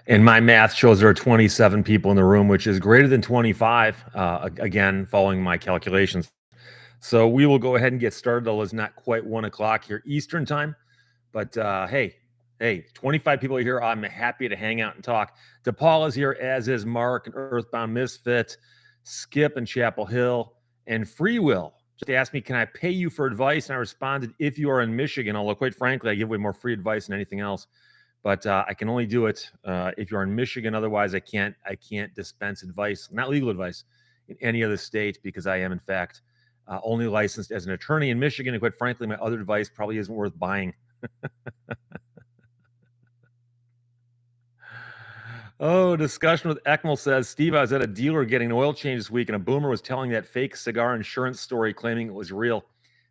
And my math shows there are 27 people in the room, which is greater than 25, again, following my calculations. So we will go ahead and get started, although it's not quite 1 o'clock here Eastern time. But hey, 25 people are here. I'm happy to hang out and talk. DePaul is here, as is Mark and Earthbound Misfit, Skip and Chapel Hill, and Free Will. Just asked me, can I pay you for advice? And I responded, if you are in Michigan, although quite frankly, I give away more free advice than anything else. But I can only do it if you're in Michigan. Otherwise, I can't dispense advice, not legal advice, in any other state, because I am, in fact, only licensed as an attorney in Michigan. And quite frankly, my other advice probably isn't worth buying. Oh, discussion with Eckmel says, Steve, I was at a dealer getting an oil change this week, and a boomer was telling that fake cigar insurance story, claiming it was real.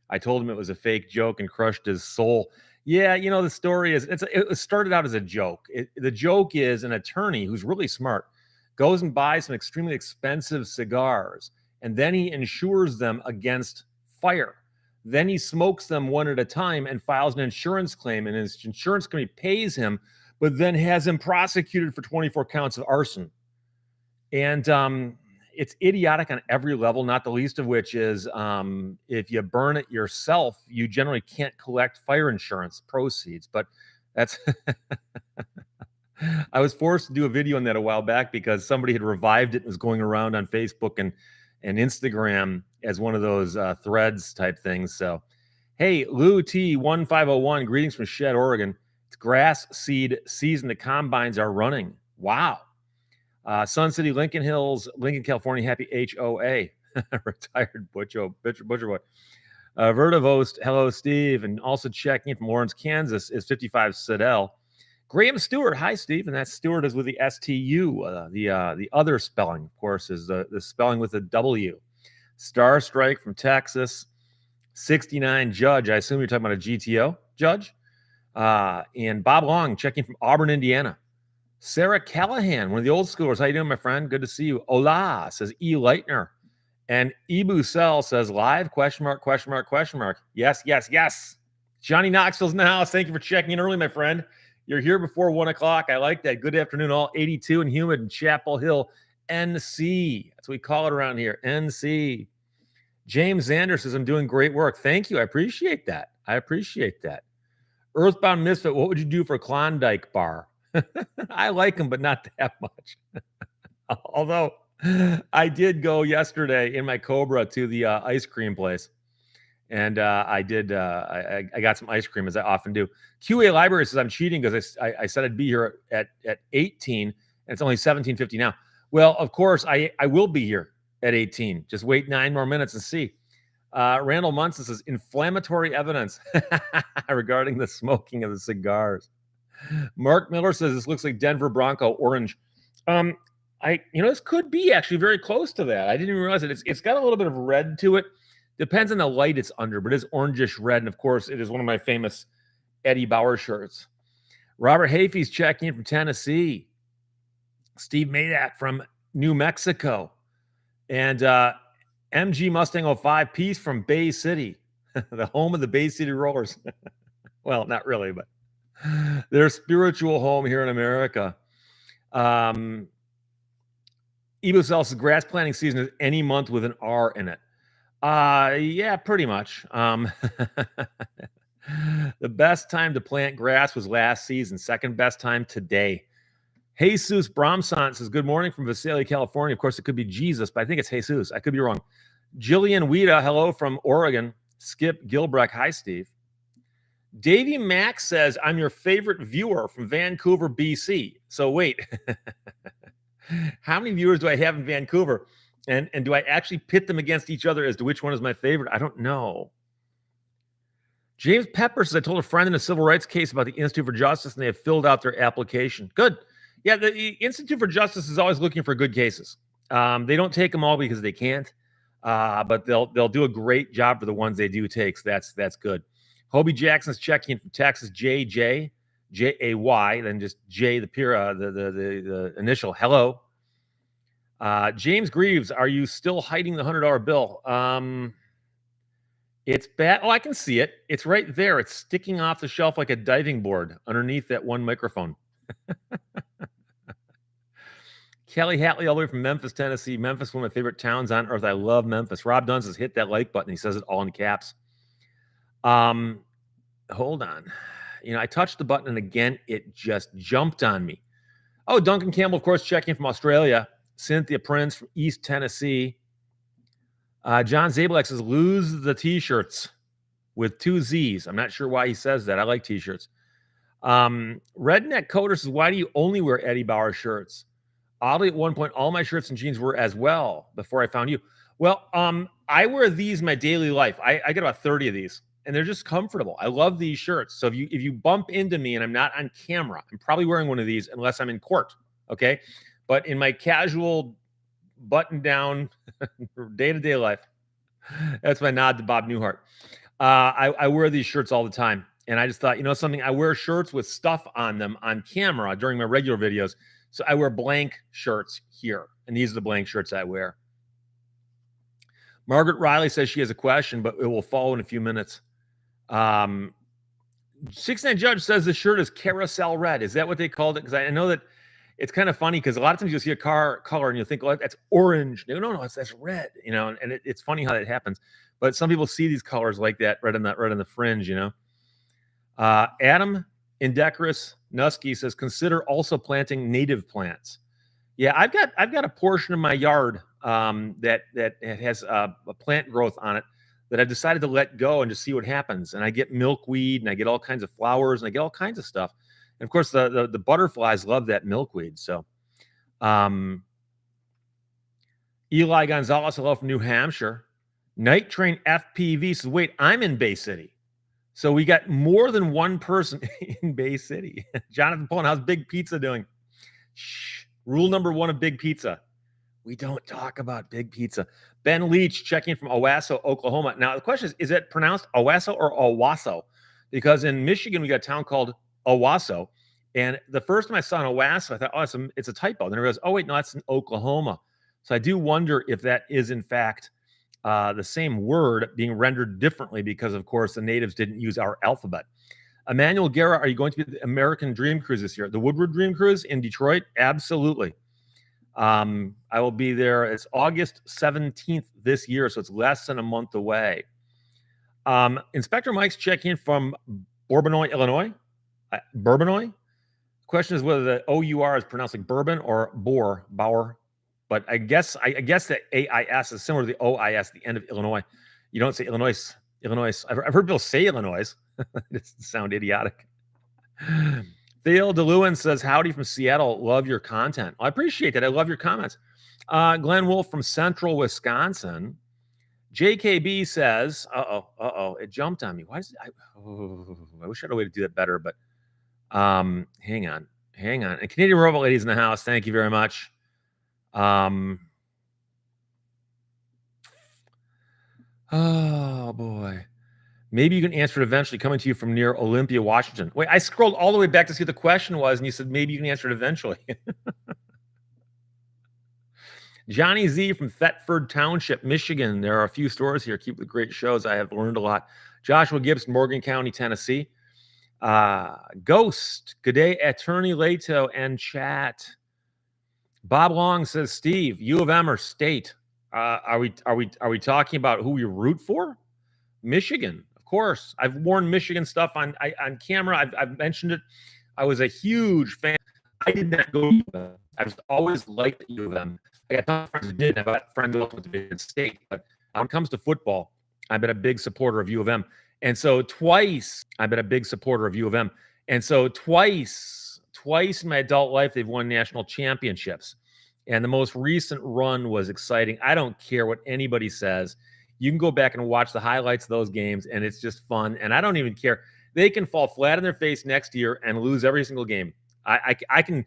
I told him it was a fake joke and crushed his soul. Yeah, the story is, it started out as a joke. The joke is an attorney who's really smart goes and buys some extremely expensive cigars, and then he insures them against fire. Then he smokes them one at a time and files an insurance claim, and his insurance company pays him, but then has him prosecuted for 24 counts of arson. And it's idiotic on every level, not the least of which is if you burn it yourself, you generally can't collect fire insurance proceeds. But that's I was forced to do a video on that a while back because somebody had revived it and was going around on Facebook and Instagram as one of those threads type things. So, hey, Lou T1501, greetings from Shed, Oregon. It's grass seed season. The combines are running. Wow. Sun City, Lincoln Hills, Lincoln, California. Happy HOA. Retired butcher boy. Vertivost, hello, Steve. And also checking in from Lawrence, Kansas is 55 Siddell. Graham Stewart, hi, Steve. And that Stewart is with the STU. The other spelling, of course, is the spelling with a W. Star Strike from Texas. 69 Judge. I assume you're talking about a GTO, Judge. And Bob Long checking from Auburn, Indiana. Sarah Callahan, one of the old schoolers. How you doing, my friend? Good to see you. Hola, says E. Leitner. And Ibu Cell says, live, question mark, question mark, question mark. Yes, yes, yes. Johnny Knoxville's in the house. Thank you for checking in early, my friend. You're here before 1 o'clock. I like that. Good afternoon, all. 82 and humid in Chapel Hill, NC. That's what we call it around here, NC. James Zander says, I'm doing great work. Thank you. I appreciate that. Earthbound Misfit, what would you do for Klondike Bar? I like them, but not that much. Although I did go yesterday in my Cobra to the ice cream place. And I got some ice cream, as I often do. QA Library says I'm cheating because I said I'd be here at 18, and it's only 17:50 now. Well, of course, I will be here at 18. Just wait 9 more minutes and see. Randall Munson says inflammatory evidence regarding the smoking of the cigars. Mark Miller says this looks like Denver Bronco orange. This could be actually very close to that. I didn't even realize it. It's got a little bit of red to it. Depends on the light it's under, but it's orangish red. And of course, it is one of my famous Eddie Bauer shirts. Robert Hafey's checking in from Tennessee. Steve Madak from New Mexico. And MG Mustang 05 piece from Bay City, the home of the Bay City Rollers. Well, not really, but their spiritual home here in America. Evo Celsius grass planting season is any month with an R in it. Yeah, pretty much. The best time to plant grass was last season. Second best time today. Jesus Bromson says, good morning from Visalia, California. Of course, it could be Jesus, but I think it's Jesus. I could be wrong. Jillian Wida, hello from Oregon. Skip Gilbrecht, hi, Steve. Davey Max says, I'm your favorite viewer from Vancouver, BC. So wait, how many viewers do I have in Vancouver? And do I actually pit them against each other as to which one is my favorite? I don't know. James Pepper says, I told a friend in a civil rights case about the Institute for Justice, and they have filled out their application. Good. Yeah, the Institute for Justice is always looking for good cases. They don't take them all because they can't, but they'll do a great job for the ones they do take. So that's good. Hobie Jackson's checking in from Texas. J-A-Y, then just J, the initial. Hello. James Greaves, are you still hiding the $100 bill? It's bad. Oh, I can see it. It's right there. It's sticking off the shelf like a diving board underneath that one microphone. Kelly Hatley, all the way from Memphis, Tennessee. Memphis, one of my favorite towns on earth. I love Memphis. Rob Dunn says, hit that like button. He says it all in caps. Hold on. I touched the button and again, it just jumped on me. Oh, Duncan Campbell, of course, checking from Australia. Cynthia Prince from East Tennessee. John Zabelak says, lose the T-shirts with 2 Z's. I'm not sure why he says that. I like T-shirts. Redneck Coder says, why do you only wear Eddie Bauer shirts? Oddly, at one point, all my shirts and jeans were as well before I found you. Well, I wear these in my daily life. I get about 30 of these, and they're just comfortable. I love these shirts. So if you bump into me and I'm not on camera, I'm probably wearing one of these unless I'm in court, okay? But in my casual button-down day-to-day life, that's my nod to Bob Newhart. I wear these shirts all the time. And I just thought, something, I wear shirts with stuff on them on camera during my regular videos. So I wear blank shirts here. And these are the blank shirts I wear. Margaret Riley says she has a question, but it will follow in a few minutes. 69 Judge says the shirt is carousel red. Is that what they called it? Because I know that it's kind of funny because a lot of times you'll see a car color and you'll think, oh, that's orange. No, that's red, and it's funny how that happens. But some people see these colors like that right on the fringe, Adam Indecorous Nusky says, consider also planting native plants. Yeah, I've got a portion of my yard that has a plant growth on it that I've decided to let go and just see what happens. And I get milkweed and I get all kinds of flowers and I get all kinds of stuff. And of course, the butterflies love that milkweed. So, Eli Gonzalez, hello from New Hampshire. Night Train FPV says, wait, I'm in Bay City. So we got more than one person in Bay City. Jonathan Pullen, how's Big Pizza doing? Shh. Rule number 1 of Big Pizza. We don't talk about Big Pizza. Ben Leach checking from Owasso, Oklahoma. Now, the question is it pronounced Owasso or Owasso? Because in Michigan, we got a town called Owasso. And the first time I saw an Owasso, I thought, oh, it's a typo. Then I realized, oh, wait, no, that's in Oklahoma. So I do wonder if that is, in fact, the same word being rendered differently because, of course, the natives didn't use our alphabet. Emmanuel Guerra, are you going to be at the American Dream Cruise this year? The Woodward Dream Cruise in Detroit? Absolutely. I will be there. It's August 17th this year, so it's less than a month away. Inspector Mike's checking in from Bourbonnais, Illinois. Bourbonnais? Question is whether the OUR is pronounced like bourbon or Bauer. But I guess the AIS is similar to the OIS, the end of Illinois. You don't say Illinois. I've heard people say Illinois. It doesn't sound idiotic. Theo DeLewin says, howdy from Seattle. Love your content. Well, I appreciate that. I love your comments. Glenn Wolf from Central Wisconsin. JKB says, it jumped on me. Why is it? I wish I had a way to do that better, but hang on. And Canadian Robot Ladies in the house. Thank you very much. Oh boy. Maybe you can answer it eventually, coming to you from near Olympia, Washington. Wait, I scrolled all the way back to see what the question was, and you said maybe you can answer it eventually. Johnny Z from Thetford Township, Michigan. There are a few stores here. Keep the great shows. I have learned a lot. Joshua Gibbs, Morgan County, Tennessee. Ghost, good day, Attorney Lehto and chat. Bob Long says, Steve, U of M or State? Are we talking about who we root for? Michigan, of course. I've worn Michigan stuff on camera. I've mentioned it. I was a huge fan. I did not go to U of M. I was always liked U of M. I got tons of friends who did. I've got friends who went to Michigan State. But when it comes to football, I've been a big supporter of U of M. And so twice in my adult life, they've won national championships. And the most recent run was exciting. I don't care what anybody says. You can go back and watch the highlights of those games, and it's just fun. And I don't even care. They can fall flat on their face next year and lose every single game. I can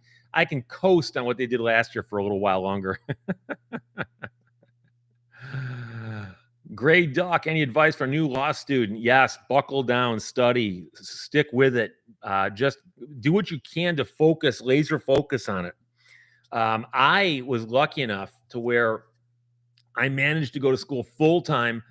coast on what they did last year for a little while longer. Gray Duck, any advice for a new law student? Yes, buckle down, study, stick with it. Just do what you can to focus, laser focus on it. I was lucky enough to where I managed to go to school full time,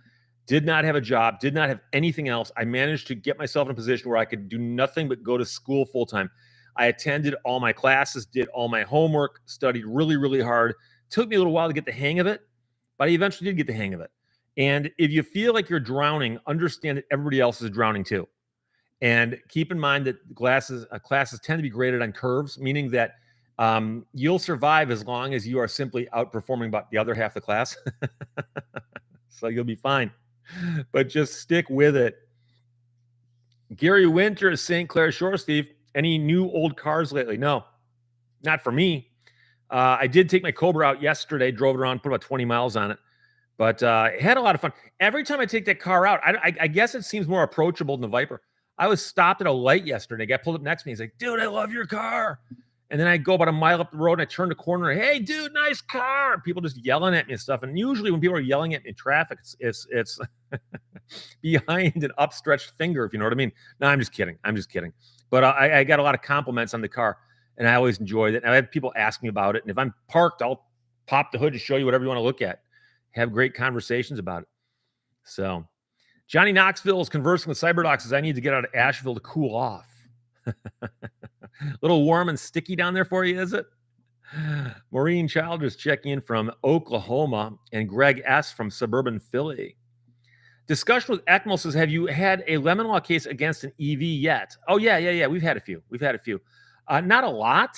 did not have a job, did not have anything else. I managed to get myself in a position where I could do nothing but go to school full time. I attended all my classes, did all my homework, studied really, really hard. Took me a little while to get the hang of it, but I eventually did get the hang of it. And if you feel like you're drowning, understand that everybody else is drowning too. And keep in mind that classes tend to be graded on curves, meaning that you'll survive as long as you are simply outperforming about the other half of the class. So you'll be fine. But just stick with it. Gary Winter, St. Clair Shore, Steve. Any new old cars lately? No, not for me. I did take my Cobra out yesterday, drove it around, put about 20 miles on it. But had a lot of fun. Every time I take that car out, I guess it seems more approachable than the Viper. I was stopped at a light yesterday. A guy pulled up next to me. He's like, dude, I love your car. And then I go about a mile up the road and I turn the corner. Hey, dude, nice car. And people just yelling at me and stuff. And usually when people are yelling at me in traffic, it's behind an upstretched finger, if you know what I mean. No, I'm just kidding. But I got a lot of compliments on the car, and I always enjoy it. And I have people ask me about it. And if I'm parked, I'll pop the hood and show you whatever you want to look at. Have great conversations about it. So Johnny Knoxville is conversing with CyberDoc, says, I need to get out of Asheville to cool off. A little warm and sticky down there for you, is it? Maureen Childers checking in from Oklahoma, and Greg S. from suburban Philly. Discussion with ECMO says, have you had a lemon law case against an EV yet? Oh, yeah. We've had a few. Not a lot.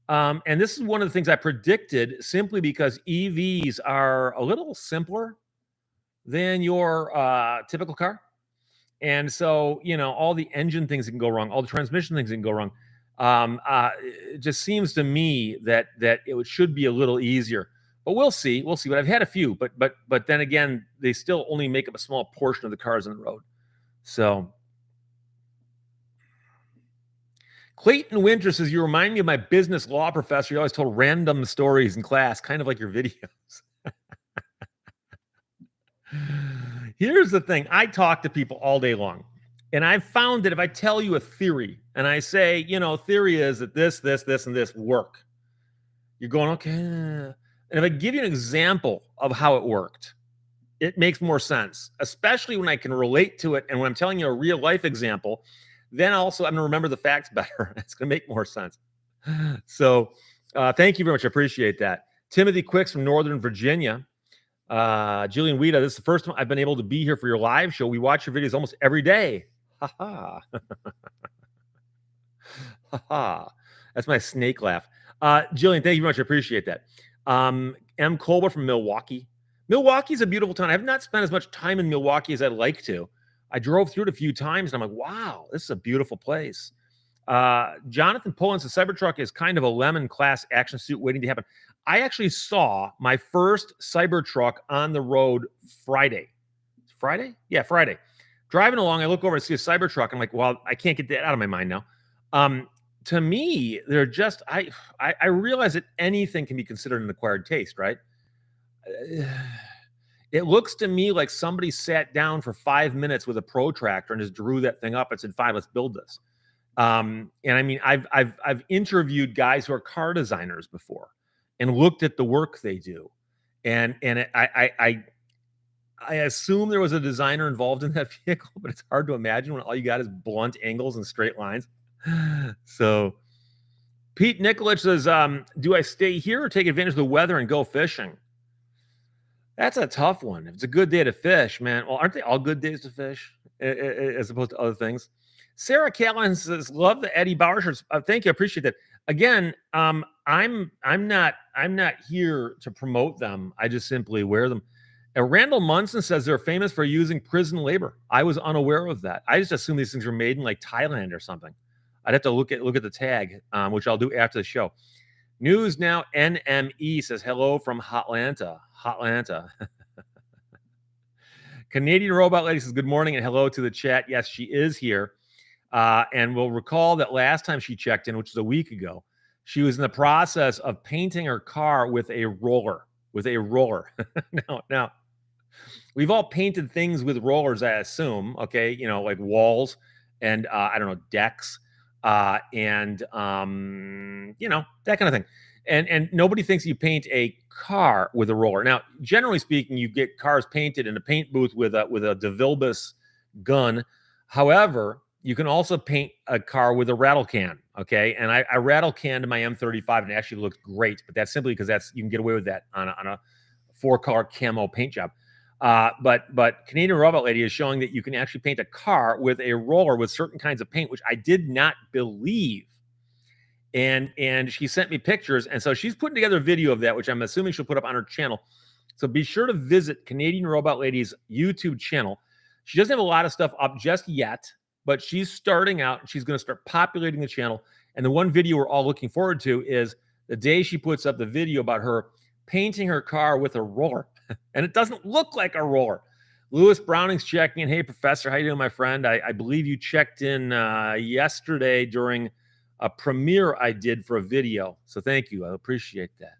And this is one of the things I predicted, simply because EVs are a little simpler than your typical car. And so, all the engine things that can go wrong, all the transmission things that can go wrong. It just seems to me that it should be a little easier. But we'll see. But I've had a few. But then again, they still only make up a small portion of the cars on the road. So Clayton Winter says, you remind me of my business law professor. He always told random stories in class, kind of like your videos. Here's the thing. I talk to people all day long. And I've found that if I tell you a theory and I say, theory is that this, and this work, you're going, okay. And if I give you an example of how it worked, it makes more sense, especially when I can relate to it. And when I'm telling you a real life example, then also I'm going to remember the facts better. It's going to make more sense. So thank you very much. I appreciate that. Timothy Quicks from Northern Virginia. Jillian Wida, this is the first time I've been able to be here for your live show. We watch your videos almost every day. Ha ha. Ha ha. That's my snake laugh. Jillian, thank you very much. I appreciate that. M. Colbert from Milwaukee. Milwaukee's a beautiful town. I have not spent as much time in Milwaukee as I'd like to. I drove through it a few times, and I'm like, wow, this is a beautiful place. Jonathan Pullins, the Cybertruck is kind of a lemon class action suit waiting to happen. I actually saw my first Cybertruck on the road Friday. Friday? Yeah, Friday. Driving along, I look over and see a Cybertruck. I'm like, well, I can't get that out of my mind now. To me, they're just, I realize that anything can be considered an acquired taste, right? It looks to me like somebody sat down for 5 minutes with a protractor and just drew that thing up and said, fine, let's build this. And I mean, I've interviewed guys who are car designers before and looked at the work they do. And I assume there was a designer involved in that vehicle, but it's hard to imagine when all you got is blunt angles and straight lines. So Pete Nikolic says, do I stay here or take advantage of the weather and go fishing? That's a tough one. If it's a good day to fish, man. Well, aren't they all good days to fish as opposed to other things? Sarah Callan says, love the Eddie Bauer shirts. Thank you. I appreciate that. Again, I'm not here to promote them. I just simply wear them. Randall Munson says they're famous for using prison labor. I was unaware of that. I just assumed these things were made in like Thailand or something. I'd have to look at the tag, which I'll do after the show. News Now NME says hello from Hotlanta. Canadian Robot Lady says good morning and hello to the chat. Yes, she is here. And we'll recall that last time she checked in, which was a week ago, she was in the process of painting her car with a roller. Now, we've all painted things with rollers, I assume. Okay, like walls and I don't know, decks, and that kind of thing. And nobody thinks you paint a car with a roller. Now, generally speaking, you get cars painted in a paint booth with a DeVilbiss gun. However, you can also paint a car with a rattle can. Okay, and I rattle canned my M35, and it actually looks great. But that's simply because you can get away with that on a 4-color camo paint job. But Canadian Robot Lady is showing that you can actually paint a car with a roller with certain kinds of paint, which I did not believe. And she sent me pictures, and so she's putting together a video of that, which I'm assuming she'll put up on her channel. So be sure to visit Canadian Robot Lady's YouTube channel. She doesn't have a lot of stuff up just yet, but she's starting out. She's going to start populating the channel. And the one video we're all looking forward to is the day she puts up the video about her painting her car with a roller. And it doesn't look like a roller. Lewis Browning's checking in. Hey, Professor, how you doing, my friend? I believe you checked in yesterday during a premiere I did for a video. So thank you. I appreciate that.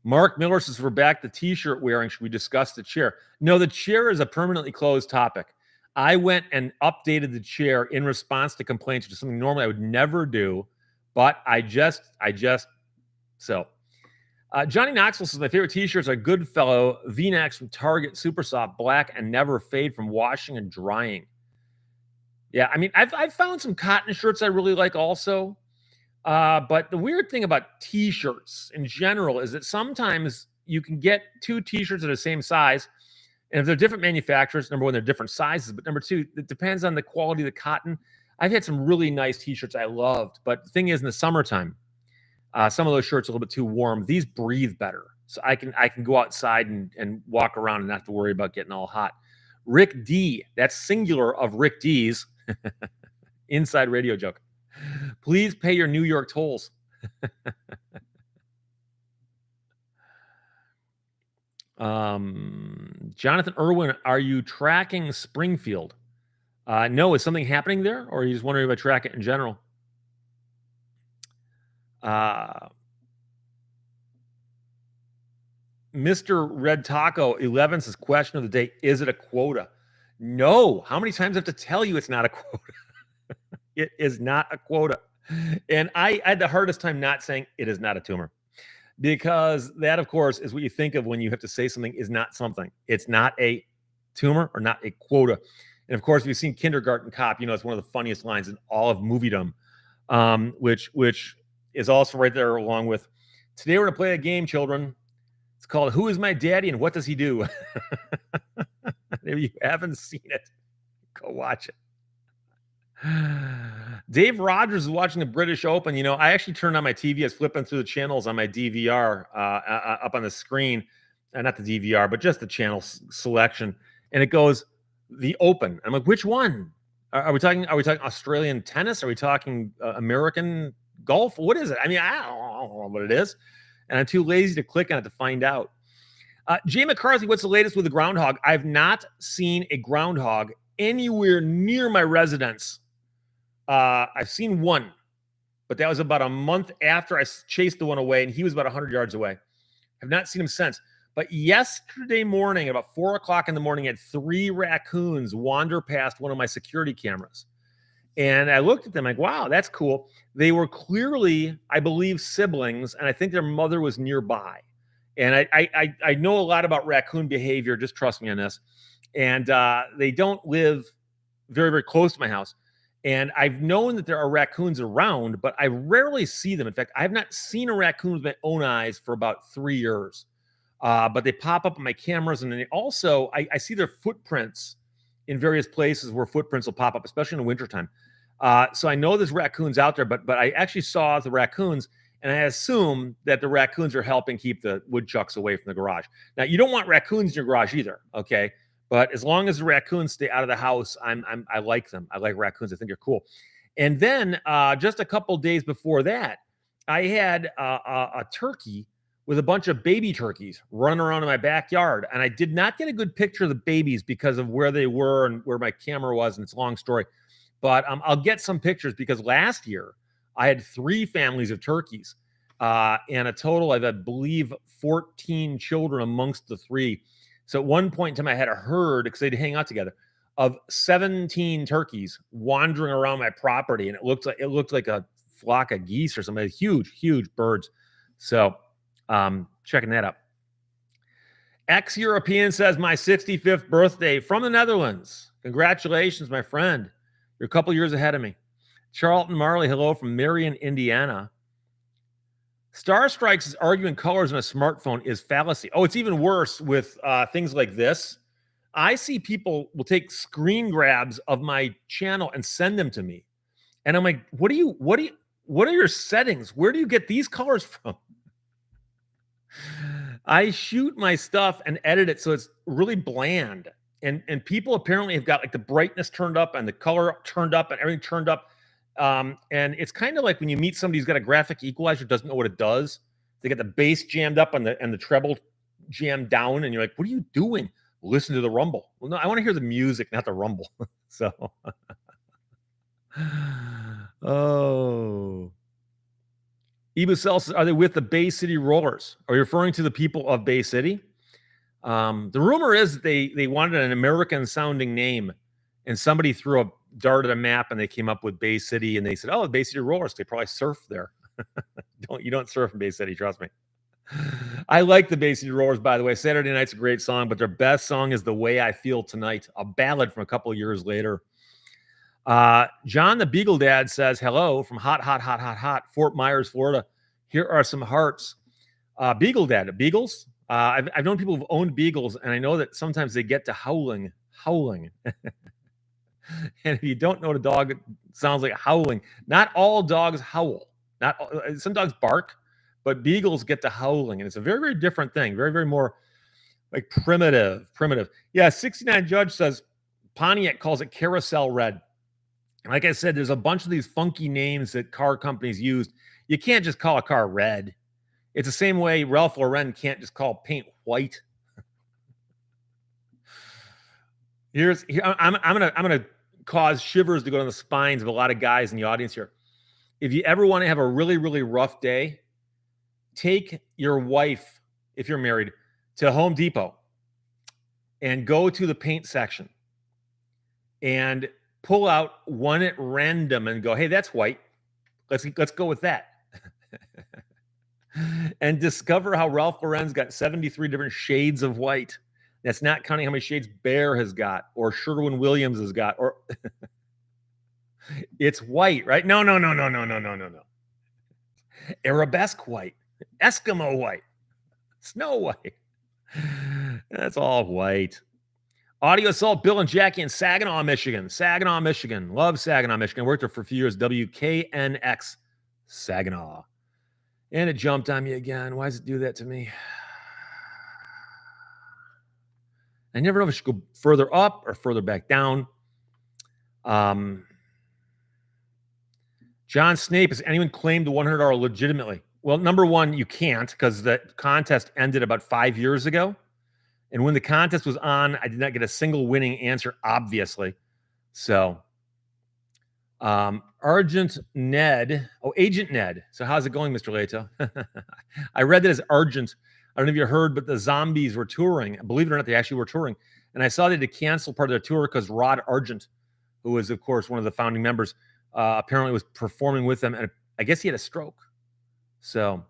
Mark Miller says, we're back to t-shirt wearing. Should we discuss the chair? No, the chair is a permanently closed topic. I went and updated the chair in response to complaints, which is something normally I would never do. But Johnny Knoxville says, my favorite t-shirts are Goodfellow V-necks from Target, super soft, black, and never fade from washing and drying. Yeah, I mean, I've found some cotton shirts I really like also. But the weird thing about t-shirts in general is that sometimes you can get 2 t-shirts of the same size. And if they're different manufacturers, number one, they're different sizes. But number two, it depends on the quality of the cotton. I've had some really nice t-shirts I loved. But the thing is, in the summertime, some of those shirts are a little bit too warm. These breathe better. So I can go outside and walk around and not have to worry about getting all hot. Rick D, that's singular of Rick D's. Inside radio joke. Please pay your New York tolls. Jonathan Irwin, are you tracking Springfield? No, is something happening there? Or are you just wondering if I track it in general? Mr. Red Taco 11 says, question of the day, is it a quota? No. How many times do I have to tell you it's not a quota? It is not a quota. And I had the hardest time not saying it is not a tumor, because that, of course, is what you think of when you have to say something is not something. It's not a tumor or not a quota. And of course, if you've seen Kindergarten Cop, you know it's one of the funniest lines in all of moviedom, which is also right there along with, today we're going to play a game, children. It's called Who is My Daddy and What Does He Do? If you haven't seen it, go watch it. Dave Rogers is watching the British Open. You know, I actually turned on my TV. I was flipping through the channels on my DVR up on the screen. Not the DVR, but just the channel selection. And it goes, the Open. I'm like, which one? Are we talking Australian tennis? Are we talking American golf? What is it? I mean, I don't know what it is. And I'm too lazy to click on it to find out. Jay McCarthy, what's the latest with the groundhog? I've not seen a groundhog anywhere near my residence. I've seen one, but that was about a month after I chased the one away, and he was about 100 yards away. I've not seen him since. But yesterday morning, about 4 o'clock in the morning, I had 3 raccoons wander past one of my security cameras. And I looked at them like, wow, that's cool. They were clearly, I believe, siblings, and I think their mother was nearby. And I know a lot about raccoon behavior. Just trust me on this. And they don't live very, very close to my house. And I've known that there are raccoons around, but I rarely see them. In fact, I have not seen a raccoon with my own eyes for about 3 years. But they pop up on my cameras, and then also I see their footprints in various places where footprints will pop up, especially in the wintertime. So I know there's raccoons out there, but I actually saw the raccoons, and I assume that the raccoons are helping keep the woodchucks away from the garage. Now, you don't want raccoons in your garage either, okay? But as long as the raccoons stay out of the house, I like them. I like raccoons. I think they're cool. And then just a couple days before that, I had a turkey with a bunch of baby turkeys running around in my backyard. And I did not get a good picture of the babies because of where they were and where my camera was. And it's a long story. But I'll get some pictures, because last year I had 3 families of turkeys and a total of, I believe, 14 children amongst the 3. So at one point in time, I had a herd, because they'd hang out together, of 17 turkeys wandering around my property, and it looked like a flock of geese or something. Huge birds. So checking that up. Ex-European says, my 65th birthday from the Netherlands. Congratulations, my friend. You're a couple years ahead of me. Charlton Marley, hello from Marion, Indiana. Star Strikes is arguing colors on a smartphone is fallacy. Oh, it's even worse with things like this. I see people will take screen grabs of my channel and send them to me. And I'm like, what are your settings? Where do you get these colors from? I shoot my stuff and edit it so it's really bland. And people apparently have got like the brightness turned up and the color turned up and everything turned up. And it's kind of like when you meet somebody who's got a graphic equalizer, doesn't know what it does. They get the bass jammed up and the treble jammed down, and you're like, what are you doing? Listen to the rumble. Well, no, I want to hear the music, not the rumble. So oh. Ebusel says, are they with the Bay City Rollers? Are you referring to the people of Bay City? The rumor is that they wanted an American sounding name, and somebody threw a dart at a map and they came up with Bay City, and they said, oh, the Bay City Rollers, they probably surf there. You don't surf in Bay City, trust me. I like the Bay City Rollers, by the way. Saturday Night's a great song, but their best song is The Way I Feel Tonight, a ballad from a couple of years later. John the Beagle Dad says, hello from hot, Fort Myers, Florida. Here are some hearts. Beagle Dad, beagles? I've known people who've owned beagles, and I know that sometimes they get to howling. And if you don't know what a dog sounds like howling, not all dogs howl. Some dogs bark, but beagles get to howling, and it's a very, very different thing. Very, very more like primitive. Yeah, 69 Judge says Pontiac calls it Carousel Red. Like I said, there's a bunch of these funky names that car companies used. You can't just call a car red. It's the same way Ralph Lauren can't just call paint white. I'm gonna cause shivers to go down the spines of a lot of guys in the audience here. If you ever want to have a really, really rough day, take your wife, if you're married, to Home Depot and go to the paint section and pull out one at random and go, hey, that's white. Let's go with that. And discover how Ralph Lauren's got 73 different shades of white. That's not counting how many shades Bear has got or Sherwin-Williams has got, or it's white, right? No. Arabesque white, Eskimo white, Snow White. That's all white. Audio Assault, Bill and Jackie in Saginaw, Michigan. Love Saginaw, Michigan. Worked there for a few years. WKNX, Saginaw. And it jumped on me again. Why does it do that to me? I never know if I should go further up or further back down. John Snape, has anyone claimed the $100 legitimately? Well, number one, you can't, because the contest ended about 5 years ago. And when the contest was on, I did not get a single winning answer, obviously. So, Agent Ned. So how's it going, Mr. Lehto? I read that as Argent. I don't know if you heard, but the Zombies were touring. Believe it or not, they actually were touring. And I saw they had to cancel part of their tour because Rod Argent, who was, of course, one of the founding members, apparently was performing with them. And I guess he had a stroke. So,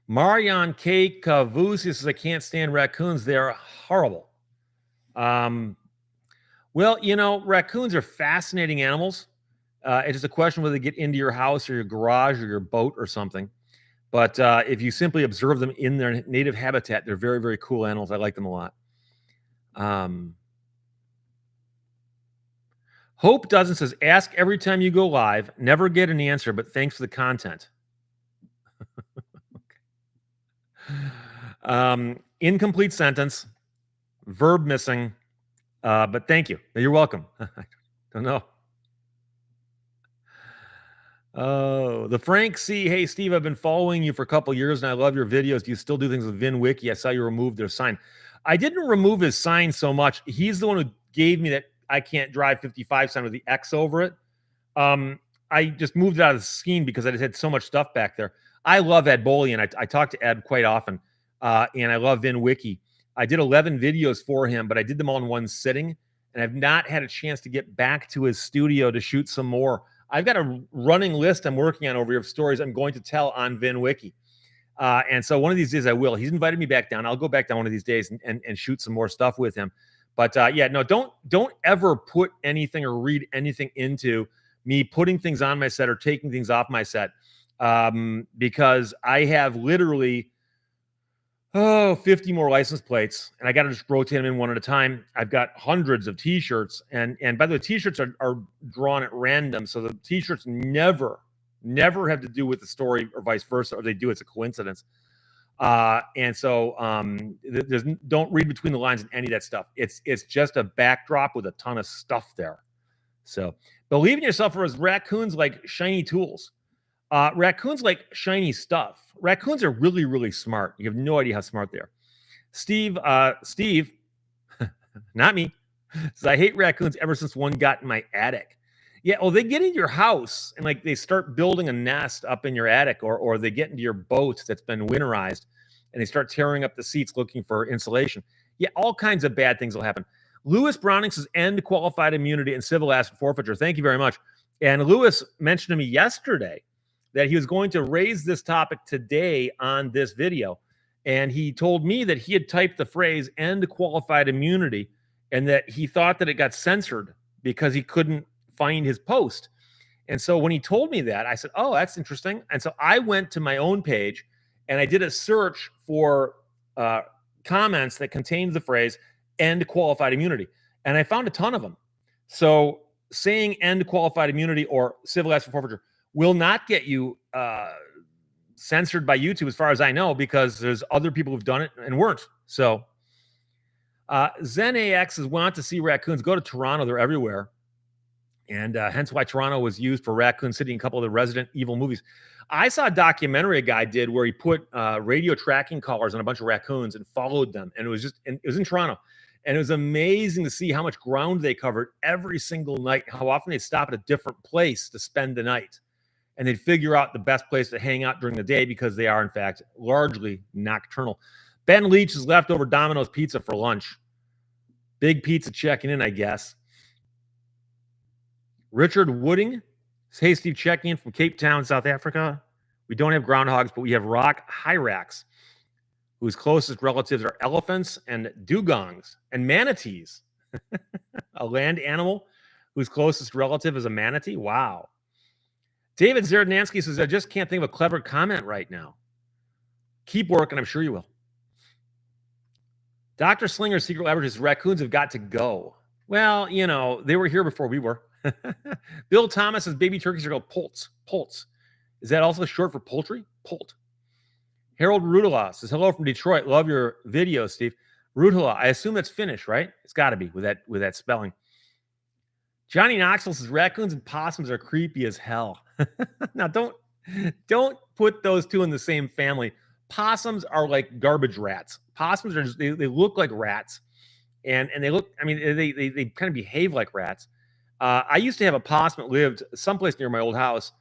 Marion K. Cavusi says, I can't stand raccoons. They are horrible. Well, raccoons are fascinating animals. It's just a question whether they get into your house or your garage or your boat or something. But if you simply observe them in their native habitat, they're very, very cool animals. I like them a lot. Hope Doesn't says, ask every time you go live. Never get an answer, but thanks for the content. Incomplete sentence, verb missing, but thank you. You're welcome. I don't know. Oh, the Frank C. Hey, Steve, I've been following you for a couple years and I love your videos. Do you still do things with VinWiki? I saw you removed their sign. I didn't remove his sign so much. He's the one who gave me that I can't drive 55 sign with the X over it. I just moved it out of the scheme because I just had so much stuff back there. I love Ed Boley, and I talk to Ed quite often, and I love VinWiki. I did 11 videos for him, but I did them all in one sitting, and I've not had a chance to get back to his studio to shoot some more. I've got a running list I'm working on over here of stories I'm going to tell on VinWiki. And so one of these days I will. He's invited me back down. I'll go back down one of these days and shoot some more stuff with him. But yeah, no, don't ever put anything or read anything into me putting things on my set or taking things off my set, because I have literally 50 more license plates, and I got to just rotate them in one at a time. I've got hundreds of T-shirts, and by the way, T-shirts are drawn at random, so the T-shirts never have to do with the story or vice versa, or they do, it's a coincidence. And so don't read between the lines in any of that stuff. It's just a backdrop with a ton of stuff there. So believe in yourself, or as raccoons like shiny tools. Raccoons like shiny stuff. Raccoons are really, really smart. You have no idea how smart they are. Steve, not me, says, I hate raccoons ever since one got in my attic. Yeah, well, they get into your house and like they start building a nest up in your attic, or they get into your boat that's been winterized and they start tearing up the seats looking for insulation. Yeah, all kinds of bad things will happen. Lewis Browning says end qualified immunity and civil asset forfeiture. Thank you very much. And Lewis mentioned to me yesterday that he was going to raise this topic today on this video. And he told me that he had typed the phrase end qualified immunity and that he thought that it got censored because he couldn't find his post. And so when he told me that, I said, oh, that's interesting. And so I went to my own page and I did a search for comments that contained the phrase end qualified immunity. And I found a ton of them. So saying end qualified immunity or civil asset forfeiture will not get you censored by YouTube, as far as I know, because there's other people who've done it and weren't. So ZenAX is want to see raccoons. Go to Toronto. They're everywhere. And hence why Toronto was used for Raccoon City and a couple of the Resident Evil movies. I saw a documentary a guy did where he put radio tracking collars on a bunch of raccoons and followed them. And it was in Toronto. And it was amazing to see how much ground they covered every single night, how often they'd stop at a different place to spend the night. And they'd figure out the best place to hang out during the day because they are, in fact, largely nocturnal. Ben Leach has leftover Domino's pizza for lunch. Big pizza checking in, I guess. Richard Wooding, hey, Steve, checking in from Cape Town, South Africa. We don't have groundhogs, but we have rock hyrax, whose closest relatives are elephants and dugongs and manatees. A land animal whose closest relative is a manatee? Wow. David Zerdnansky says, I just can't think of a clever comment right now. Keep working. I'm sure you will. Dr. Slinger's secret laboratory says raccoons have got to go. Well, you know, they were here before we were. Bill Thomas says baby turkeys are called poults. Poults. Is that also short for poultry? Poult. Harold Rudela says, hello from Detroit. Love your video, Steve. Rudela, I assume that's Finnish, right? It's got to be with that spelling. Johnny Knoxville says raccoons and possums are creepy as hell. Now, don't put those two in the same family. Possums are like garbage rats. Possums are just, they look like rats, and they look. I mean, they kind of behave like rats. I used to have a possum that lived someplace near my old house,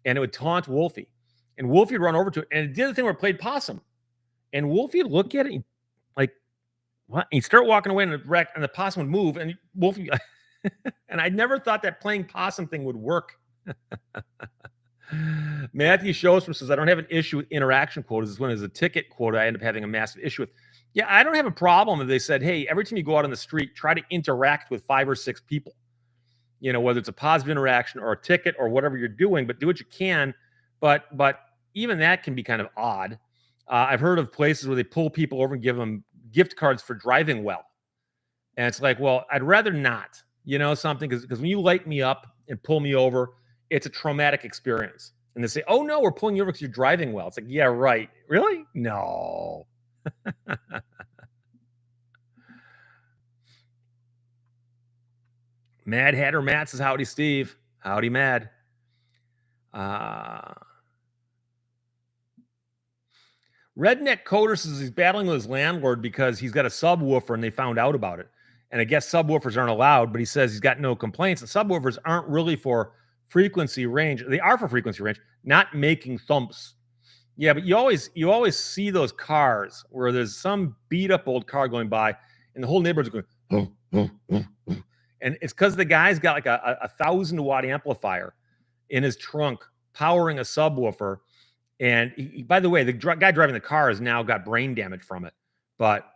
and it would taunt Wolfie, and Wolfie would run over to it, and it did the thing where it played possum, and Wolfie would look at it, like, what? And he'd start walking away, and the possum would move, and Wolfie, and I never thought that playing possum thing would work. Matthew Showstrom says, I don't have an issue with interaction quotas. This one is a ticket quota I end up having a massive issue with. Yeah, I don't have a problem if they said, hey, every time you go out on the street, try to interact with 5 or 6 people. You know, whether it's a positive interaction or a ticket or whatever you're doing, but do what you can. But even that can be kind of odd. I've heard of places where they pull people over and give them gift cards for driving well. And it's like, well, I'd rather not, you know, something, because when you light me up and pull me over, it's a traumatic experience. And they say, oh, no, we're pulling you over because you're driving well. It's like, yeah, right. Really? No. Mad Hatter Matt says, howdy, Steve. Howdy, Mad. Redneck Coder says he's battling with his landlord because he's got a subwoofer and they found out about it. And I guess subwoofers aren't allowed, but he says he's got no complaints. And subwoofers aren't really for frequency range. They are for frequency range, not making thumps. Yeah, but you always see those cars where there's some beat up old car going by and the whole neighborhood's going, oh, oh, oh, oh. And it's because the guy's got like a 1,000-watt amplifier in his trunk powering a subwoofer. And by the way, the guy driving the car has now got brain damage from it. But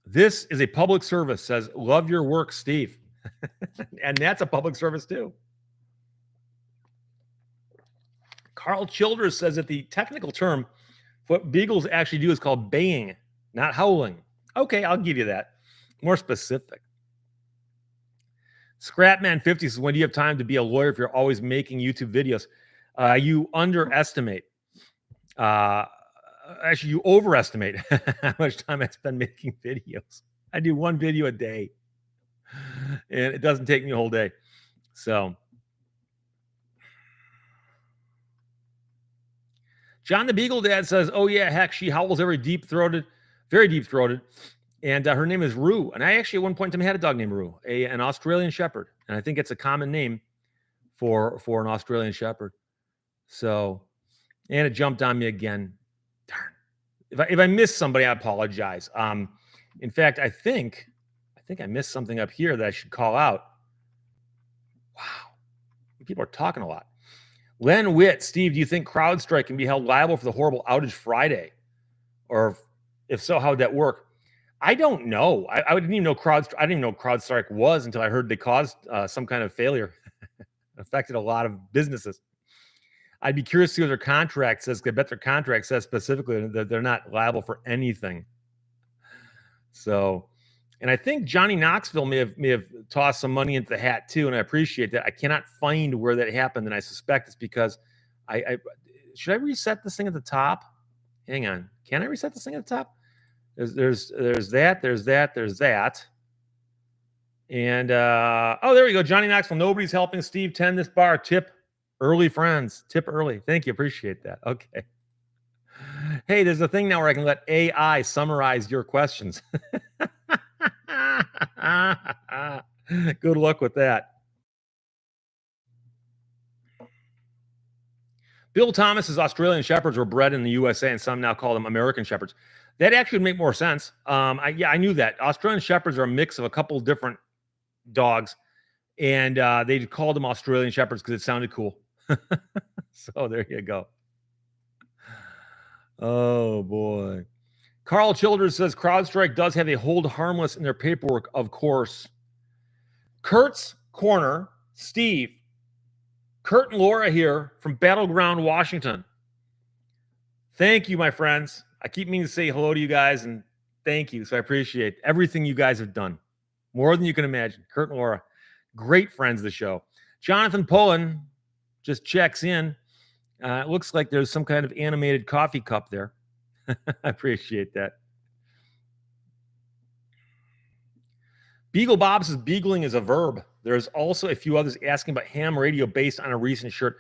this is a public service, says, love your work, Steve. And that's a public service too. Carl Childers says that the technical term, what beagles actually do is called baying, not howling. Okay, I'll give you that. More specific. Scrapman50 says, when do you have time to be a lawyer if you're always making YouTube videos? You underestimate. Actually, you overestimate how much time I spend making videos. I do one video a day, and it doesn't take me a whole day. So, John the Beagle Dad says, oh, yeah, heck, she howls very deep-throated. And her name is Rue. And I actually, at one point in time, had a dog named Rue, an Australian Shepherd. And I think it's a common name for an Australian Shepherd. So, and it jumped on me again. Darn. If I missed somebody, I apologize. In fact, I think I missed something up here that I should call out. Wow. People are talking a lot. Len Witt, Steve, do you think CrowdStrike can be held liable for the horrible outage Friday? Or if so, how would that work? I don't know. I didn't even know CrowdStrike was until I heard they caused some kind of failure. Affected a lot of businesses. I'd be curious to see what their contract says. I bet their contract says specifically that they're not liable for anything. So, and I think Johnny Knoxville may have tossed some money into the hat too, and I appreciate that. I cannot find where that happened, and I suspect it's because I should I reset this thing at the top? Hang on, can I reset this thing at the top? There's that, and oh, there we go. Johnny Knoxville. Nobody's helping Steve tend this bar. Tip early, friends. Tip early. Thank you. Appreciate that. Okay. Hey, there's a thing now where I can let AI summarize your questions. Good luck with that. Bill Thomas's Australian Shepherds were bred in the USA, and some now call them American Shepherds. That actually would make more sense. I knew that. Australian Shepherds are a mix of a couple different dogs, and they called them Australian Shepherds because it sounded cool. So there you go. Oh, boy. Carl Childers says CrowdStrike does have a hold harmless in their paperwork, of course. Kurt's Corner, Steve, Kurt and Laura here from Battleground, Washington. Thank you, my friends. I keep meaning to say hello to you guys, and thank you. So I appreciate everything you guys have done. More than you can imagine. Kurt and Laura, great friends of the show. Jonathan Pullen just checks in. It looks like there's some kind of animated coffee cup there. I appreciate that. Beagle Bob says beagling is a verb. There's also a few others asking about ham radio based on a recent shirt.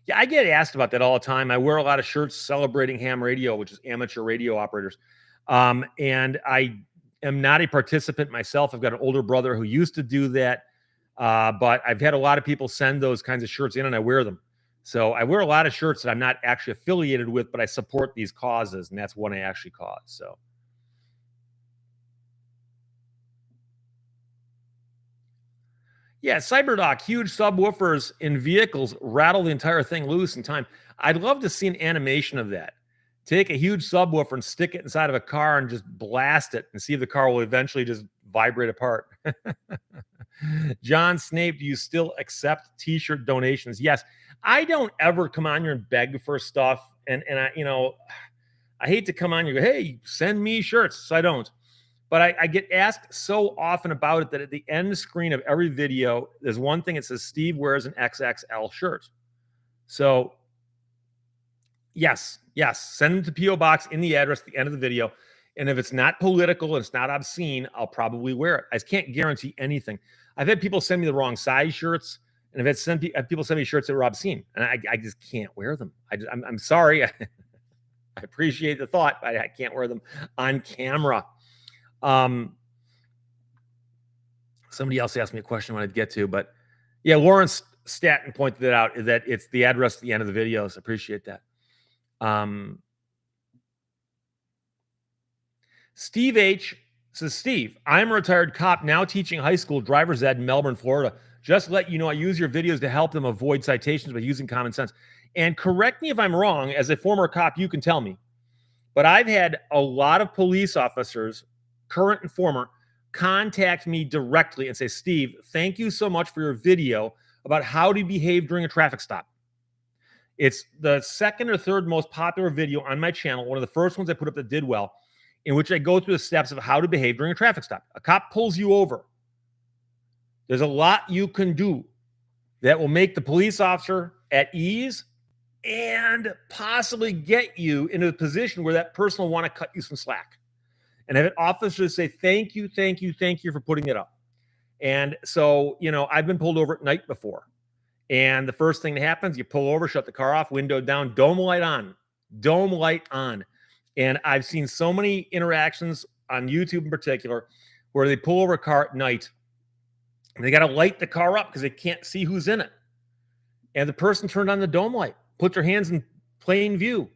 Yeah, I get asked about that all the time. I wear a lot of shirts celebrating ham radio, which is amateur radio operators. And I am not a participant myself. I've got an older brother who used to do that. But I've had a lot of people send those kinds of shirts in, and I wear them. So I wear a lot of shirts that I'm not actually affiliated with, but I support these causes, and that's one I actually cause. So. Yeah, CyberDoc, huge subwoofers in vehicles rattle the entire thing loose in time. I'd love to see an animation of that. Take a huge subwoofer and stick it inside of a car and just blast it and see if the car will eventually just vibrate apart. John Snape, do you still accept t-shirt donations? Yes. I don't ever come on here and beg for stuff. And I hate to come on here and go, hey, send me shirts. So I don't. But I get asked so often about it that at the end screen of every video, there's one thing that says Steve wears an XXL shirt. So yes, send them to P.O. Box in the address at the end of the video. And if it's not political and it's not obscene, I'll probably wear it. I just can't guarantee anything. I've had people send me the wrong size shirts, and I've had people send me shirts that were obscene, and I just can't wear them. I'm sorry. I appreciate the thought, but I can't wear them on camera. Somebody else asked me a question I wanted to get to, but yeah, Lawrence Staton pointed that out, that it's the address at the end of the videos. I appreciate that. Steve H says, Steve, I'm a retired cop now teaching high school driver's ed in Melbourne, Florida. Just let you know, I use your videos to help them avoid citations by using common sense. And correct me if I'm wrong, as a former cop, you can tell me, but I've had a lot of police officers, current and former, contact me directly and say, Steve, thank you so much for your video about how to behave during a traffic stop. It's the second or third most popular video on my channel, one of the first ones I put up that did well, in which I go through the steps of how to behave during a traffic stop. A cop pulls you over. There's a lot you can do that will make the police officer at ease and possibly get you into a position where that person will want to cut you some slack. And have an officer say, thank you for putting it up. And so, I've been pulled over at night before. And the first thing that happens, you pull over, shut the car off, window down, dome light on. And I've seen so many interactions on YouTube in particular where they pull over a car at night and they got to light the car up because they can't see who's in it. And the person turned on the dome light, put their hands in plain view.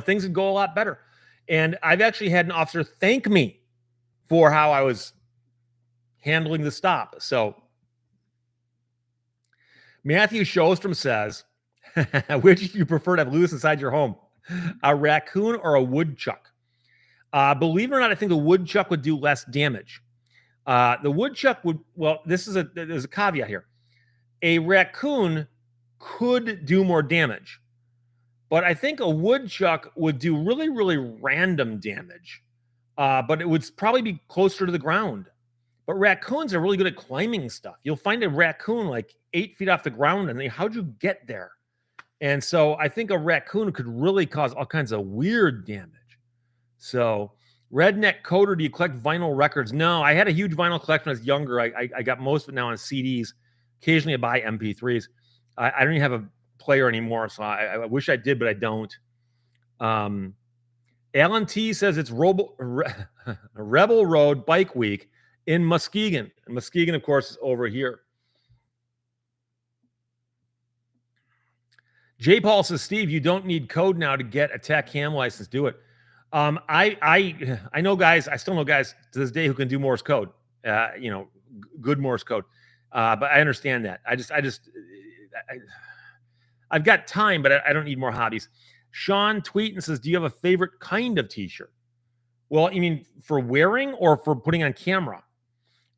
Things would go a lot better. And I've actually had an officer thank me for how I was handling the stop. So Matthew Shostrom says, which do you prefer to have loose inside your home, a raccoon or a woodchuck? Believe it or not, I think the woodchuck would do less damage. The woodchuck would, well, there's a caveat here. A raccoon could do more damage, but I think a woodchuck would do really, really random damage, but it would probably be closer to the ground. But raccoons are really good at climbing stuff. You'll find a raccoon like 8 feet off the ground, and how'd you get there? And so I think a raccoon could really cause all kinds of weird damage. So, Redneck Coder, do you collect vinyl records? No, I had a huge vinyl collection when I was younger. I got most of it now on CDs. Occasionally I buy MP3s. I don't even have a player anymore, so I wish I did, but I don't. Alan T says it's Rebel Road Bike Week in Muskegon. And Muskegon, of course, is over here. J. Paul says, Steve, you don't need code now to get a tech cam license. Do it. I know guys, I still know guys to this day who can do Morse code, good Morse code. But I understand that. I've got time, but I don't need more hobbies. Sean Tweeten says, do you have a favorite kind of t-shirt? Well, you mean for wearing or for putting on camera?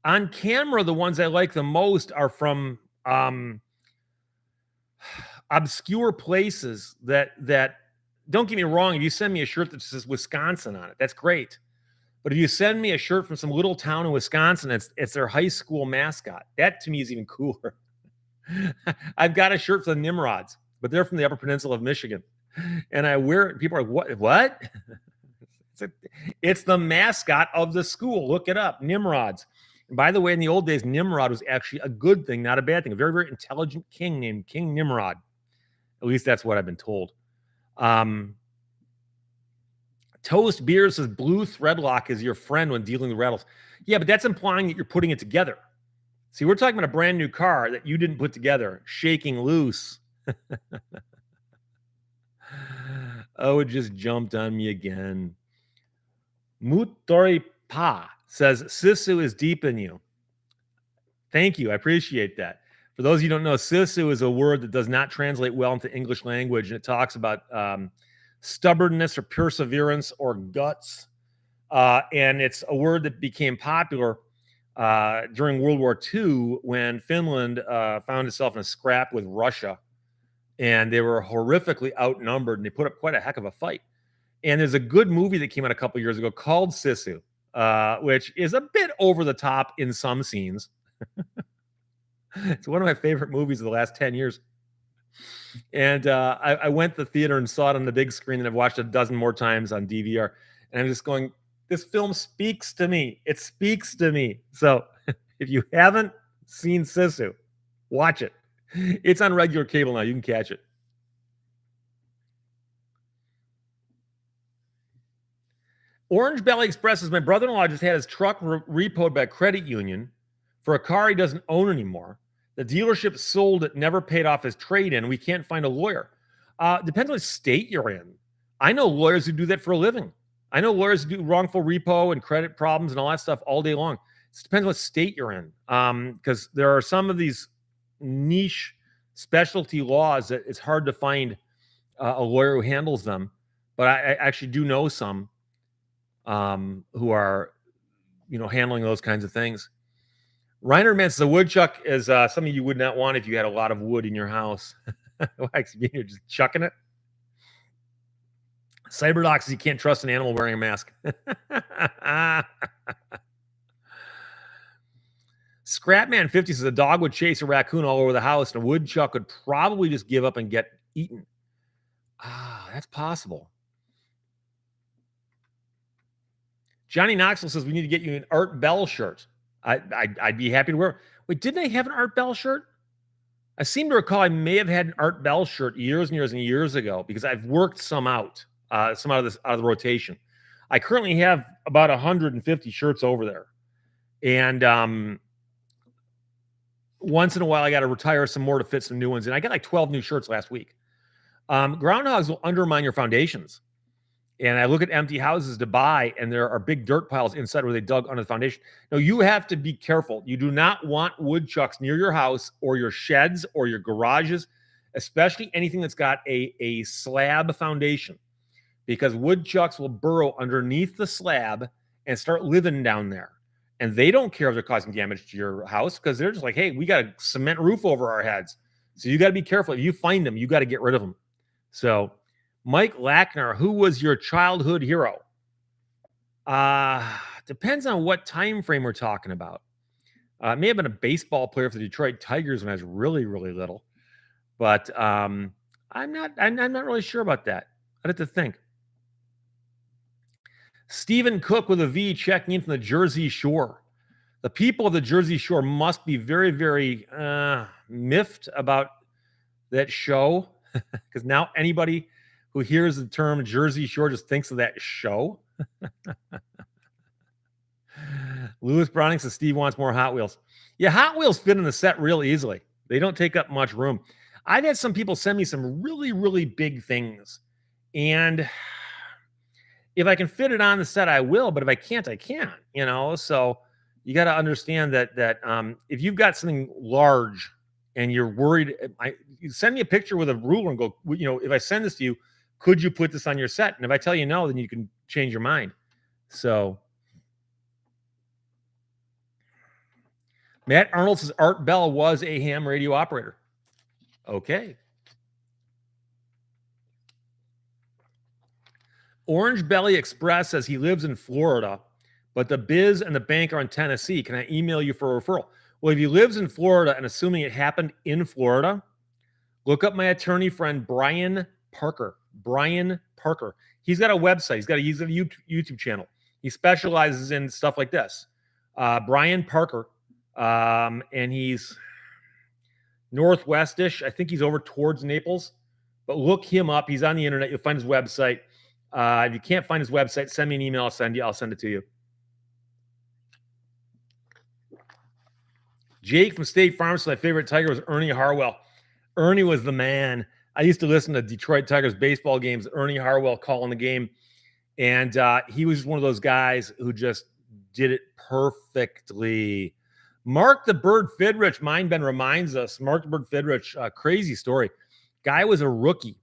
On camera, the ones I like the most are from obscure places that don't get me wrong. If you send me a shirt that says Wisconsin on it, that's great. But if you send me a shirt from some little town in Wisconsin, it's their high school mascot. That to me is even cooler. I've got a shirt for the Nimrods, but they're from the Upper Peninsula of Michigan. And I wear it. And people are like, what? It's the mascot of the school. Look it up. Nimrods. And by the way, in the old days, Nimrod was actually a good thing, not a bad thing. A very, very intelligent king named King Nimrod. At least that's what I've been told. Toast Beer says blue threadlock is your friend when dealing with rattles. Yeah, but that's implying that you're putting it together. See, we're talking about a brand new car that you didn't put together, shaking loose. Oh, it just jumped on me again. Mutori Pa says Sisu is deep in you. Thank you. I appreciate that. For those of you who don't know, Sisu is a word that does not translate well into English language, and it talks about stubbornness or perseverance or guts. And it's a word that became popular during World War II when Finland found itself in a scrap with Russia. And they were horrifically outnumbered, and they put up quite a heck of a fight. And there's a good movie that came out a couple years ago called Sisu, which is a bit over the top in some scenes. It's one of my favorite movies of the last 10 years. And I went to the theater and saw it on the big screen, and I've watched it a dozen more times on DVR. And I'm just going, this film speaks to me. It speaks to me. So if you haven't seen Sisu, watch it. It's on regular cable now. You can catch it. Orange Valley Express says, my brother-in-law just had his truck repoed by a credit union for a car he doesn't own anymore. The dealership sold it, never paid off his trade-in. We can't find a lawyer. Depends on what state you're in. I know lawyers who do that for a living. I know lawyers who do wrongful repo and credit problems and all that stuff all day long. It depends on what state you're in. Because there are some of these niche specialty laws that it's hard to find a lawyer who handles them, but I actually do know some who are, handling those kinds of things. Reiner Man says a woodchuck is something you would not want if you had a lot of wood in your house. Like you're just chucking it. Cyberdoc says you can't trust an animal wearing a mask. Scrapman50 says a dog would chase a raccoon all over the house, and a woodchuck would probably just give up and get eaten. That's possible. Johnny Knoxville says we need to get you an Art Bell shirt. I'd be happy to wear. Wait, didn't I have an Art Bell shirt? I seem to recall I may have had an Art Bell shirt years and years and years ago because I've worked some out of the rotation. I currently have about 150 shirts over there, and once in a while I got to retire some more to fit some new ones. And I got like 12 new shirts last week. Groundhogs will undermine your foundations. And I look at empty houses to buy, and there are big dirt piles inside where they dug under the foundation. Now, you have to be careful. You do not want woodchucks near your house or your sheds or your garages, especially anything that's got a slab foundation, because woodchucks will burrow underneath the slab and start living down there. And they don't care if they're causing damage to your house because they're just like, hey, we got a cement roof over our heads. So you got to be careful. If you find them, you got to get rid of them. So Mike Lackner, who was your childhood hero? Depends on what time frame we're talking about. It may have been a baseball player for the Detroit Tigers when I was really, really little, but I'm not really sure about that. I'd have to think. Stephen Cook with a V checking in from the Jersey Shore. The people of the Jersey Shore must be very, very miffed about that show because now anybody who hears the term Jersey Shore just thinks of that show. Lewis Browning says Steve wants more Hot Wheels. Yeah, Hot Wheels fit in the set real easily. They don't take up much room. I've had some people send me some really, really big things. And if I can fit it on the set, I will. But if I can't, I can't. So you got to understand that if you've got something large and you're worried, you send me a picture with a ruler and go, if I send this to you, could you put this on your set? And if I tell you no, then you can change your mind. So Matt Arnold says Art Bell was a ham radio operator. Okay. Orange Belly Express says he lives in Florida, but the biz and the bank are in Tennessee. Can I email you for a referral? Well, if he lives in Florida, and assuming it happened in Florida, look up my attorney friend, Brian Parker. Brian Parker. He's got a website. He's got a YouTube channel. He specializes in stuff like this. Brian Parker. And he's northwestish. I think he's over towards Naples. But look him up. He's on the internet. You'll find his website. If you can't find his website, send me an email. I'll send it to you. Jake from State Farm says my favorite Tiger was Ernie Harwell. Ernie was the man. I used to listen to Detroit Tigers baseball games, Ernie Harwell calling the game. And he was one of those guys who just did it perfectly. Mark the Bird Fidrich, Mindbend reminds us, Mark the Bird Fidrich, crazy story. Guy was a rookie.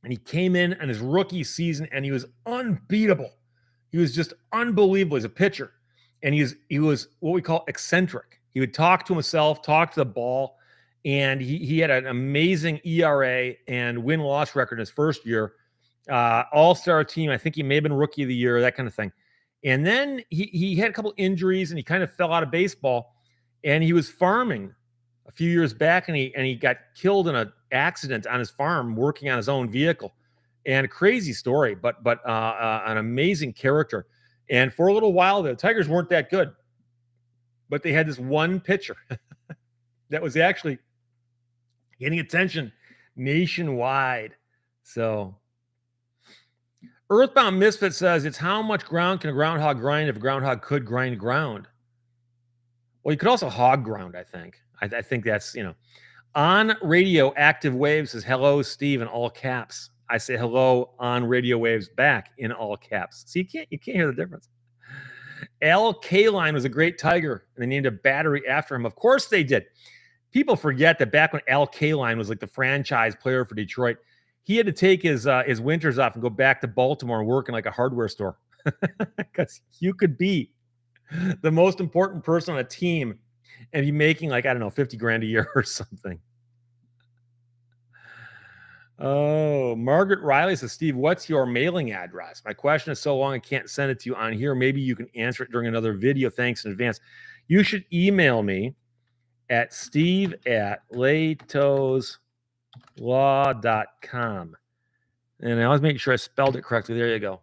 And he came in his rookie season, and he was unbeatable. He was just unbelievable. He's a pitcher. And he was what we call eccentric. He would talk to himself, talk to the ball, and he had an amazing ERA and win-loss record in his first year. All-star team. I think he may have been rookie of the year, that kind of thing. And then he had a couple injuries, and he kind of fell out of baseball. And he was farming a few years back, and he got killed in an accident on his farm working on his own vehicle. And a crazy story, but an amazing character. And for a little while, the Tigers weren't that good. But they had this one pitcher that was actually getting attention nationwide. So Earthbound Misfit says, it's how much ground can a groundhog grind if a groundhog could grind ground? Well, you could also hog ground, I think. I think that's, On radio, Active Waves says, hello, Steve, in all caps. I say hello on radio waves back in all caps. So you can't hear the difference. Al Kaline was a great Tiger, and they named a battery after him. Of course they did. People forget that back when Al Kaline was like the franchise player for Detroit, He had to take his winters off and go back to Baltimore and work in like a hardware store because you could be the most important person on a team and be making like, I don't know, 50 grand a year or something. Oh, Margaret Riley says, Steve, what's your mailing address? My question is so long I can't send it to you on here. Maybe you can answer it during another video. Thanks in advance. You should email me at steve@lehtoslaw.com. And I always make sure I spelled it correctly. There you go.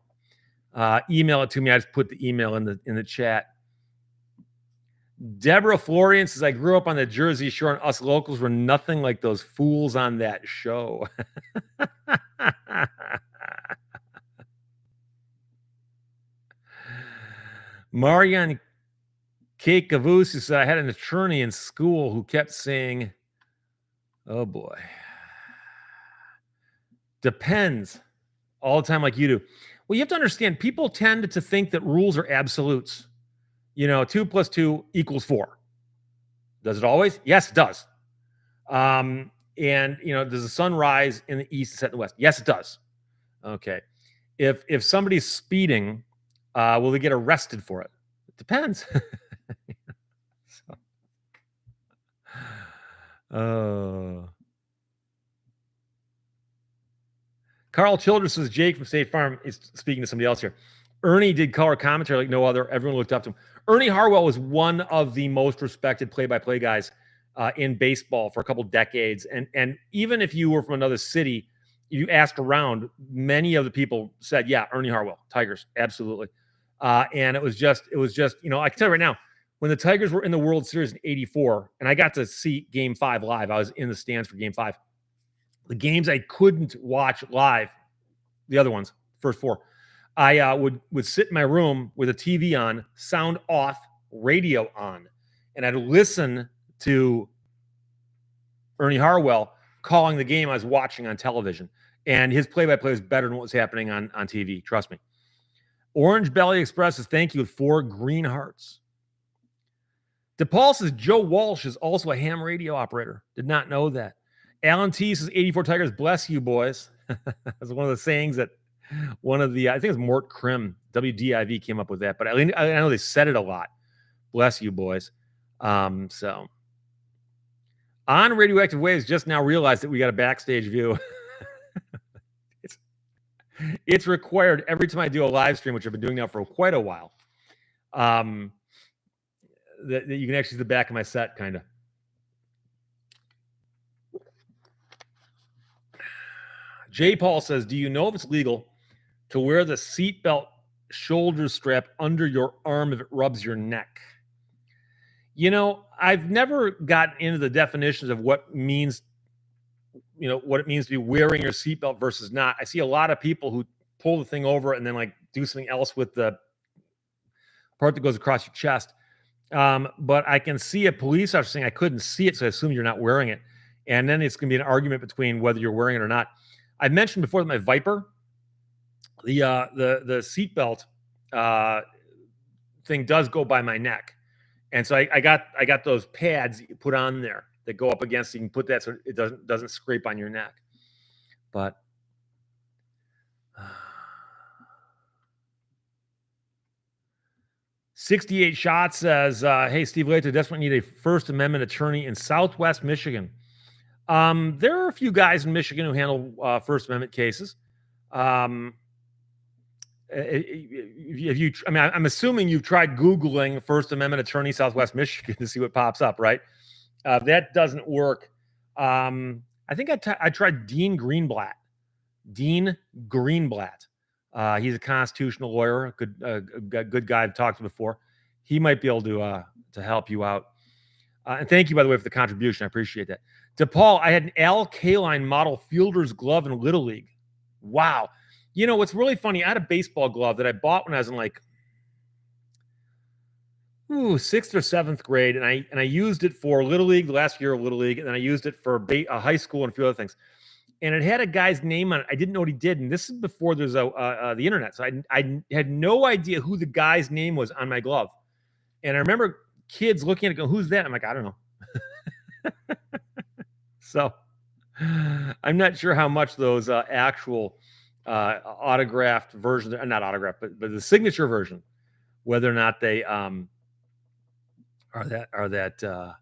Email it to me. I just put the email in the chat. Deborah Florian says, I grew up on the Jersey Shore, and us locals were nothing like those fools on that show. Marian Kakavus says, I had an attorney in school who kept saying, oh boy, depends all the time like you do. Well, you have to understand, people tend to think that rules are absolutes. 2 + 2 = 4. Does it always? Yes, it does. And does the sun rise in the east and set in the west? Yes, it does. Okay. If somebody's speeding, will they get arrested for it? It depends. Carl Childress says, Jake from State Farm is speaking to somebody else here. Ernie did color commentary like no other. Everyone looked up to him. Ernie Harwell was one of the most respected play-by-play guys in baseball for a couple decades. And even if you were from another city, you asked around, many of the people said, yeah, Ernie Harwell, Tigers, absolutely. And it was just, I can tell you right now, when the Tigers were in the World Series in '84, and I got to see Game 5 live, I was in the stands for Game 5. The games I couldn't watch live, the other ones, first 4, I would sit in my room with a TV on, sound off, radio on, and I'd listen to Ernie Harwell calling the game I was watching on television. And his play-by-play was better than what was happening on TV. Trust me. Orange Belly Express says, thank you with 4 green hearts. DePaul says, Joe Walsh is also a ham radio operator. Did not know that. Alan T says, 84 Tigers, bless you, boys. That's one of the sayings that one of the, I think it was Mort Krim, WDIV came up with that, but I know they said it a lot. Bless you, boys. So on Radioactive Waves, just now realized that we got a backstage view. It's required every time I do a live stream, which I've been doing now for quite a while. That you can actually see the back of my set, kind of. J. Paul says, do you know if it's legal to wear the seatbelt shoulder strap under your arm if it rubs your neck? I've never gotten into the definitions of what it means to be wearing your seatbelt versus not. I see a lot of people who pull the thing over and then like do something else with the part that goes across your chest. But I can see a police officer saying I couldn't see it, so I assume you're not wearing it. And then it's going to be an argument between whether you're wearing it or not. I mentioned before that my Viper, the seatbelt thing does go by my neck. And so I got those pads that you put on there that go up against. You can put that so it doesn't scrape on your neck. But 68 Shots says, hey, Steve Lehto, desperately need a First Amendment attorney in Southwest Michigan. There are a few guys in Michigan who handle First Amendment cases. I'm assuming you've tried Googling First Amendment attorney Southwest Michigan to see what pops up, right? That doesn't work. I think I tried Dean Greenblatt. He's a constitutional lawyer, a good guy I've talked to before. He might be able to help you out. And thank you, by the way, for the contribution. I appreciate that. DePaul, I had an Al Kaline model fielder's glove in Little League. Wow. What's really funny, I had a baseball glove that I bought when I was in like 6th or 7th grade, and I used it for Little League, the last year of Little League, and then I used it for high school and a few other things. And it had a guy's name on it. I didn't know what he did, and this is before there's the internet, so I had no idea who the guy's name was on my glove. And I remember kids looking at it going, who's that? I'm like, I don't know. So I'm not sure how much those actual autographed versions, not autographed, but the signature version, whether or not they are that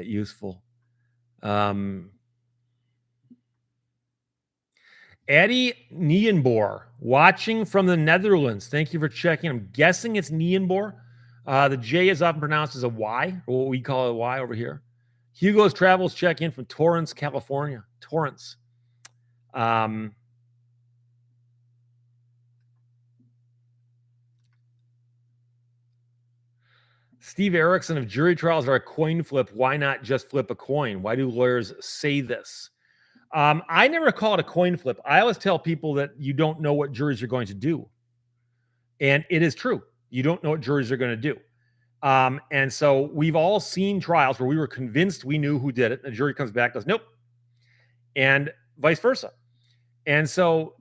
useful. Um, Eddie Nienboer, watching from the Netherlands. Thank you for checking. I'm guessing it's Nienboer. The J is often pronounced as a Y, or what we call a Y over here. Hugo's Travels check in from Torrance, California. Torrance. Steve Erickson, if jury trials are a coin flip, why not just flip a coin? Why do lawyers say this? I never call it a coin flip. I always tell people that you don't know what juries are going to do. And it is true. You don't know what juries are going to do. And so we've all seen trials where we were convinced we knew who did it. And the jury comes back, goes, nope. And vice versa. And so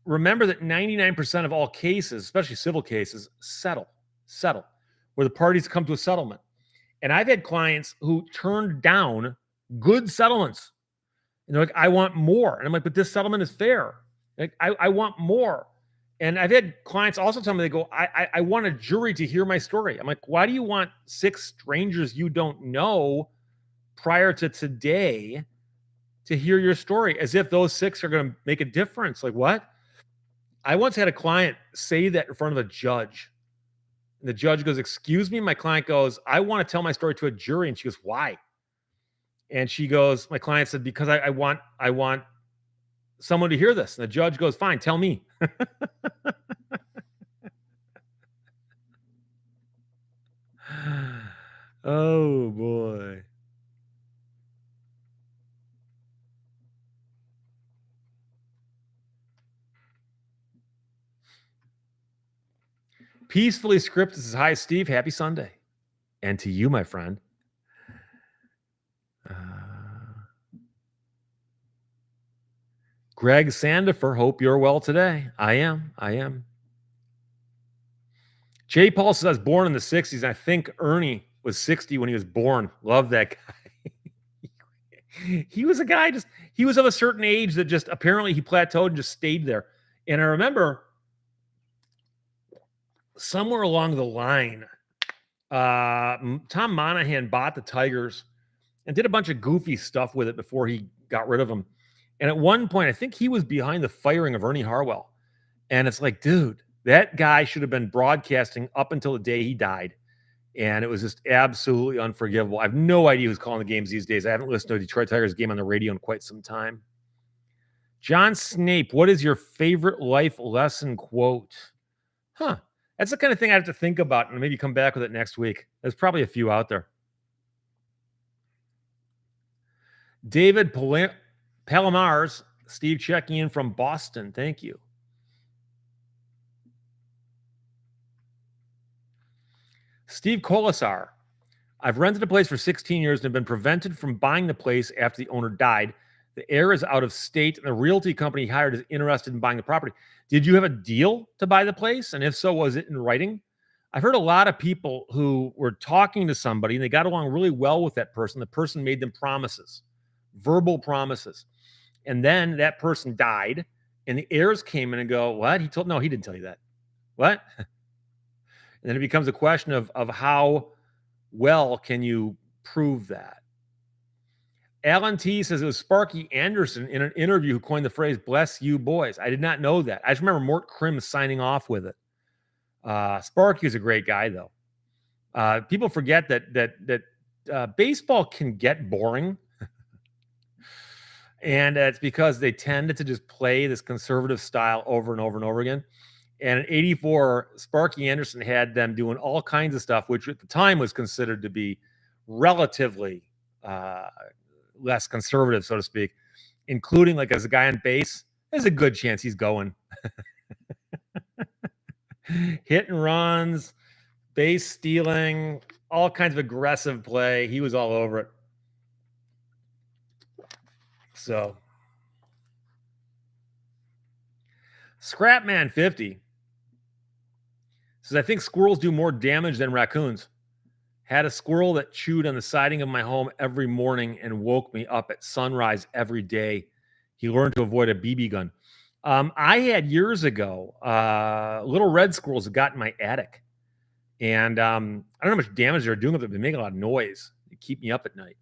remember that 99% of all cases, especially civil cases, settle, where the parties come to a settlement. And I've had clients who turned down good settlements. And they're like, I want more. And I'm like, but this settlement is fair. Like, I want more. And I've had clients also tell me, they go, I want a jury to hear my story. I'm like, why do you want 6 strangers you don't know prior to today to hear your story? As if those 6 are going to make a difference. Like, what? I once had a client say that in front of a judge. And the judge goes, excuse me. My client goes, I want to tell my story to a jury. And she goes, why? And she goes, my client said, because I want someone to hear this. And the judge goes, fine, tell me. Oh boy. Peacefully Scripted says, hi, Steve. Happy Sunday. And to you, my friend. Greg Sandifer, hope you're well today. I am. Jay Paul says, I was born in the 60s. I think Ernie was 60 when he was born. Love that guy. He was a guy, he was of a certain age that just apparently he plateaued and just stayed there. And I remember somewhere along the line, Tom Monahan bought the Tigers and did a bunch of goofy stuff with it before he got rid of them. And at one point, I think he was behind the firing of Ernie Harwell. And it's like, dude, that guy should have been broadcasting up until the day he died. And it was just absolutely unforgivable. I have no idea who's calling the games these days. I haven't listened to a Detroit Tigers game on the radio in quite some time. John Snape, what is your favorite life lesson quote? That's the kind of thing I have to think about and maybe come back with it next week. There's probably a few out there. David Palomars, Steve checking in from Boston. Thank you. Steve Colasar, I've rented a place for 16 years and have been prevented from buying the place after the owner died. The heir is out of state and the realty company hired is interested in buying the property. Did you have a deal to buy the place? And if so, was it in writing? I've heard a lot of people who were talking to somebody and they got along really well with that person. The person made them promises, verbal promises. And then that person died and the heirs came in and go, what? He didn't tell you that. What? And then it becomes a question of how well can you prove that? Alan T says it was Sparky Anderson in an interview who coined the phrase "bless you boys." I did not know that. I just remember Mort Krim signing off with it. Sparky is a great guy, though. People forget that baseball can get boring, and it's because they tend to just play this conservative style over and over and over again. And in '84, Sparky Anderson had them doing all kinds of stuff, which at the time was considered to be relatively less conservative, so to speak, including like as a guy on base, there's a good chance he's going. Hit and runs, base stealing, all kinds of aggressive play. He was all over it. So, Scrapman 50 says, I think squirrels do more damage than raccoons. Had a squirrel that chewed on the siding of my home every morning and woke me up at sunrise every day. He learned to avoid a BB gun. I had years ago, little red squirrels that got in my attic. And I don't know how much damage they're doing, but they make a lot of noise. They keep me up at night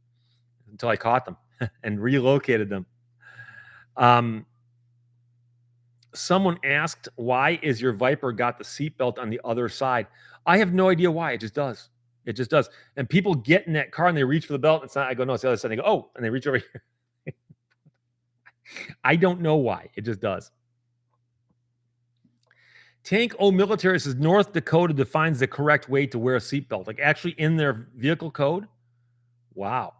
until I caught them and relocated them. Someone asked, why is your Viper got the seatbelt on the other side? I have no idea why. It just does. It just does. And people get in that car and they reach for the belt. It's not, I go, no, it's the other side. They go, oh, and they reach over here. I don't know why. It just does. Tank O Military says North Dakota defines the correct way to wear a seatbelt, like actually in their vehicle code. Wow.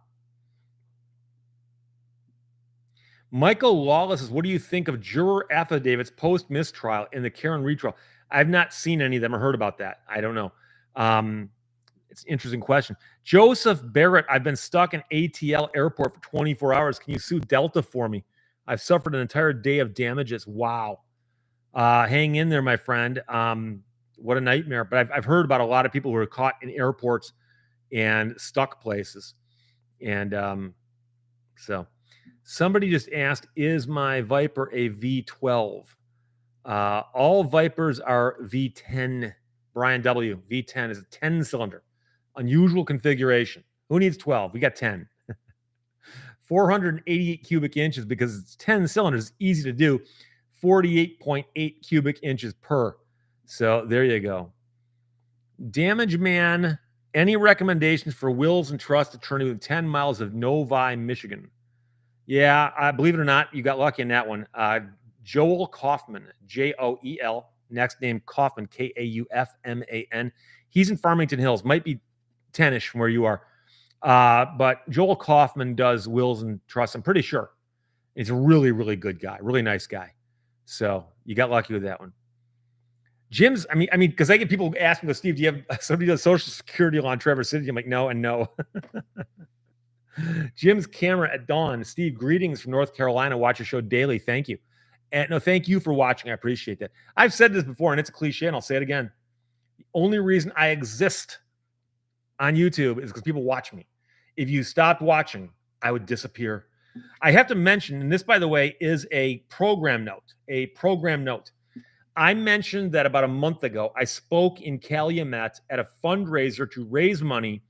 Michael Lawless says, what do you think of juror affidavits post mistrial in the Karen retrial? I've not seen any of them or heard about that. I don't know. It's an interesting question. Joseph Barrett, I've been stuck in ATL airport for 24 hours. Can you sue Delta for me? I've suffered an entire day of damages. Wow. Hang in there, my friend. What a nightmare. But I've heard about a lot of people who are caught in airports and stuck places. And so somebody just asked, is my Viper a V12? All Vipers are V10. Brian W. V10 is a 10-cylinder. Unusual configuration. Who needs 12? We got 10. 488 cubic inches because it's 10 cylinders. Easy to do. 48.8 cubic inches per. So there you go. Damage Man, any recommendations for wills and trust attorney within 10 miles of Novi, Michigan? Yeah, I believe it or not, you got lucky in that one. Joel Kaufman, Joel, next name Kaufman, Kaufman. He's in Farmington Hills, might be 10-ish from where you are. But Joel Kaufman does wills and trusts, I'm pretty sure. He's a really, really good guy, really nice guy. So you got lucky with that one. Jim's, I mean, because I get people ask me, Steve, do you have somebody does Social Security law in Traverse City? I'm like, no and no. Jim's camera at dawn. Steve, greetings from North Carolina. Watch your show daily. Thank you. And no, thank you for watching. I appreciate that. I've said this before, and it's a cliche, and I'll say it again. The only reason I exist on YouTube is because people watch me. If you stopped watching, I would disappear. I have to mention, and this, by the way, is a program note. A program note. I mentioned that about a month ago, I spoke in Calumet at a fundraiser to raise money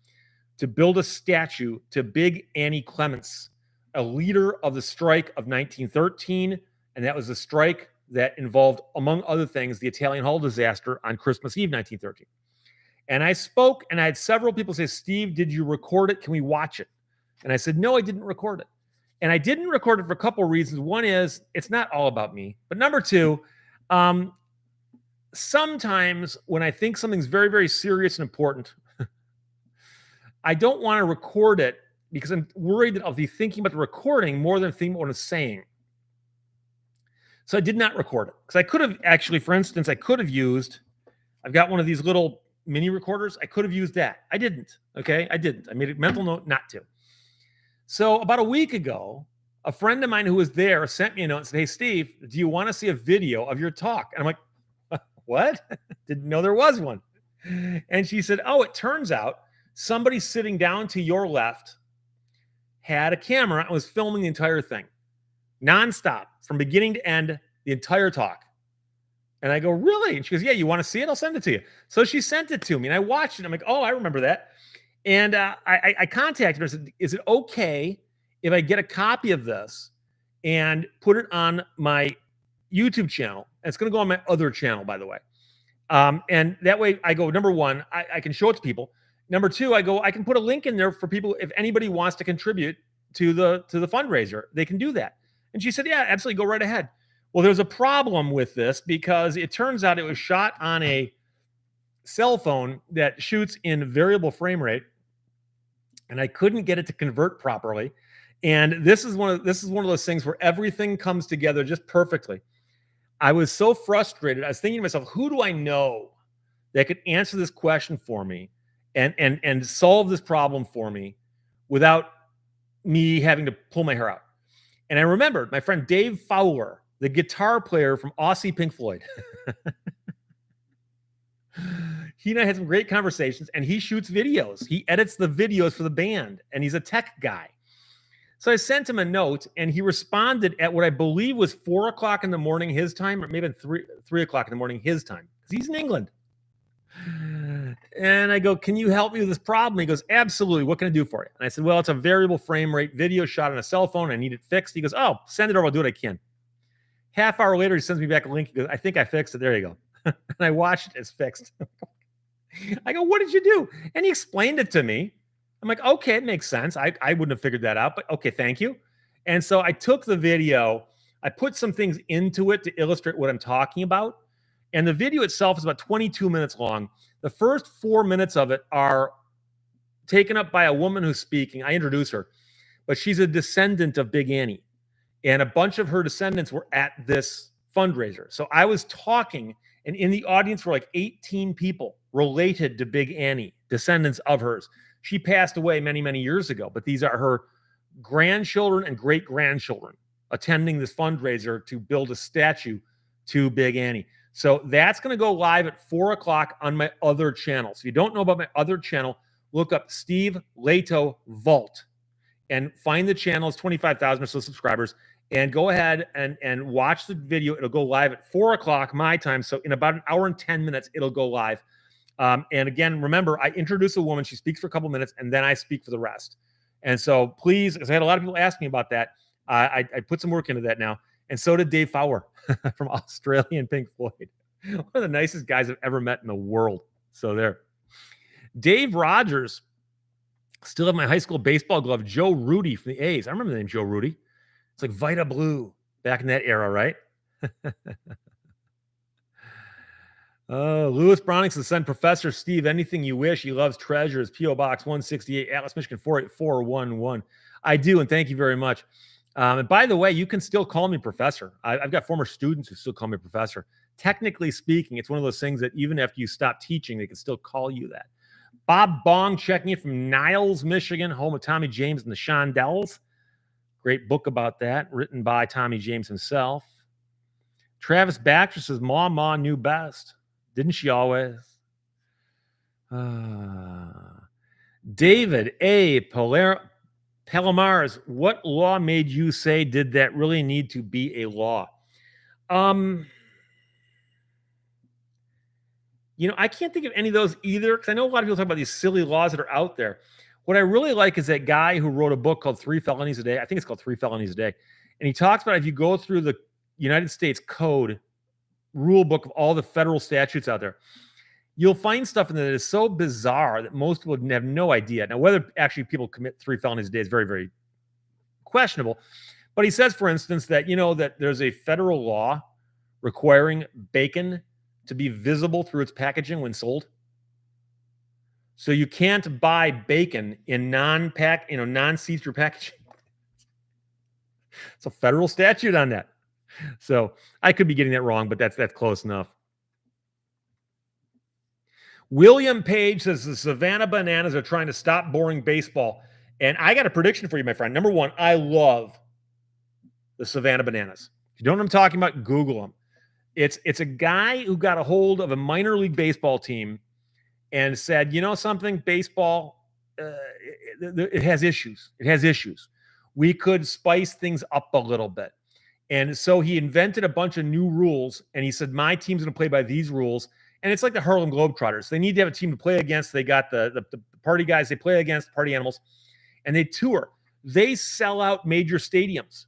to build a statue to Big Annie Clements, a leader of the strike of 1913. And that was the strike that involved, among other things, the Italian Hall disaster on Christmas Eve, 1913. And I spoke, and I had several people say, Steve, did you record it? Can we watch it? And I said, no, I didn't record it. And I didn't record it for a couple of reasons. One is it's not all about me. But number two, sometimes when I think something's very, very serious and important, I don't want to record it because I'm worried that I'll be thinking about the recording more than thinking about what I'm saying. So I did not record it because I could have actually, for instance, I've got one of these little mini recorders. I could have used that. I didn't. Okay. I didn't. I made a mental note not to. So about a week ago, a friend of mine who was there sent me a note and said, hey, Steve, do you want to see a video of your talk? And I'm like, what? Didn't know there was one. And she said, oh, it turns out somebody sitting down to your left had a camera and was filming the entire thing, nonstop, from beginning to end, the entire talk. And I go, really? And she goes, yeah, you want to see it? I'll send it to you. So she sent it to me, and I watched it. I'm like, oh, I remember that. And I contacted her and said, is it okay if I get a copy of this and put it on my YouTube channel? And it's going to go on my other channel, by the way. And that way I go, number one, I can show it to people. Number two, I can put a link in there for people. If anybody wants to contribute to the fundraiser, they can do that. And she said, yeah, absolutely. Go right ahead. Well, there's a problem with this because it turns out it was shot on a cell phone that shoots in variable frame rate, and I couldn't get it to convert properly. And this is one of those things where everything comes together just perfectly. I was so frustrated. I was thinking to myself, who do I know that could answer this question for me and solve this problem for me without me having to pull my hair out? And I remembered my friend Dave Fowler, the guitar player from Aussie Pink Floyd. he and I had some great conversations, and he shoots videos. He edits the videos for the band, and he's a tech guy. So I sent him a note, and he responded at what I believe was 4:00 in the morning his time, or maybe 3:00 in the morning his time, because he's in England. And I go, can you help me with this problem? He goes, absolutely. What can I do for you? And I said, well, it's a variable frame rate video shot on a cell phone. I need it fixed. He goes, oh, send it over. I'll do what I can. Half hour later, he sends me back a link. He goes, I think I fixed it. There you go. And I watched it. It's fixed. I go, what did you do? And he explained it to me. I'm like, okay, it makes sense. I wouldn't have figured that out, but okay, thank you. And so I took the video, I put some things into it to illustrate what I'm talking about. And the video itself is about 22 minutes long. The first 4 minutes of it are taken up by a woman who's speaking. I introduce her, but she's a descendant of Big Annie. And a bunch of her descendants were at this fundraiser. So I was talking, and in the audience were like 18 people related to Big Annie, descendants of hers. She passed away many, many years ago, but these are her grandchildren and great-grandchildren attending this fundraiser to build a statue to Big Annie. So that's going to go live at 4:00 on my other channel. So if you don't know about my other channel, look up Steve Lehto Vault and find the channel. It's 25,000 or so subscribers. And go ahead and watch the video. It'll go live at 4:00 my time. So in about an hour and 10 minutes, it'll go live. And again, remember, I introduce a woman. She speaks for a couple minutes, and then I speak for the rest. And so please, because I had a lot of people ask me about that, I put some work into that now. And so did Dave Fowler from Australian Pink Floyd. One of the nicest guys I've ever met in the world. So there. Dave Rogers, still have my high school baseball glove. Joe Rudy from the A's. I remember the name Joe Rudy. It's like Vita Blue back in that era, right? Lewis Browning says, send Professor Steve anything you wish. He loves treasures. P.O. Box 168, Atlas, Michigan 48411. I do, and thank you very much. And by the way, you can still call me Professor. I've got former students who still call me Professor. Technically speaking, it's one of those things that even after you stop teaching, they can still call you that. Bob Bong checking in from Niles, Michigan, home of Tommy James and the Shondells. Great book about that, written by Tommy James himself. Travis Baxter says, Ma knew best. Didn't she always? David A. Palomares, what law made you say, did that really need to be a law? I can't think of any of those either, because I know a lot of people talk about these silly laws that are out there. What I really like is that guy who wrote a book called 3 Felonies a Day. I think it's called 3 Felonies a Day. And he talks about if you go through the United States Code rule book of all the federal statutes out there, you'll find stuff in there that is so bizarre that most people have no idea. Now, whether actually people commit 3 felonies a day is very, very questionable. But he says, for instance, that, that there's a federal law requiring bacon to be visible through its packaging when sold. So you can't buy bacon in non-see-through packaging. It's a federal statute on that. So I could be getting that wrong, but that's close enough. William Page says the Savannah Bananas are trying to stop boring baseball. And I got a prediction for you, my friend. Number one, I love the Savannah Bananas. If you don't know what I'm talking about, Google them. It's a guy who got a hold of a minor league baseball team and said, something, baseball, it has issues. It has issues. We could spice things up a little bit. And so he invented a bunch of new rules, and he said, my team's going to play by these rules. And it's like the Harlem Globetrotters. They need to have a team to play against. They got the party guys they play against, party animals, and they tour. They sell out major stadiums.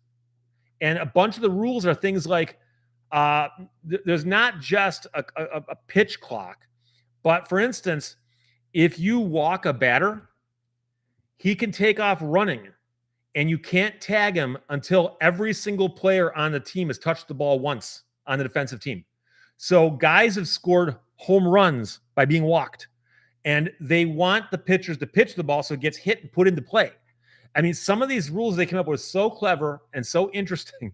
And a bunch of the rules are things like there's not just a pitch clock, but for instance, if you walk a batter, he can take off running, and you can't tag him until every single player on the team has touched the ball once on the defensive team. So guys have scored home runs by being walked, and they want the pitchers to pitch the ball so it gets hit and put into play. I mean, some of these rules they came up with are so clever and so interesting.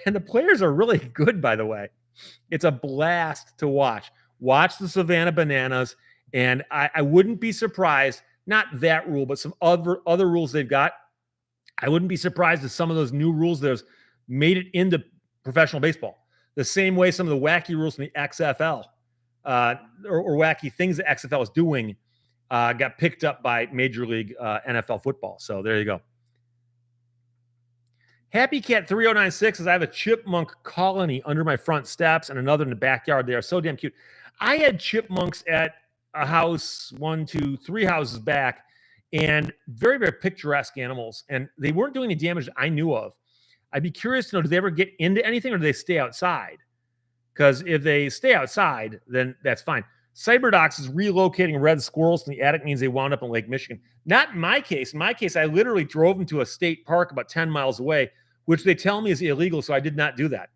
And the players are really good, by the way. It's a blast to watch. Watch the Savannah Bananas, and I wouldn't be surprised, not that rule, but some other rules they've got. I wouldn't be surprised if some of those new rules there's made it into professional baseball. The same way some of the wacky rules from the XFL uh, or wacky things that XFL is doing got picked up by Major League NFL football. So there you go. Happy Cat 3096 says, I have a chipmunk colony under my front steps and another in the backyard. They are so damn cute. I had chipmunks at a house, 1, 2, 3 houses back, and very, very picturesque animals. And they weren't doing any damage that I knew of. I'd be curious to know, do they ever get into anything or do they stay outside? Because if they stay outside, then that's fine. Cyberdox is relocating red squirrels in the attic means they wound up in Lake Michigan. Not in my case. In my case, I literally drove them to a state park about 10 miles away, which they tell me is illegal, so I did not do that.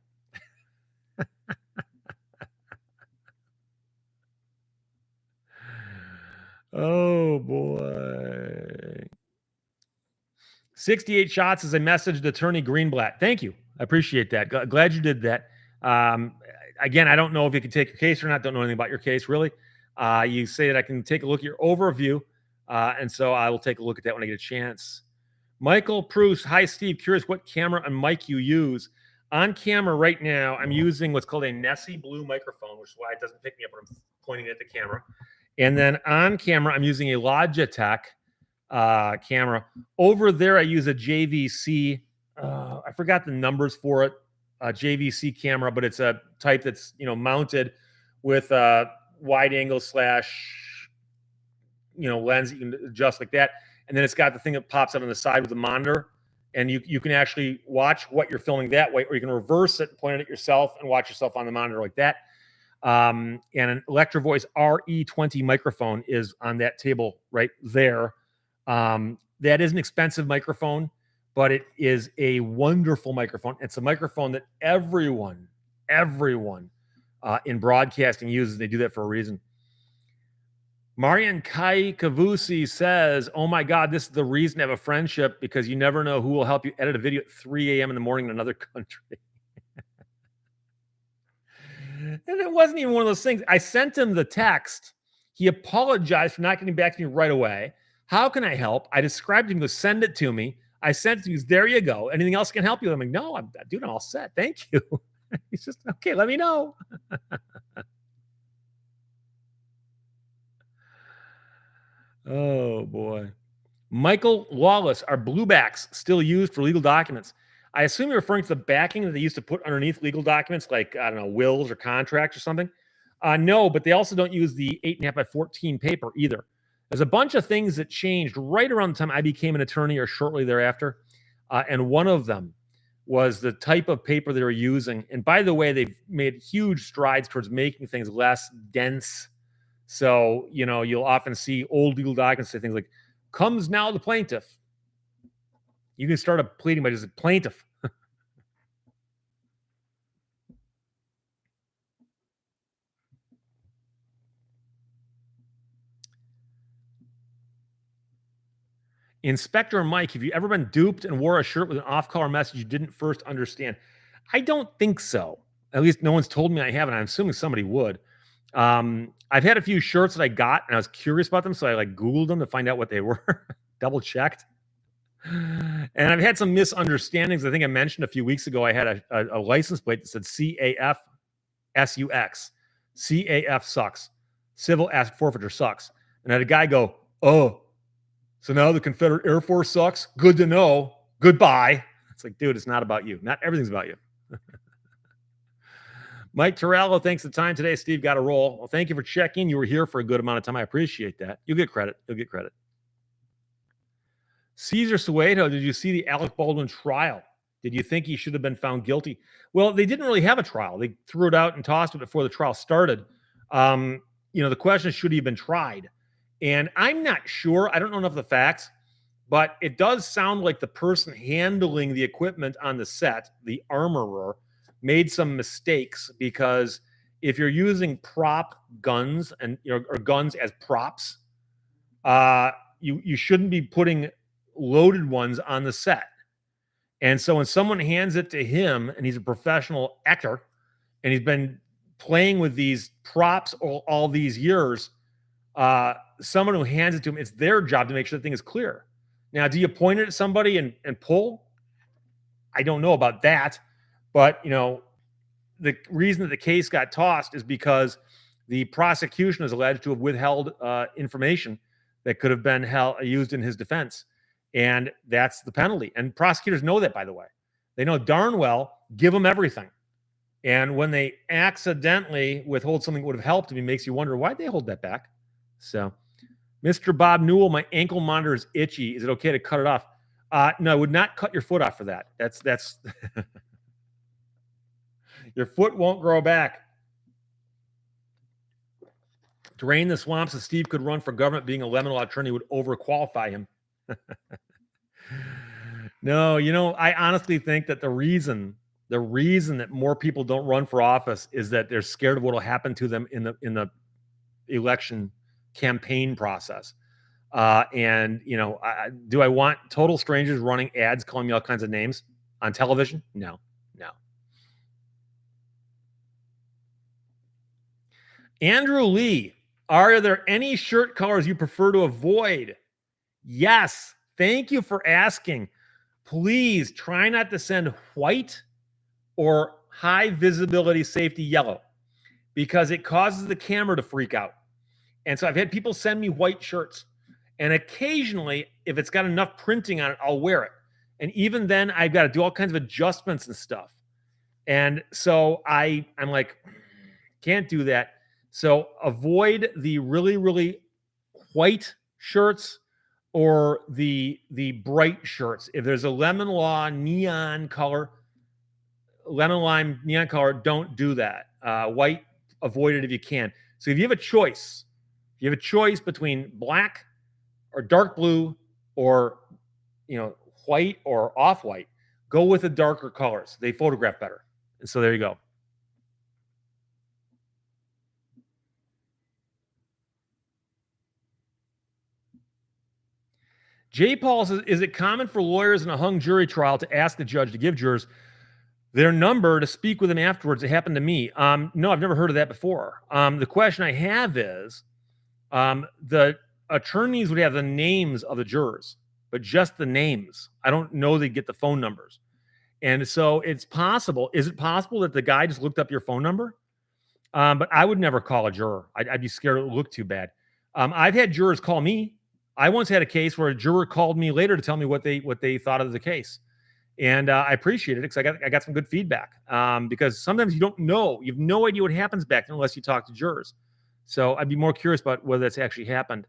Oh, boy. 68 shots as I messaged Attorney Greenblatt. Thank you. I appreciate that. Glad you did that. Again, I don't know if you can take your case or not. Don't know anything about your case, really. You say that I can take a look at your overview, and so I will take a look at that when I get a chance. Michael Proust. Hi, Steve. Curious what camera and mic you use. On camera right now, I'm using what's called a Nessie Blue microphone, which is why it doesn't pick me up when I'm pointing at the camera. And then on camera, I'm using a Logitech camera. Over there, I use a JVC. I forgot the numbers for it. JVC camera, but it's a type that's mounted with a wide angle slash lens that you can adjust like that, and then it's got the thing that pops out on the side with the monitor, and you can actually watch what you're filming that way, or you can reverse it, point it at yourself, and watch yourself on the monitor like that. And an Electro Voice RE20 microphone is on that table right there. That is an expensive microphone, but it is a wonderful microphone. It's a microphone that everyone in broadcasting uses. They do that for a reason. Marian Kai Kavusi says, oh my God, this is the reason to have a friendship, because you never know who will help you edit a video at 3 a.m. in the morning in another country. And it wasn't even one of those things. I sent him the text. He apologized for not getting back to me right away. How can I help? I described him to send it to me. I sent it to him. There you go. Anything else can help you? I'm like, no, I'm all set. Thank you. He's just, okay, let me know. Oh, boy. Michael Wallace, are bluebacks still used for legal documents? I assume you're referring to the backing that they used to put underneath legal documents, like, I don't know, wills or contracts or something. No, but they also don't use the 8.5 by 14 paper either. There's a bunch of things that changed right around the time I became an attorney or shortly thereafter. And one of them was the type of paper they were using. And by the way, they've made huge strides towards making things less dense. So, you'll often see old legal documents say things like, comes now the plaintiff. You can start a pleading by just plaintiff. Inspector Mike, have you ever been duped and wore a shirt with an off-color message you didn't first understand? I don't think so. At least no one's told me I haven't. I'm assuming somebody would. I've had a few shirts that I got, and I was curious about them, so I Googled them to find out what they were, double checked. And I've had some misunderstandings. I think I mentioned a few weeks ago I had a license plate that said CAF SUX. CAF sucks. Civil ask forfeiture sucks. And I had a guy go, oh, so now the Confederate Air Force sucks? Good to know. Goodbye. It's like, dude, it's not about you. Not everything's about you. Mike Torello, thanks for the time today. Steve, got a roll. Well, thank you for checking. You were here for a good amount of time. I appreciate that. You'll get credit. Caesar Suedo, did you see the Alec Baldwin trial? Did you think he should have been found guilty? Well, they didn't really have a trial. They threw it out and tossed it before the trial started. The question is, should he have been tried? And I'm not sure. I don't know enough of the facts, but it does sound like the person handling the equipment on the set, the armorer, made some mistakes, because if you're using prop guns and or guns as props, you shouldn't be putting loaded ones on the set. And so when someone hands it to him, and he's a professional actor, and he's been playing with these props all these years, someone who hands it to him, it's their job to make sure the thing is clear. Now, do you point it at somebody and pull? I don't know about that. But, the reason that the case got tossed is because the prosecution is alleged to have withheld information that could have been used in his defense. And that's the penalty. And prosecutors know that, by the way. They know darn well, give them everything. And when they accidentally withhold something that would have helped him, it makes you wonder, why'd they hold that back? So, Mr. Bob Newell, my ankle monitor is itchy. Is it okay to cut it off? No, I would not cut your foot off for that. That's your foot won't grow back. Drain the swamps so Steve could run for government. Being a lemon law attorney would overqualify him. No, I honestly think that the reason that more people don't run for office is that they're scared of what will happen to them in the election campaign process. Do I want total strangers running ads calling me all kinds of names on television? No. Andrew Lee, are there any shirt colors you prefer to avoid? Yes. Thank you for asking. Please try not to send white or high visibility safety yellow because it causes the camera to freak out. And so I've had people send me white shirts. And occasionally, if it's got enough printing on it, I'll wear it. And even then, I've got to do all kinds of adjustments and stuff. And so I'm like, can't do that. So avoid the really, really white shirts or the bright shirts. If there's a lemon lime neon color, don't do that. White, avoid it if you can. So if you have a choice between black or dark blue or white or off-white, go with the darker colors. They photograph better. And so there you go. J. Paul says, is it common for lawyers in a hung jury trial to ask the judge to give jurors their number to speak with them afterwards? It happened to me. No, I've never heard of that before. The question I have is, the attorneys would have the names of the jurors, but just the names. I don't know they get the phone numbers. And so it's possible. Is it possible that the guy just looked up your phone number? But I would never call a juror. I'd be scared it would look too bad. I've had jurors call me. I once had a case where a juror called me later to tell me what they thought of the case. And I appreciated it because I got some good feedback. Because sometimes you don't know. You have no idea what happens back then unless you talk to jurors. So I'd be more curious about whether that's actually happened.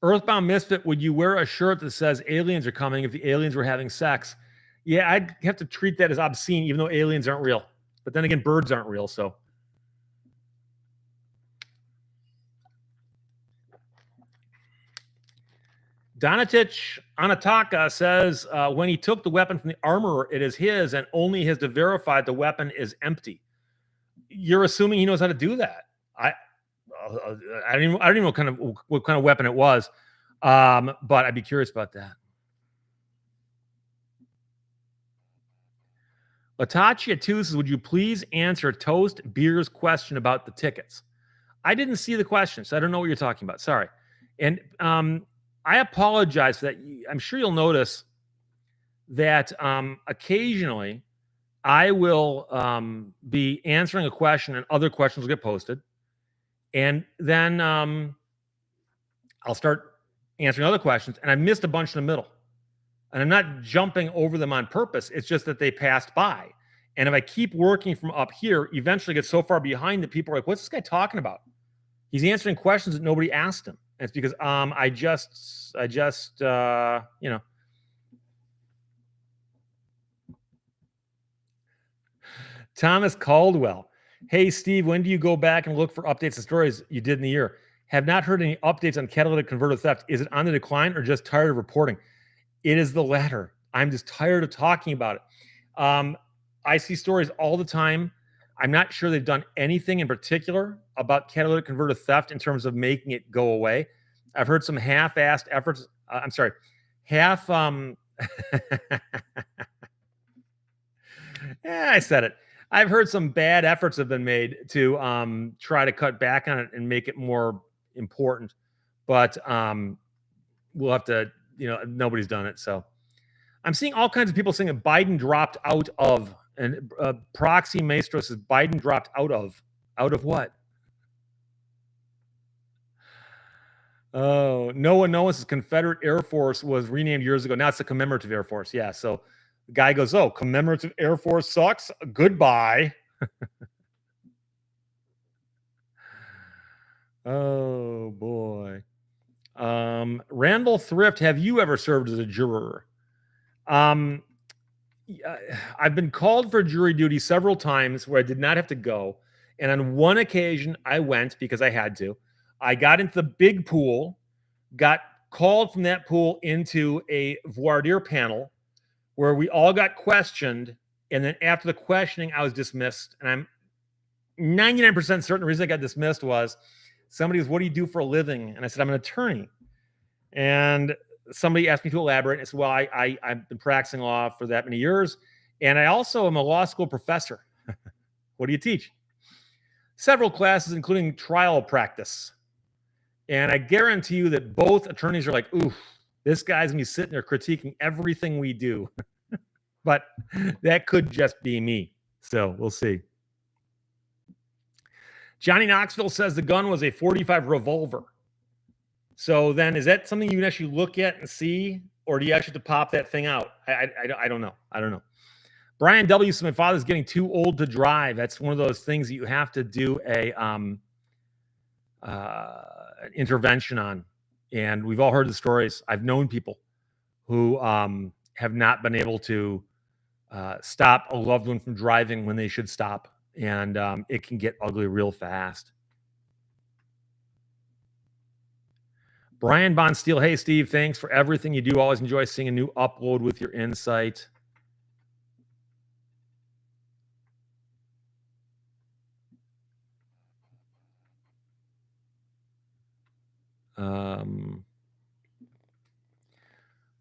Earthbound Misfit, would you wear a shirt that says aliens are coming if the aliens were having sex? Yeah, I'd have to treat that as obscene, even though aliens aren't real. But then again, birds aren't real, so. Donatich Anataka says, when he took the weapon from the armorer, it is his, and only his to verify the weapon is empty. You're assuming he knows how to do that. I don't even know what kind of weapon it was, but I'd be curious about that. Latachia 2 says, would you please answer Toast Beer's question about the tickets? I didn't see the question, so I don't know what you're talking about. Sorry. And I apologize for that. I'm sure you'll notice that occasionally I will be answering a question and other questions will get posted. And then I'll start answering other questions, and I missed a bunch in the middle. And I'm not jumping over them on purpose. It's just that they passed by. And if I keep working from up here, eventually get so far behind that people are like, what's this guy talking about? He's answering questions that nobody asked him. And it's because I just Thomas Caldwell. Hey, Steve, when do you go back and look for updates and stories you did in the year? Have not heard any updates on catalytic converter theft. Is it on the decline or just tired of reporting? It is the latter. I'm just tired of talking about it. I see stories all the time. I'm not sure they've done anything in particular about catalytic converter theft in terms of making it go away. I've heard some half-assed efforts. I said it. I've heard some bad efforts have been made to try to cut back on it and make it more important. But we'll have to, nobody's done it. So I'm seeing all kinds of people saying that Biden dropped out of, and Proxy Maestro says Biden dropped out of what? Oh, no one knows. The Confederate Air Force was renamed years ago. Now it's the Commemorative Air Force. Yeah. So the guy goes, "Oh, Commemorative Air Force sucks. Goodbye." Oh boy. Randall Thrift, have you ever served as a juror? Yeah, I've been called for jury duty several times where I did not have to go. And on one occasion, I went because I had to. I got into the big pool, got called from that pool into a voir dire panel where we all got questioned. And then after the questioning, I was dismissed. And I'm 99% certain the reason I got dismissed was somebody was, "What do you do for a living?" And I said, "I'm an attorney." And somebody asked me to elaborate. I said, "Well, I've been practicing law for that many years. And I also am a law school professor." "What do you teach?" "Several classes, including trial practice." And I guarantee you that both attorneys are like, "Ooh, this guy's gonna be sitting there critiquing everything we do." But that could just be me. So we'll see. Johnny Knoxville says the gun was a 45 revolver. So then is that something you can actually look at and see, or do you actually have to pop that thing out? I don't know. I don't know. Brian W. says, "My father's getting too old to drive." That's one of those things that you have to do a intervention on. And we've all heard the stories. I've known people who have not been able to stop a loved one from driving when they should stop. And it can get ugly real fast. Brian Bonsteel, "Hey, Steve, thanks for everything you do. Always enjoy seeing a new upload with your insight."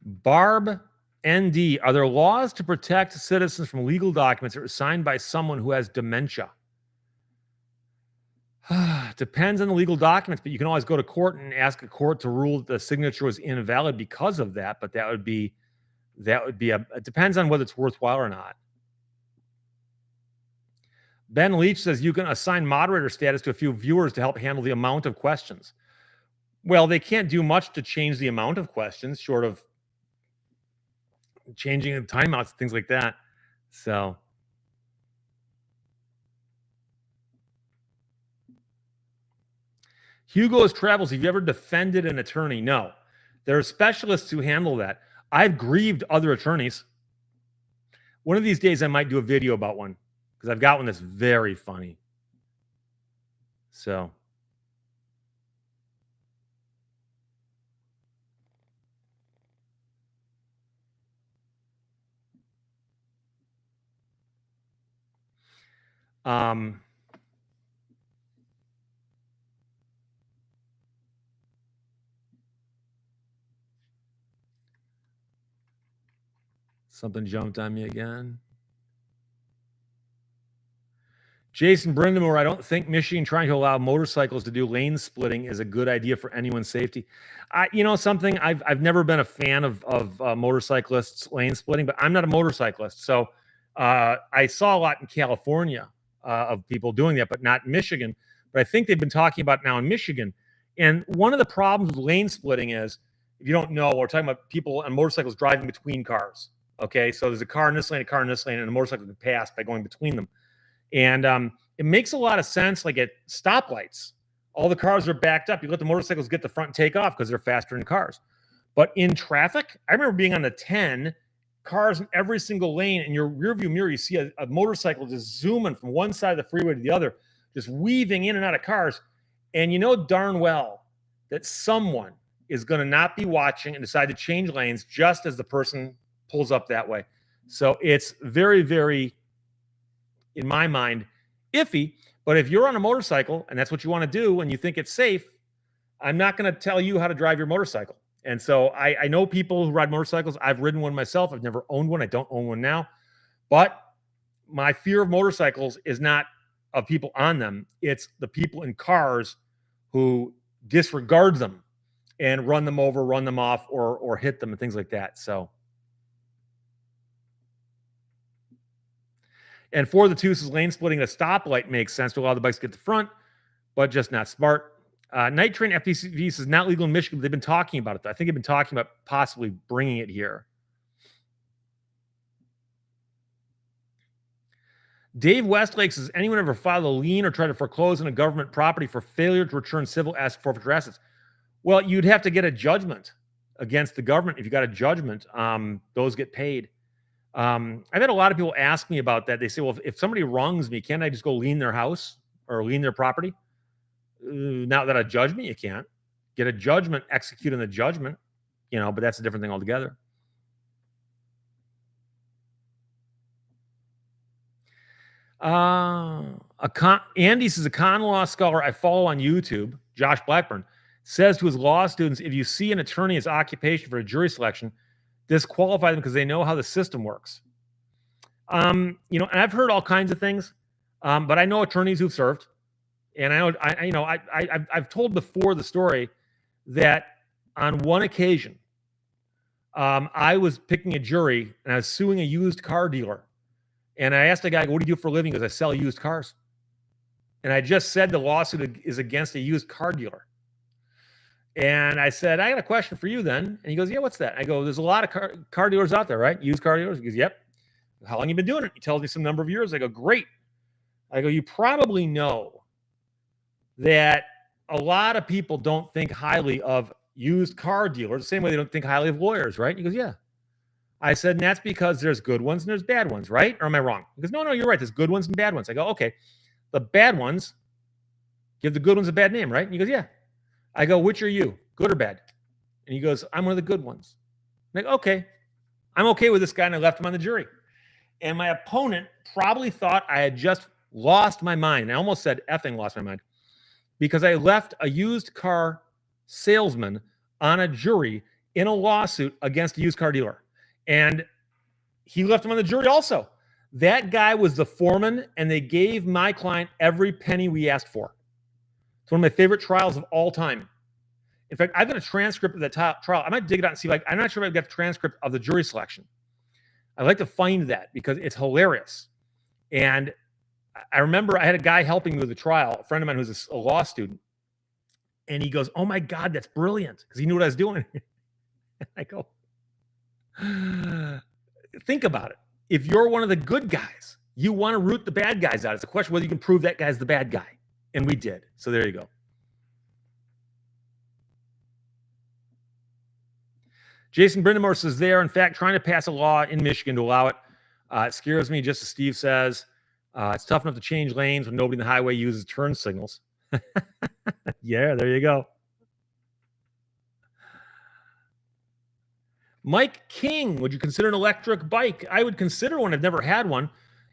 Barb ND, "Are there laws to protect citizens from legal documents that are signed by someone who has dementia?" Depends on the legal documents, but you can always go to court and ask a court to rule that the signature was invalid because of that. But that would be it depends on whether it's worthwhile or not. Ben Leach says you can assign moderator status to a few viewers to help handle the amount of questions. Well, they can't do much to change the amount of questions, short of changing the timeouts, things like that. So, Hugo's Travels, "Have you ever defended an attorney?" No. There are specialists who handle that. I've grieved other attorneys. One of these days, I might do a video about one because I've got one that's very funny. So, um, something jumped on me again. Jason Brindamore, "I don't think Michigan trying to allow motorcycles to do lane splitting is a good idea for anyone's safety." Something, I've never been a fan of motorcyclists lane splitting, but I'm not a motorcyclist, so I saw a lot in California of people doing that, but not in Michigan. But I think they've been talking about it now in Michigan. And one of the problems with lane splitting is, if you don't know, we're talking about people on motorcycles driving between cars. Okay, so there's a car in this lane, a car in this lane, and a motorcycle can pass by going between them. And it makes a lot of sense, like at stoplights. All the cars are backed up. You let the motorcycles get the front and take off because they're faster than cars. But in traffic, I remember being on the 10, cars in every single lane. In your rearview mirror, you see a motorcycle just zooming from one side of the freeway to the other, just weaving in and out of cars. And you know darn well that someone is going to not be watching and decide to change lanes just as the person pulls up that way. So it's very, very, in my mind, iffy. But if you're on a motorcycle and that's what you want to do and you think it's safe, I'm not going to tell you how to drive your motorcycle. And so I know people who ride motorcycles. I've ridden one myself. I've never owned one. I don't own one now. But my fear of motorcycles is not of people on them. It's the people in cars who disregard them and run them over, run them off, or hit them and things like that. So, and for the two, says lane splitting at a stoplight makes sense to allow the bikes to get to the front, but just not smart. Night Train FPV says not legal in Michigan, but they've been talking about it. Though. I think they've been talking about possibly bringing it here. Dave Westlake says, anyone ever filed a lien or tried to foreclose on a government property for failure to return civil asset forfeiture assets? Well, you'd have to get a judgment against the government. If you got a judgment, those get paid. I've had a lot of people ask me about that. They say, well, if somebody wrongs me, can't I just go lien their house or lien their property? Now that a judgment, you can't. Get a judgment, execute on the judgment, but that's a different thing altogether. Andy says, a con law scholar I follow on YouTube, Josh Blackburn, says to his law students, if you see an attorney as occupation for a jury selection, disqualify them because they know how the system works. And I've heard all kinds of things, but I know attorneys who've served, and I've told before the story that on one occasion, I was picking a jury and I was suing a used car dealer. And I asked the guy, what do you do for a living? Because I sell used cars. And I just said the lawsuit is against a used car dealer. And I said, I got a question for you then. And he goes, yeah, what's that? I go, there's a lot of car dealers out there, right? Used car dealers? He goes, yep. How long you been doing it? He tells me some number of years. I go, great. I go, you probably know that a lot of people don't think highly of used car dealers the same way they don't think highly of lawyers, right? He goes, yeah. I said, and that's because there's good ones and there's bad ones, right? Or am I wrong? He goes, no, you're right. There's good ones and bad ones. I go, okay. The bad ones give the good ones a bad name, right? And he goes, yeah. I go, which are you, good or bad? And he goes, I'm one of the good ones. I'm like, okay. I'm okay with this guy, and I left him on the jury. And my opponent probably thought I had just lost my mind. I almost said effing lost my mind because I left a used car salesman on a jury in a lawsuit against a used car dealer. And he left him on the jury also. That guy was the foreman, and they gave my client every penny we asked for. It's one of my favorite trials of all time. In fact, I've got a transcript of that trial. I might dig it out and see. I'm not sure if I've got a transcript of the jury selection. I'd like to find that because it's hilarious. And I remember I had a guy helping me with the trial, a friend of mine who's a law student. And he goes, oh my God, that's brilliant. Because he knew what I was doing. I go, think about it. If you're one of the good guys, you want to root the bad guys out. It's a question whether you can prove that guy's the bad guy. And we did. So there you go. Jason Brindamore says they are, in fact, trying to pass a law in Michigan to allow it. It scares me, just as Steve says. It's tough enough to change lanes when nobody in the highway uses turn signals. Yeah, there you go. Mike King, would you consider an electric bike? I would consider one. I've never had one.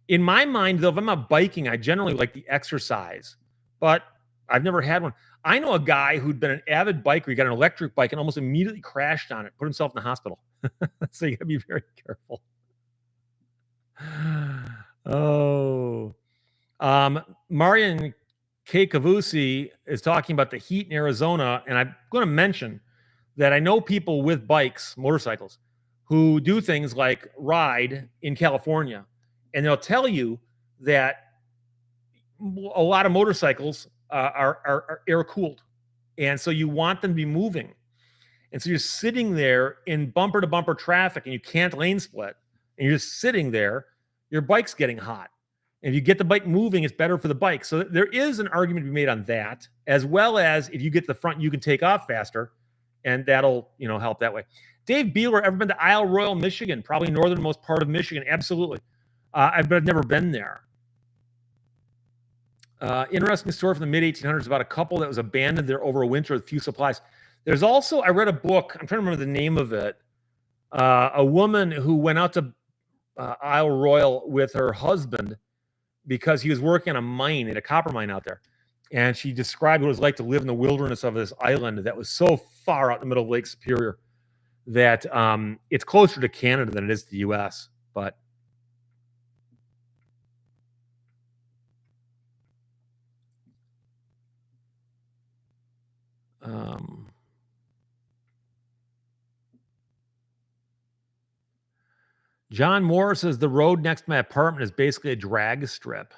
In my mind, though, if I'm not biking, I generally like the exercise, but I've never had one. I know a guy who'd been an avid biker. He got an electric bike and almost immediately crashed on it, put himself in the hospital. So you gotta be very careful. Oh, Marian K. Cavusi is talking about the heat in Arizona, and I'm going to mention that I know people with bikes, motorcycles, who do things like ride in California, and they'll tell you that a lot of motorcycles are air cooled, and so you want them to be moving, and so you're sitting there in bumper to bumper traffic, and you can't lane split, and you're just sitting there. Your bike's getting hot. If you get the bike moving, it's better for the bike. So there is an argument to be made on that, as well as if you get to the front, you can take off faster, and that'll help that way. Dave Beeler, ever been to Isle Royal, Michigan? Probably northernmost part of Michigan. Absolutely. I've never been there. Interesting story from the mid 1800s about a couple that was abandoned there over a winter with few supplies. There's also, I read a book. I'm trying to remember the name of it. A woman who went out to Isle Royal with her husband because he was working on a mine, at a copper mine out there. And she described what it was like to live in the wilderness of this island that was so far out in the middle of Lake Superior that it's closer to Canada than it is to the U.S. But John Moore says the road next to my apartment is basically a drag strip.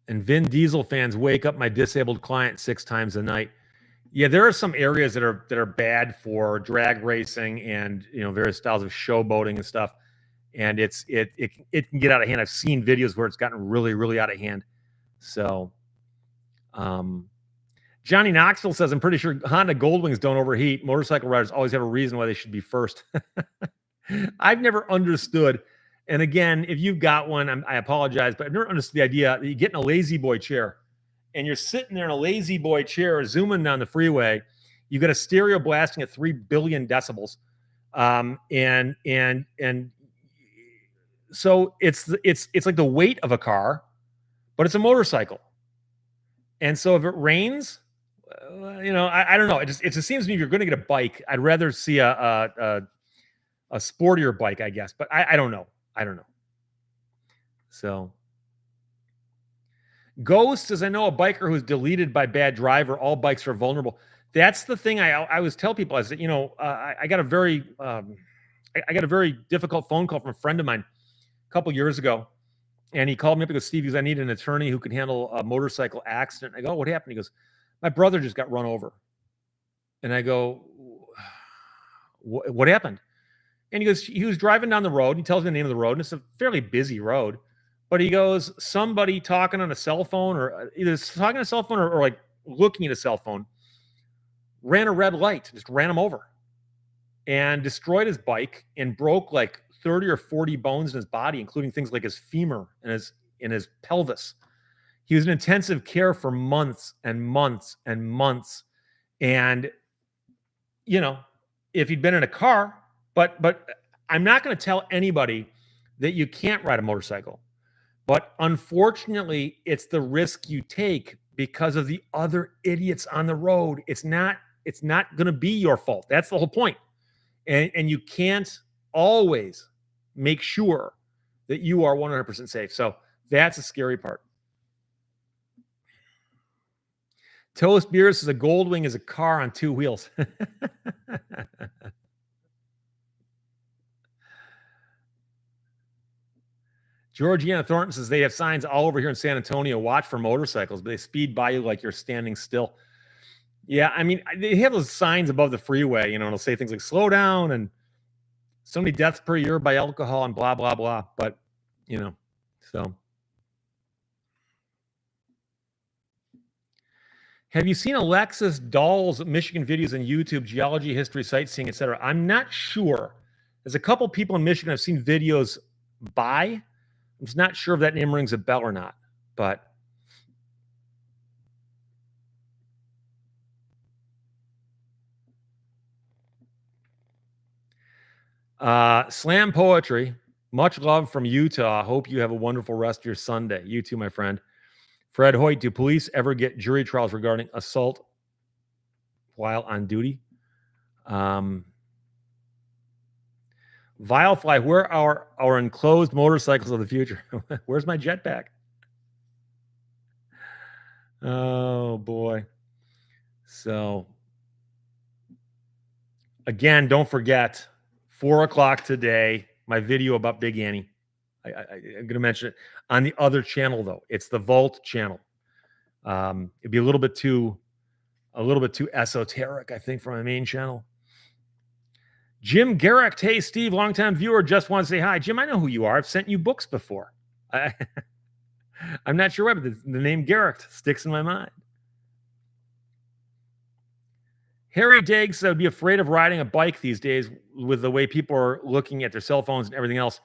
And Vin Diesel fans wake up my disabled client 6 times a night. Yeah, there are some areas that are bad for drag racing and various styles of showboating and stuff. And it can get out of hand. I've seen videos where it's gotten really, really out of hand. So Johnny Knoxville says, I'm pretty sure Honda Goldwings don't overheat. Motorcycle riders always have a reason why they should be first. I've never understood. And again, if you've got one, I apologize, but I've never understood the idea that you get in a lazy boy chair and you're sitting there in a lazy boy chair, zooming down the freeway. You've got a stereo blasting at 3 billion decibels. And so it's like the weight of a car, but it's a motorcycle. And so if it rains, I don't know. It just seems to me if you're going to get a bike, I'd rather see a sportier bike, I guess. But I don't know. So Ghost says, I know a biker who's deleted by bad driver. All bikes are vulnerable. That's the thing I always tell people. I said, I got a very difficult phone call from a friend of mine a couple years ago. And he called me up and goes, Steve, I need an attorney who can handle a motorcycle accident. I go, what happened? He goes, my brother just got run over. And I go, what happened? And he goes, he was driving down the road. He tells me the name of the road, and it's a fairly busy road. But he goes, somebody talking on a cell phone, or either talking on a cell phone or like looking at a cell phone, ran a red light, just ran him over and destroyed his bike and broke like 30 or 40 bones in his body, including things like his femur and his pelvis. He was in intensive care for months and months and months. And, if he'd been in a car, but I'm not going to tell anybody that you can't ride a motorcycle. But unfortunately, it's the risk you take because of the other idiots on the road. It's not going to be your fault. That's the whole point. And you can't always make sure that you are 100% safe. So that's a scary part. Toast Beer says a Goldwing is a car on 2 wheels. Georgiana Thornton says they have signs all over here in San Antonio. Watch for motorcycles, but they speed by you like you're standing still. Yeah, I mean, they have those signs above the freeway, and it'll say things like slow down and so many deaths per year by alcohol and blah, blah, blah. But, so. Have you seen Alexis Dahl's Michigan videos on YouTube, geology, history, sightseeing, etc.? I'm not sure. There's a couple people in Michigan I've seen videos by. I'm just not sure if that name rings a bell or not. But Slam Poetry, much love from Utah. Hope you have a wonderful rest of your Sunday. You too, my friend. Fred Hoyt, do police ever get jury trials regarding assault while on duty? Vilefly, where are our enclosed motorcycles of the future? Where's my jetpack? Oh, boy. So, again, don't forget, 4 o'clock today, my video about Big Annie. I'm going to mention it on the other channel, though. It's the Vault channel. It'd be a little bit too esoteric, I think, for my main channel. Jim Garrick, hey, Steve, longtime viewer, just want to say hi. Jim, I know who you are. I've sent you books before. I'm not sure why, but the name Garrick sticks in my mind. Harry Diggs would be afraid of riding a bike these days with the way people are looking at their cell phones and everything else.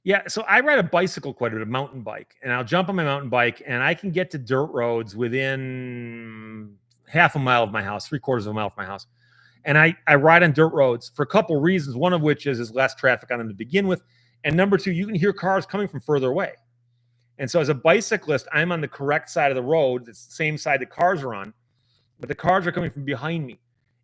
Yeah, so I ride a bicycle quite a bit, a mountain bike, and I'll jump on my mountain bike, and I can get to dirt roads within half a mile of my house, 3/4 of a mile from my house. And I ride on dirt roads for a couple of reasons, one of which is less traffic on them to begin with. And number two, you can hear cars coming from further away. And so as a bicyclist, I'm on the correct side of the road. It's the same side the cars are on, but the cars are coming from behind me.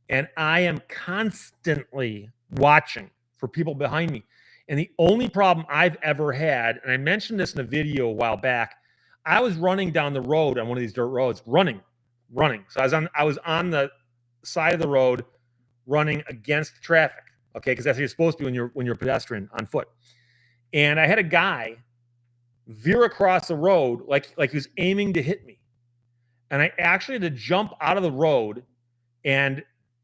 And I am constantly watching for people behind me. And the only problem I've ever had, and I mentioned this in a video a while back, I was running down the road on one of these dirt roads, running. So I was on the side of the road running against traffic, Okay, because that's what you're supposed to do when you're a pedestrian on foot. And I had a guy veer across the road like he was aiming to hit me. And I actually had to jump out of the road and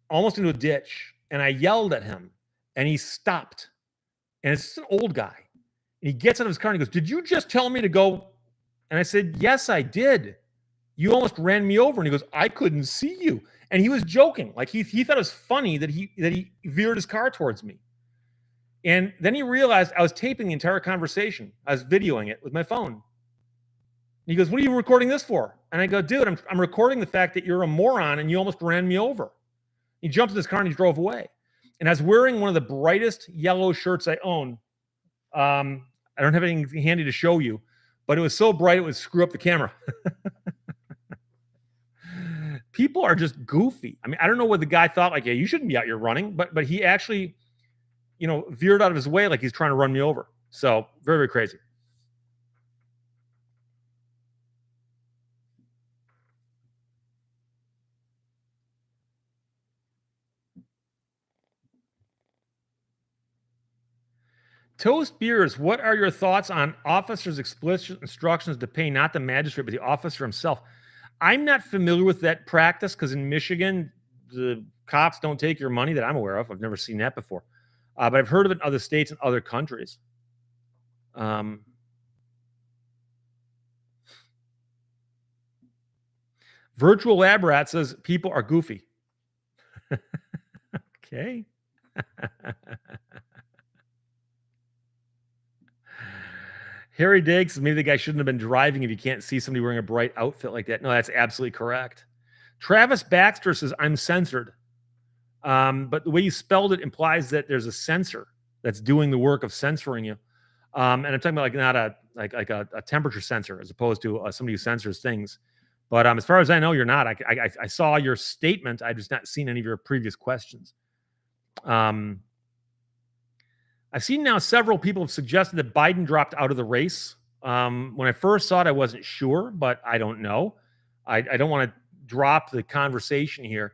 almost into a ditch. And I yelled at him and he stopped. And it's an old guy. And he gets out of his car and he goes, "Did you just tell me to go?" And I said, "Yes, I did. You almost ran me over." And he goes, "I couldn't see you." And he was joking. Like he thought it was funny that he veered his car towards me. And then he realized I was taping the entire conversation. I was videoing it with my phone. He goes, "What are you recording this for?" And I go, "Dude, I'm recording the fact that you're a moron and you almost ran me over." He jumped in his car and he drove away. And I was wearing one of the brightest yellow shirts I own. I don't have anything handy to show you, but it was so bright it would screw up the camera. People are just goofy. I mean, I don't know what the guy thought, like, "Yeah, you shouldn't be out here running," but he actually, veered out of his way like he's trying to run me over. So very, very crazy. Toast Beers, what are your thoughts on officers' explicit instructions to pay not the magistrate, but the officer himself? I'm not familiar with that practice because in Michigan, the cops don't take your money that I'm aware of. I've never seen that before. But I've heard of it in other states and other countries. Um, Virtual Lab Rat says people are goofy. Okay. Harry Diggs, maybe the guy shouldn't have been driving if you can't see somebody wearing a bright outfit like that. No, that's absolutely correct. Travis Baxter says, I'm censored. But the way you spelled it implies that there's a censor that's doing the work of censoring you. And I'm talking about like not a temperature sensor as opposed to somebody who censors things. But as far as I know, you're not. I saw your statement. I just not seen any of your previous questions. Um, I've seen now several people have suggested that Biden dropped out of the race. When I first saw it, I wasn't sure, but I don't know. I don't want to drop the conversation here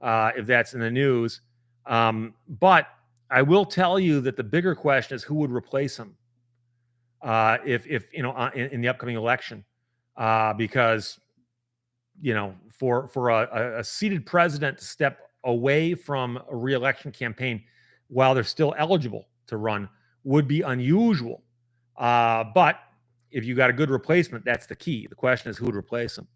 if that's in the news. But I will tell you that the bigger question is who would replace him if in the upcoming election, because for a seated president to step away from a reelection campaign while they're still eligible to run would be unusual. But if you got a good replacement, that's the key. The question is who would replace him.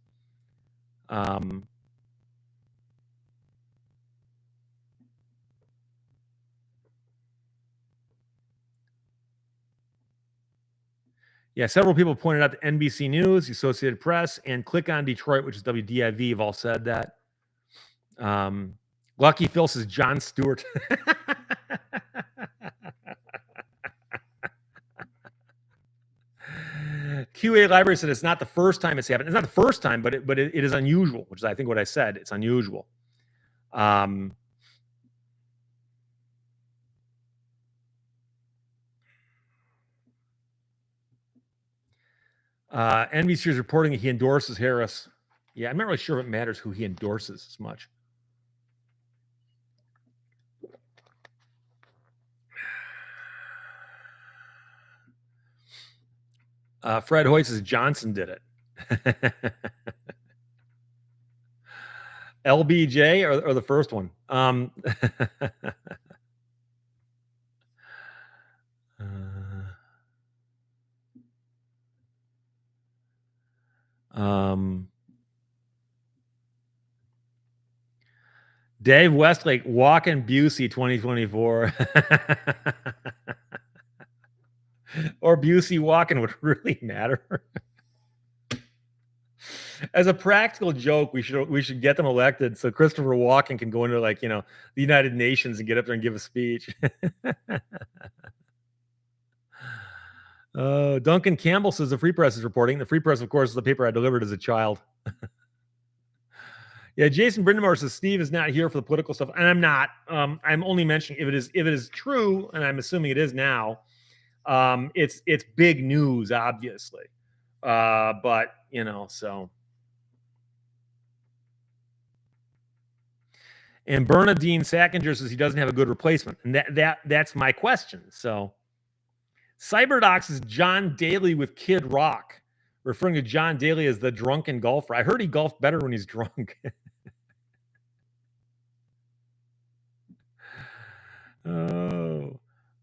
Yeah, several people pointed out that NBC News, the Associated Press, and Click on Detroit, which is WDIV, have all said that. Lucky Phil says John Stewart. QA Library said it's not the first time it's happened. It's not the first time, but it is unusual, which is I think what I said. It's unusual. NBC is reporting that he endorses Harris. Yeah, I'm not really sure if it matters who he endorses as much. Fred Hoyt says Johnson did it. LBJ or the first one? Dave Westlake, walking Busey 2024. Or Busey walking would really matter. As a practical joke, we should get them elected so Christopher Walken can go into the United Nations and get up there and give a speech. Duncan Campbell says the Free Press is reporting. The Free Press, of course, is the paper I delivered as a child. Yeah, Jason Brindamore says Steve is not here for the political stuff, and I'm not. I'm only mentioning if it is true, and I'm assuming it is now. It's big news, obviously. But so. And Bernadine Sackinger says he doesn't have a good replacement. And that's my question. So Cyberdox is John Daly with Kid Rock, referring to John Daly as the drunken golfer. I heard he golfed better when he's drunk. Oh.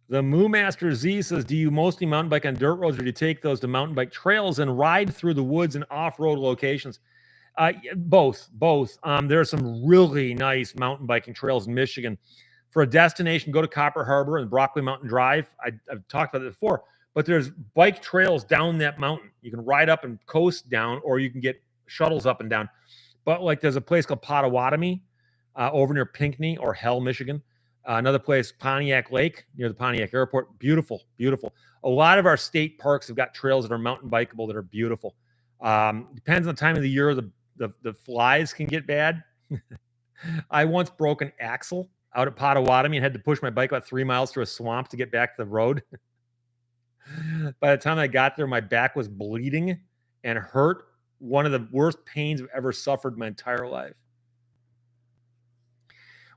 The Moo Master Z says, do you mostly mountain bike on dirt roads or do you take those to mountain bike trails and ride through the woods and off-road locations? Both. There are some really nice mountain biking trails in Michigan. For a destination, go to Copper Harbor and Brockway Mountain Drive. I've talked about it before, but there's bike trails down that mountain. You can ride up and coast down, or you can get shuttles up and down. But like there's a place called Potawatomi over near Pinckney or Hell, Michigan. Another place, Pontiac Lake, near the Pontiac Airport. Beautiful. A lot of our state parks have got trails that are mountain bikeable that are beautiful. Depends on the time of the year. The flies can get bad. I once broke an axle out at Potawatomi and had to push my bike about 3 miles through a swamp to get back to the road. By the time I got there, my back was bleeding and hurt. One of the worst pains I've ever suffered in my entire life.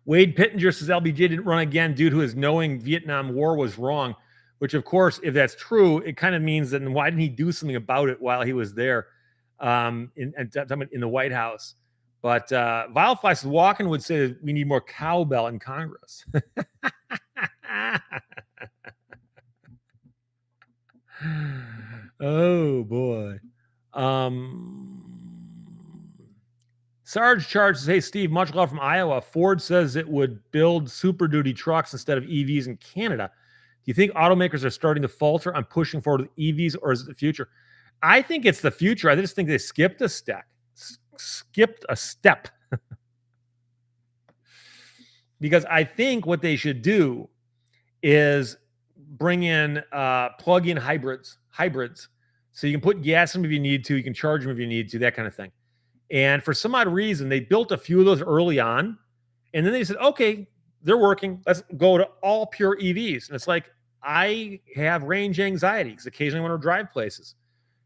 Wade Pittenger says LBJ didn't run again due to his knowing Vietnam War was wrong, which, of course, if that's true, it kind of means that why didn't he do something about it while he was there in the White House? But Vilefly says Walken would say we need more cowbell in Congress. Oh, boy. Sarge Charge says, hey, Steve, much love from Iowa. Ford says it would build Super Duty trucks instead of EVs in Canada. Do you think automakers are starting to falter on pushing forward with EVs, or is it the future? I think it's the future. I just think they skipped a step. Because I think what they should do is bring in plug-in hybrids. So you can put gas in them if you need to. You can charge them if you need to, that kind of thing. And for some odd reason, they built a few of those early on. And then they said, okay, they're working. Let's go to all pure EVs. And it's like, I have range anxiety because occasionally I want to drive places.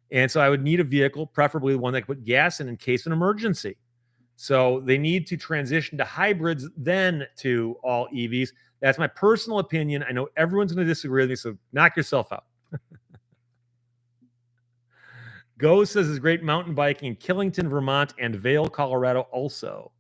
And so I would need a vehicle, preferably one that can put gas in case of an emergency. So they need to transition to hybrids, then to all EVs. That's my personal opinion. I know everyone's going to disagree with me, so knock yourself out. Go says is great mountain biking in Killington, Vermont, and Vail, Colorado also.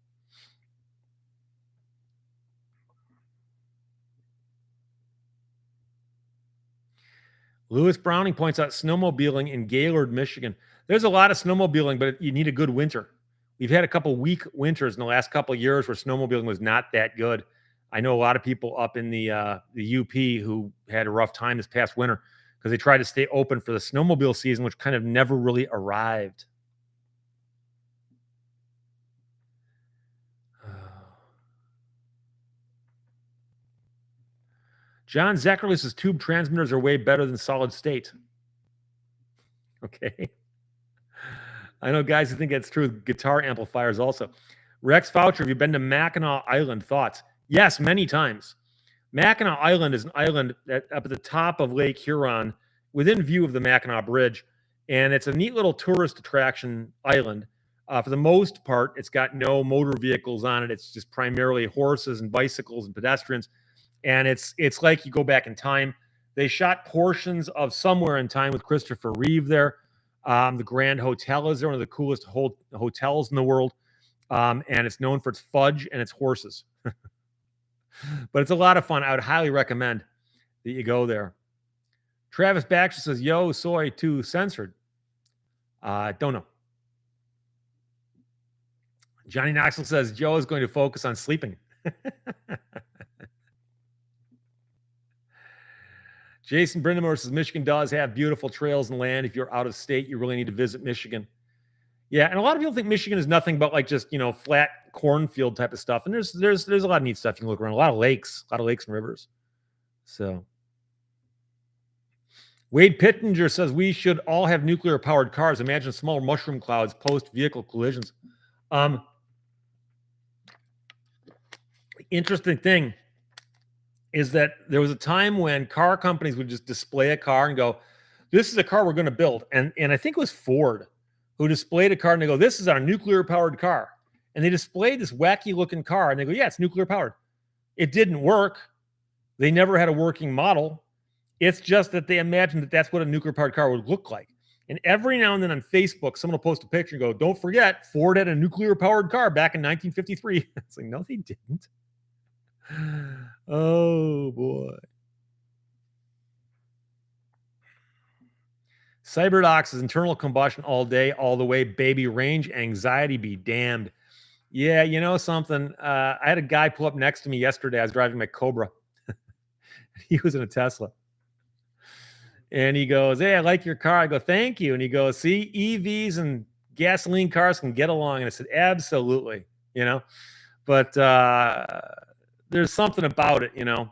Lewis Browning points out snowmobiling in Gaylord, Michigan. There's a lot of snowmobiling, but you need a good winter. We've had a couple weak winters in the last couple of years where snowmobiling was not that good. I know a lot of people up in the UP who had a rough time this past winter because they tried to stay open for the snowmobile season, which kind of never really arrived. John Zachary says tube transmitters are way better than solid state. Okay. I know guys who think that's true with guitar amplifiers also. Rex Foucher, have you been to Mackinac Island? Thoughts? Yes, many times. Mackinac Island is an island up at the top of Lake Huron, within view of the Mackinac Bridge. And it's a neat little tourist attraction island. For the most part, it's got no motor vehicles on it. It's just primarily horses and bicycles and pedestrians. And it's like you go back in time. They shot portions of Somewhere in Time with Christopher Reeve there. The Grand Hotel is there, one of the coolest hotels in the world. And it's known for its fudge and its horses. But it's a lot of fun. I would highly recommend that you go there. Travis Baxter says, yo, soy too censored. Don't know. Johnny Knoxville says, Joe is going to focus on sleeping. Jason Brindamore says, Michigan does have beautiful trails and land. If you're out of state, you really need to visit Michigan. Yeah, and a lot of people think Michigan is nothing but like just, flat cornfield type of stuff. And there's a lot of neat stuff you can look around. A lot of lakes and rivers. So Wade Pittenger says we should all have nuclear powered cars. Imagine small mushroom clouds post vehicle collisions. Interesting thing is that there was a time when car companies would just display a car and go, this is a car we're going to build. And I think it was Ford who displayed a car and they go, this is our nuclear powered car. And they displayed this wacky looking car and they go, yeah, it's nuclear powered. It didn't work. They never had a working model. It's just that they imagined that that's what a nuclear powered car would look like. And every now and then on Facebook, someone will post a picture and go, don't forget, Ford had a nuclear powered car back in 1953. It's like, no, they didn't. Oh, boy. Cyberdox is internal combustion all day, all the way, baby. Range anxiety be damned. Yeah, you know something? I had a guy pull up next to me yesterday. I was driving my Cobra. He was in a Tesla. And he goes, hey, I like your car. I go, thank you. And he goes, see, EVs and gasoline cars can get along. And I said, absolutely, you know. But there's something about it, you know.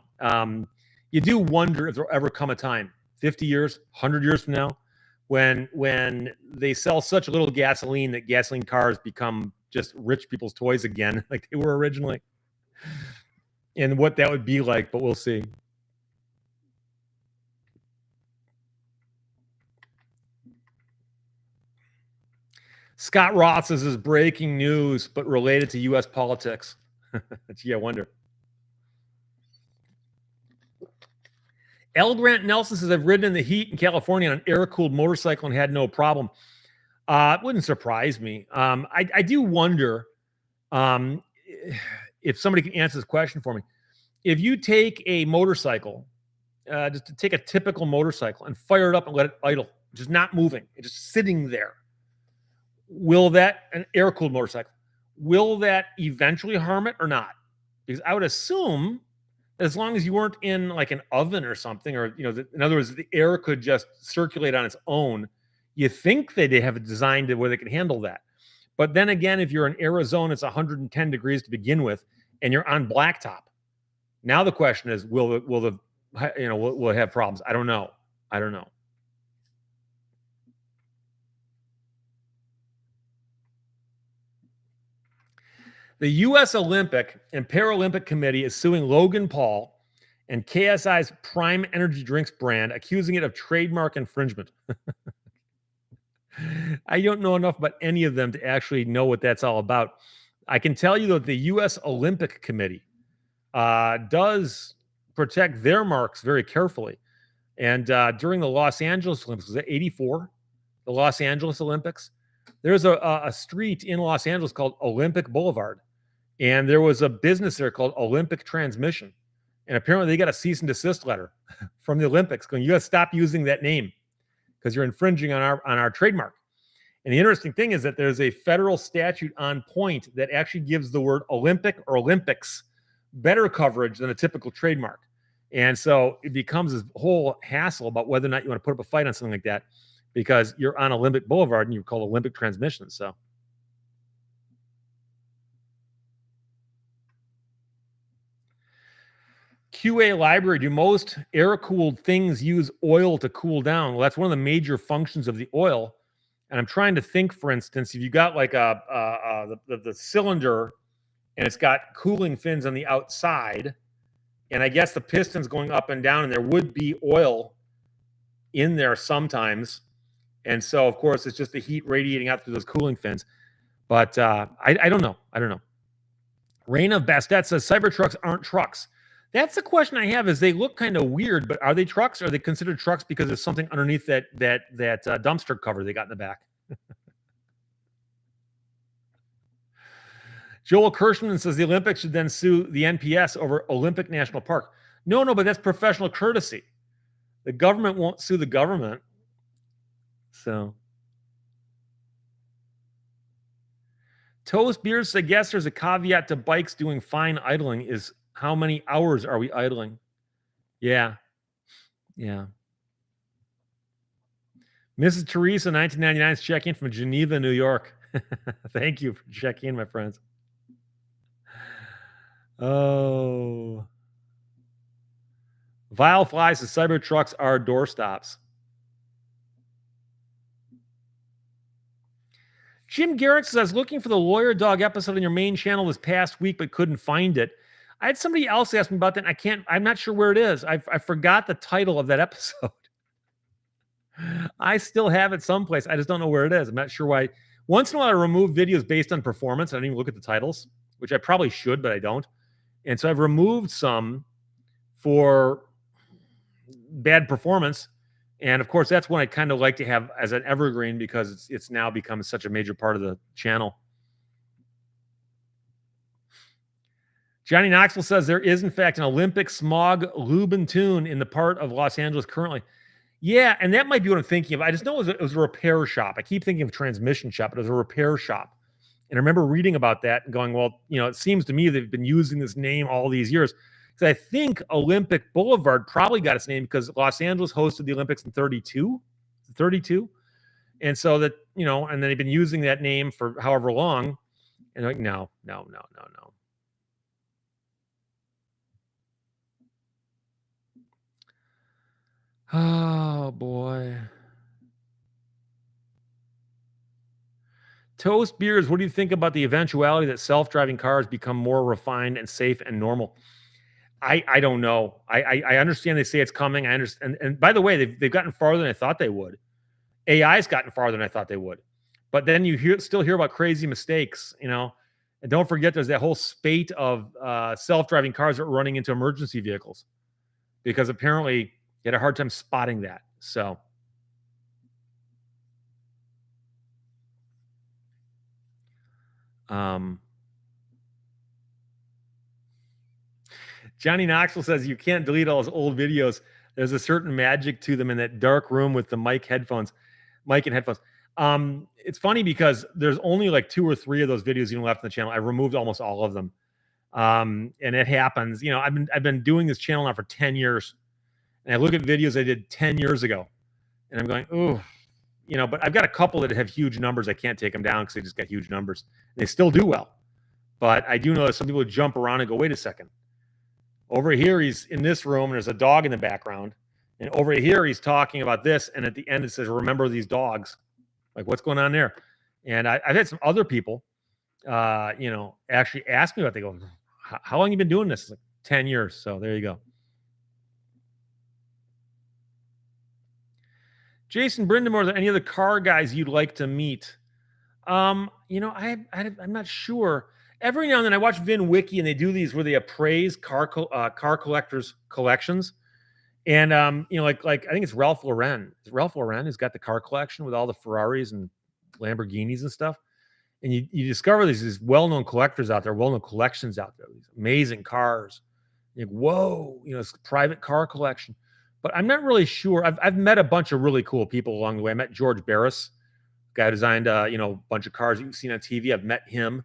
You do wonder if there'll ever come a time, 50 years, 100 years from now, when they sell such little gasoline that gasoline cars become just rich people's toys again, like they were originally, and what that would be like. But we'll see. Scott Ross is breaking news, but related to U.S. politics. Gee, I wonder. L. Grant Nelson says, I've ridden in the heat in California on an air-cooled motorcycle and had no problem. It wouldn't surprise me. I do wonder if somebody can answer this question for me. If you take a motorcycle, just to take a typical motorcycle and fire it up and let it idle, just not moving, it's just sitting there, will that, an air-cooled motorcycle, will that eventually harm it or not? Because I would assume as long as you weren't in like an oven or something, or, you know, in other words, the air could just circulate on its own. You think they have it designed where they can handle that. But then again, if you're in Arizona, it's 110 degrees to begin with, and you're on blacktop. Now the question is, will it have problems? I don't know. The U.S. Olympic and Paralympic Committee is suing Logan Paul and KSI's Prime Energy Drinks brand, accusing it of trademark infringement. I don't know enough about any of them to actually know what that's all about. I can tell you that the U.S. Olympic Committee does protect their marks very carefully. And during the Los Angeles Olympics, was it 84? The Los Angeles Olympics? There's a street in Los Angeles called Olympic Boulevard. And there was a business there called Olympic Transmission. And apparently they got a cease and desist letter from the Olympics going, you got to stop using that name because you're infringing on our trademark. And the interesting thing is that there's a federal statute on point that actually gives the word Olympic or Olympics better coverage than a typical trademark. And so it becomes this whole hassle about whether or not you want to put up a fight on something like that because you're on Olympic Boulevard and you're called Olympic Transmission. So QA library, do most air-cooled things use oil to cool down? Well, that's one of the major functions of the oil. And I'm trying to think, for instance, if you got like the cylinder and it's got cooling fins on the outside, and I guess the piston's going up and down, and there would be oil in there sometimes. And so, of course, it's just the heat radiating out through those cooling fins. But I don't know. Rain of Bastet says Cybertrucks aren't trucks. That's the question I have. Is they look kind of weird, but are they trucks? Or are they considered trucks because there's something underneath that dumpster cover they got in the back? Joel Kirschman says the Olympics should then sue the NPS over Olympic National Park. No, but that's professional courtesy. The government won't sue the government. So, Toast Beers, I guess there's a caveat to bikes doing fine idling is how many hours are we idling? Yeah. Mrs. Teresa, 1999, is checking from Geneva, New York. Thank you for checking in, my friends. Oh. Vile Fly says Cybertrucks are doorstops. Jim Garrett says, I was looking for the Lawyer Dog episode on your main channel this past week, but couldn't find it. I had somebody else ask me about that, and I'm not sure where it is. I forgot the title of that episode. I still have it someplace. I just don't know where it is. I'm not sure why Once in a while, I remove videos based on performance. I don't even look at the titles, which I probably should, but I don't. And so I've removed some for bad performance. And of course, that's one I kind of like to have as an evergreen because it's now become such a major part of the channel. Johnny Knoxville says there is, in fact, an Olympic smog Lubin tune in the part of Los Angeles currently. Yeah, and that might be what I'm thinking of. I just know it was a repair shop. I keep thinking of transmission shop, but it was a repair shop. And I remember reading about that and going, well, it seems to me they've been using this name all these years. Because I think Olympic Boulevard probably got its name because Los Angeles hosted the Olympics in 32. And so that, and then they've been using that name for however long. And like, no. Oh, boy. Toast Beers, what do you think about the eventuality that self-driving cars become more refined and safe and normal? I don't know. I understand they say it's coming. I understand. And by the way, they've gotten farther than I thought they would. AI's gotten farther than I thought they would. But then you still hear about crazy mistakes, And don't forget, there's that whole spate of self-driving cars that are running into emergency vehicles because apparently they had a hard time spotting that. So, Johnny Knoxville says you can't delete all those old videos. There's a certain magic to them in that dark room with the mic and headphones. It's funny because there's only like 2 or 3 of those videos even left on the channel. I removed almost all of them. And it happens. I've been doing this channel now for 10 years. And I look at videos I did 10 years ago. And I'm going, ooh, but I've got a couple that have huge numbers. I can't take them down because they just got huge numbers. They still do well. But I do know that some people jump around and go, wait a second. Over here, he's in this room, and there's a dog in the background. And over here, he's talking about this. And at the end, it says, remember these dogs. Like, what's going on there? And I've had some other people, actually ask me about it. They go, how long have you been doing this? It's like 10 years. So there you go. Jason Brindamore, are there any other car guys you'd like to meet? I'm not sure. Every now and then I watch VinWiki and they do these where they appraise car collectors' collections. And like I think it's Ralph Lauren. It's Ralph Lauren who's got the car collection with all the Ferraris and Lamborghinis and stuff. And you discover these well-known collectors out there, well-known collections out there, these amazing cars. You're like, whoa, it's a private car collection. But I'm not really sure. I've met a bunch of really cool people along the way. I met George Barris, guy who designed a bunch of cars you've seen on TV. I've met him.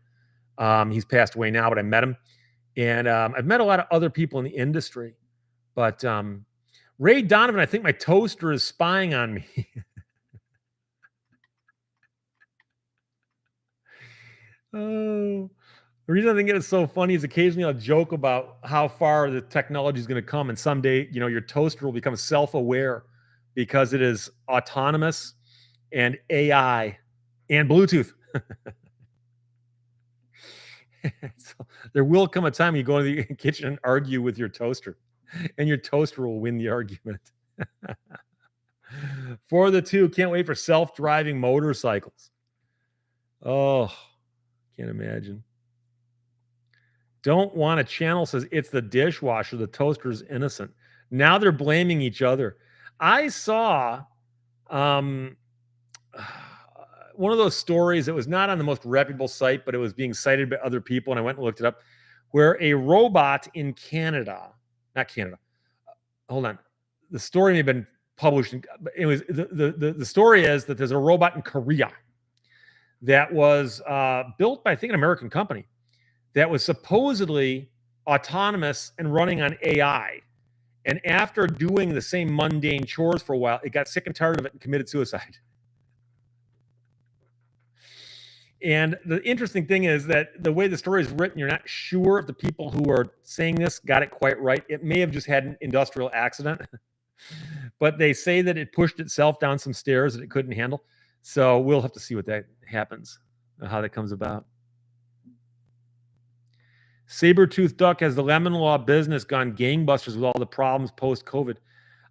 He's passed away now, but I met him. And I've met a lot of other people in the industry. But Ray Donovan, I think my toaster is spying on me. Oh, the reason I think it's so funny is occasionally I'll joke about how far the technology is going to come, and someday, your toaster will become self-aware because it is autonomous and AI and Bluetooth. So there will come a time you go into the kitchen and argue with your toaster, and your toaster will win the argument. For the 2, can't wait for self-driving motorcycles. Oh, can't imagine. Don't want a channel says it's the dishwasher. The toaster's innocent. Now they're blaming each other. I saw one of those stories that was not on the most reputable site, but it was being cited by other people, and I went and looked it up, where a robot in Canada, not Canada, hold on. The story may have been published. It was the story is that there's a robot in Korea that was built by, I think, an American company that was supposedly autonomous and running on AI. And after doing the same mundane chores for a while, it got sick and tired of it and committed suicide. And the interesting thing is that the way the story is written, you're not sure if the people who are saying this got it quite right. It may have just had an industrial accident, but they say that it pushed itself down some stairs that it couldn't handle. So we'll have to see what that happens, how that comes about. Sabertooth Duck, has the lemon law business gone gangbusters with all the problems post-COVID?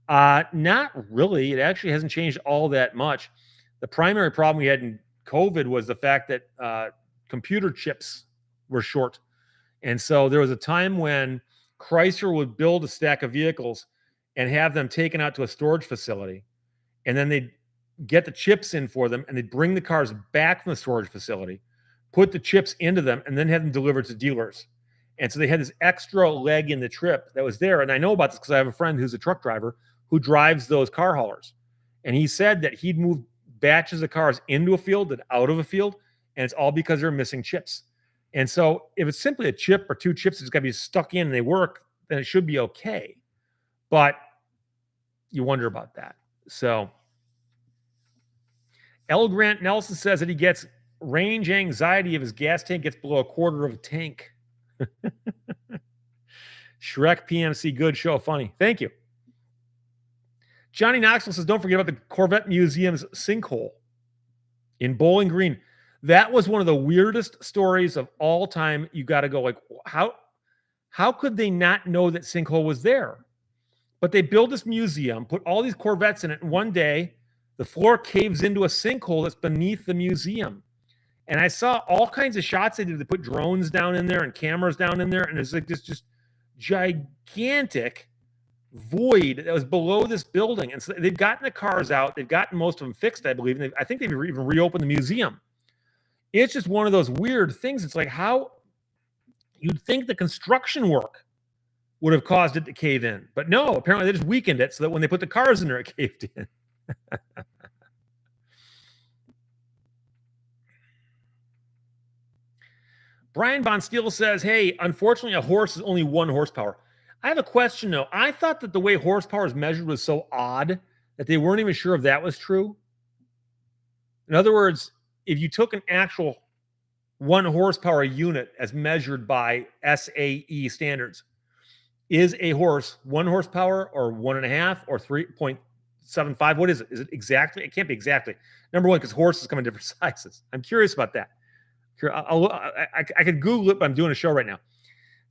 Not really. It actually hasn't changed all that much. The primary problem we had in COVID was the fact that computer chips were short. And so there was a time when Chrysler would build a stack of vehicles and have them taken out to a storage facility. And then they'd get the chips in for them and they'd bring the cars back from the storage facility, put the chips into them, and then have them delivered to dealers. And so they had this extra leg in the trip that was there. And I know about this because I have a friend who's a truck driver who drives those car haulers. And he said that he'd move batches of cars into a field and out of a field, and it's all because they're missing chips. And so if it's simply a chip or two chips that's got to be stuck in and they work, then it should be okay. But you wonder about that. So L. Grant Nelson says that he gets range anxiety if his gas tank gets below a quarter of a tank. Shrek PMC, good show, funny. Thank you. Johnny Knoxville says, don't forget about the Corvette Museum's sinkhole in Bowling Green. That was one of the weirdest stories of all time. You got to go like, how could they not know that sinkhole was there? But they build this museum, put all these Corvettes in it, and one day the floor caves into a sinkhole that's beneath the museum. And I saw all kinds of shots they did. They put drones down in there and cameras down in there, and it's like this just gigantic void that was below this building. And so they've gotten the cars out. They've gotten most of them fixed, I believe. And I think they've even reopened the museum. It's just one of those weird things. It's like how you'd think the construction work would have caused it to cave in. But no, apparently they just weakened it so that when they put the cars in there, it caved in. Brian Von Steele says, hey, unfortunately, a horse is only 1 horsepower. I have a question, though. I thought that the way horsepower is measured was so odd that they weren't even sure if that was true. In other words, if you took an actual 1 horsepower unit as measured by SAE standards, is a horse 1 horsepower or 1.5 or 3.75? What is it? Is it exactly? It can't be exactly. Number one, because horses come in different sizes. I'm curious about that. I could Google it, but I'm doing a show right now.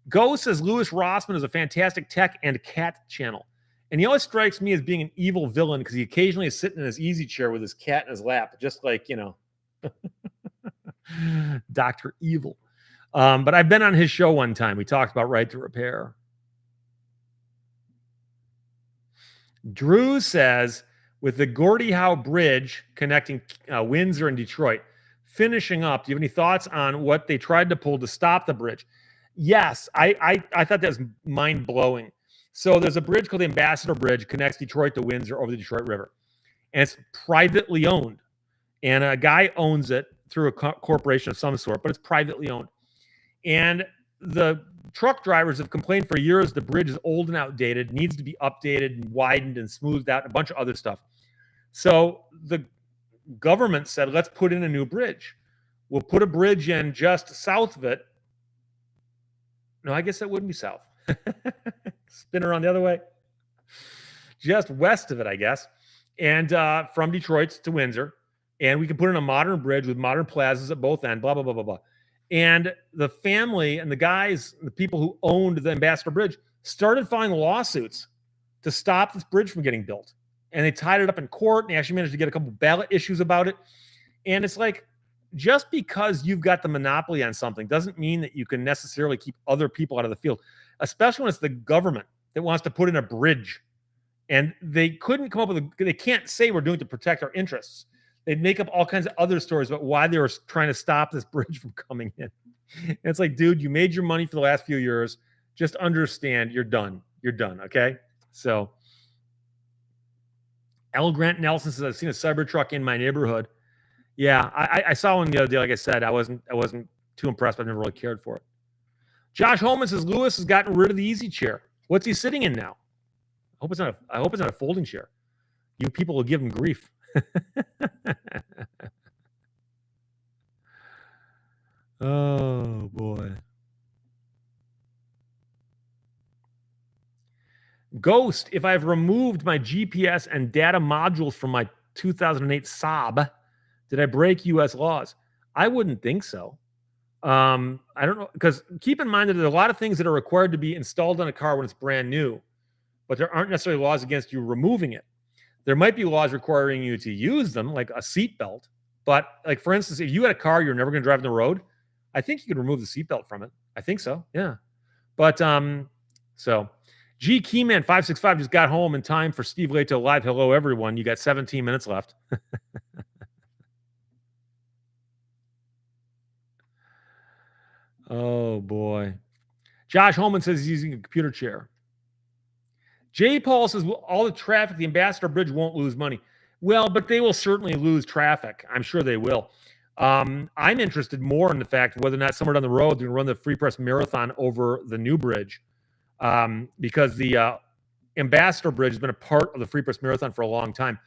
Go says Louis Rossman is a fantastic tech and cat channel. And he always strikes me as being an evil villain because he occasionally is sitting in his easy chair with his cat in his lap, just like, Dr. Evil. But I've been on his show one time. We talked about right to repair. Drew says, with the Gordie Howe Bridge connecting Windsor and Detroit, finishing up, do you have any thoughts on what they tried to pull to stop the bridge? Yes, I thought that was mind-blowing. So there's a bridge called the Ambassador Bridge, connects Detroit to Windsor over the Detroit River. And it's privately owned. And a guy owns it through a corporation of some sort, but it's privately owned. And the truck drivers have complained for years the bridge is old and outdated, needs to be updated and widened and smoothed out, and a bunch of other stuff. So the government said, let's put in a new bridge. We'll put a bridge in just south of it. No, I guess that wouldn't be south. Spin around the other way. Just west of it, I guess. And from Detroit to Windsor. And we can put in a modern bridge with modern plazas at both ends, blah, blah, blah, blah, blah. And the family and the guys, the people who owned the Ambassador Bridge, started filing lawsuits to stop this bridge from getting built. And they tied it up in court, and they actually managed to get a couple ballot issues about it. And it's like, just because you've got the monopoly on something doesn't mean that you can necessarily keep other people out of the field, especially when it's the government that wants to put in a bridge. And they couldn't come up with they can't say we're doing it to protect our interests. They'd make up all kinds of other stories about why they were trying to stop this bridge from coming in. And it's like, dude, you made your money for the last few years. Just understand you're done. You're done, okay? So L. Grant Nelson says, I've seen a Cybertruck in my neighborhood. Yeah, I saw one the other day. Like I said, I wasn't too impressed, but I've never really cared for it. Josh Holman says, Lewis has gotten rid of the easy chair. What's he sitting in now? I hope it's not a folding chair. You people will give him grief. Oh, boy. Ghost, if I've removed my GPS and data modules from my 2008 Saab, did I break U.S. laws? I wouldn't think so. I don't know, because keep in mind that there's a lot of things that are required to be installed on a car when it's brand new, but there aren't necessarily laws against you removing it. There might be laws requiring you to use them, like a seatbelt, But like, for instance, if you had a car you're never going to drive on the road, I think you could remove the seatbelt from it. I think so. Yeah. But so G Keyman 565 just got home in time for Steve Lehto live. Hello, everyone. You got 17 minutes left. Oh boy. Josh Holman says he's using a computer chair. Jay Paul says, well, all the traffic, the Ambassador Bridge won't lose money. Well, but they will certainly lose traffic. I'm sure they will. I'm interested more in the fact whether or not somewhere down the road they're going to run the Free Press Marathon over the new bridge, because the Ambassador Bridge has been a part of the Free Press Marathon for a long time.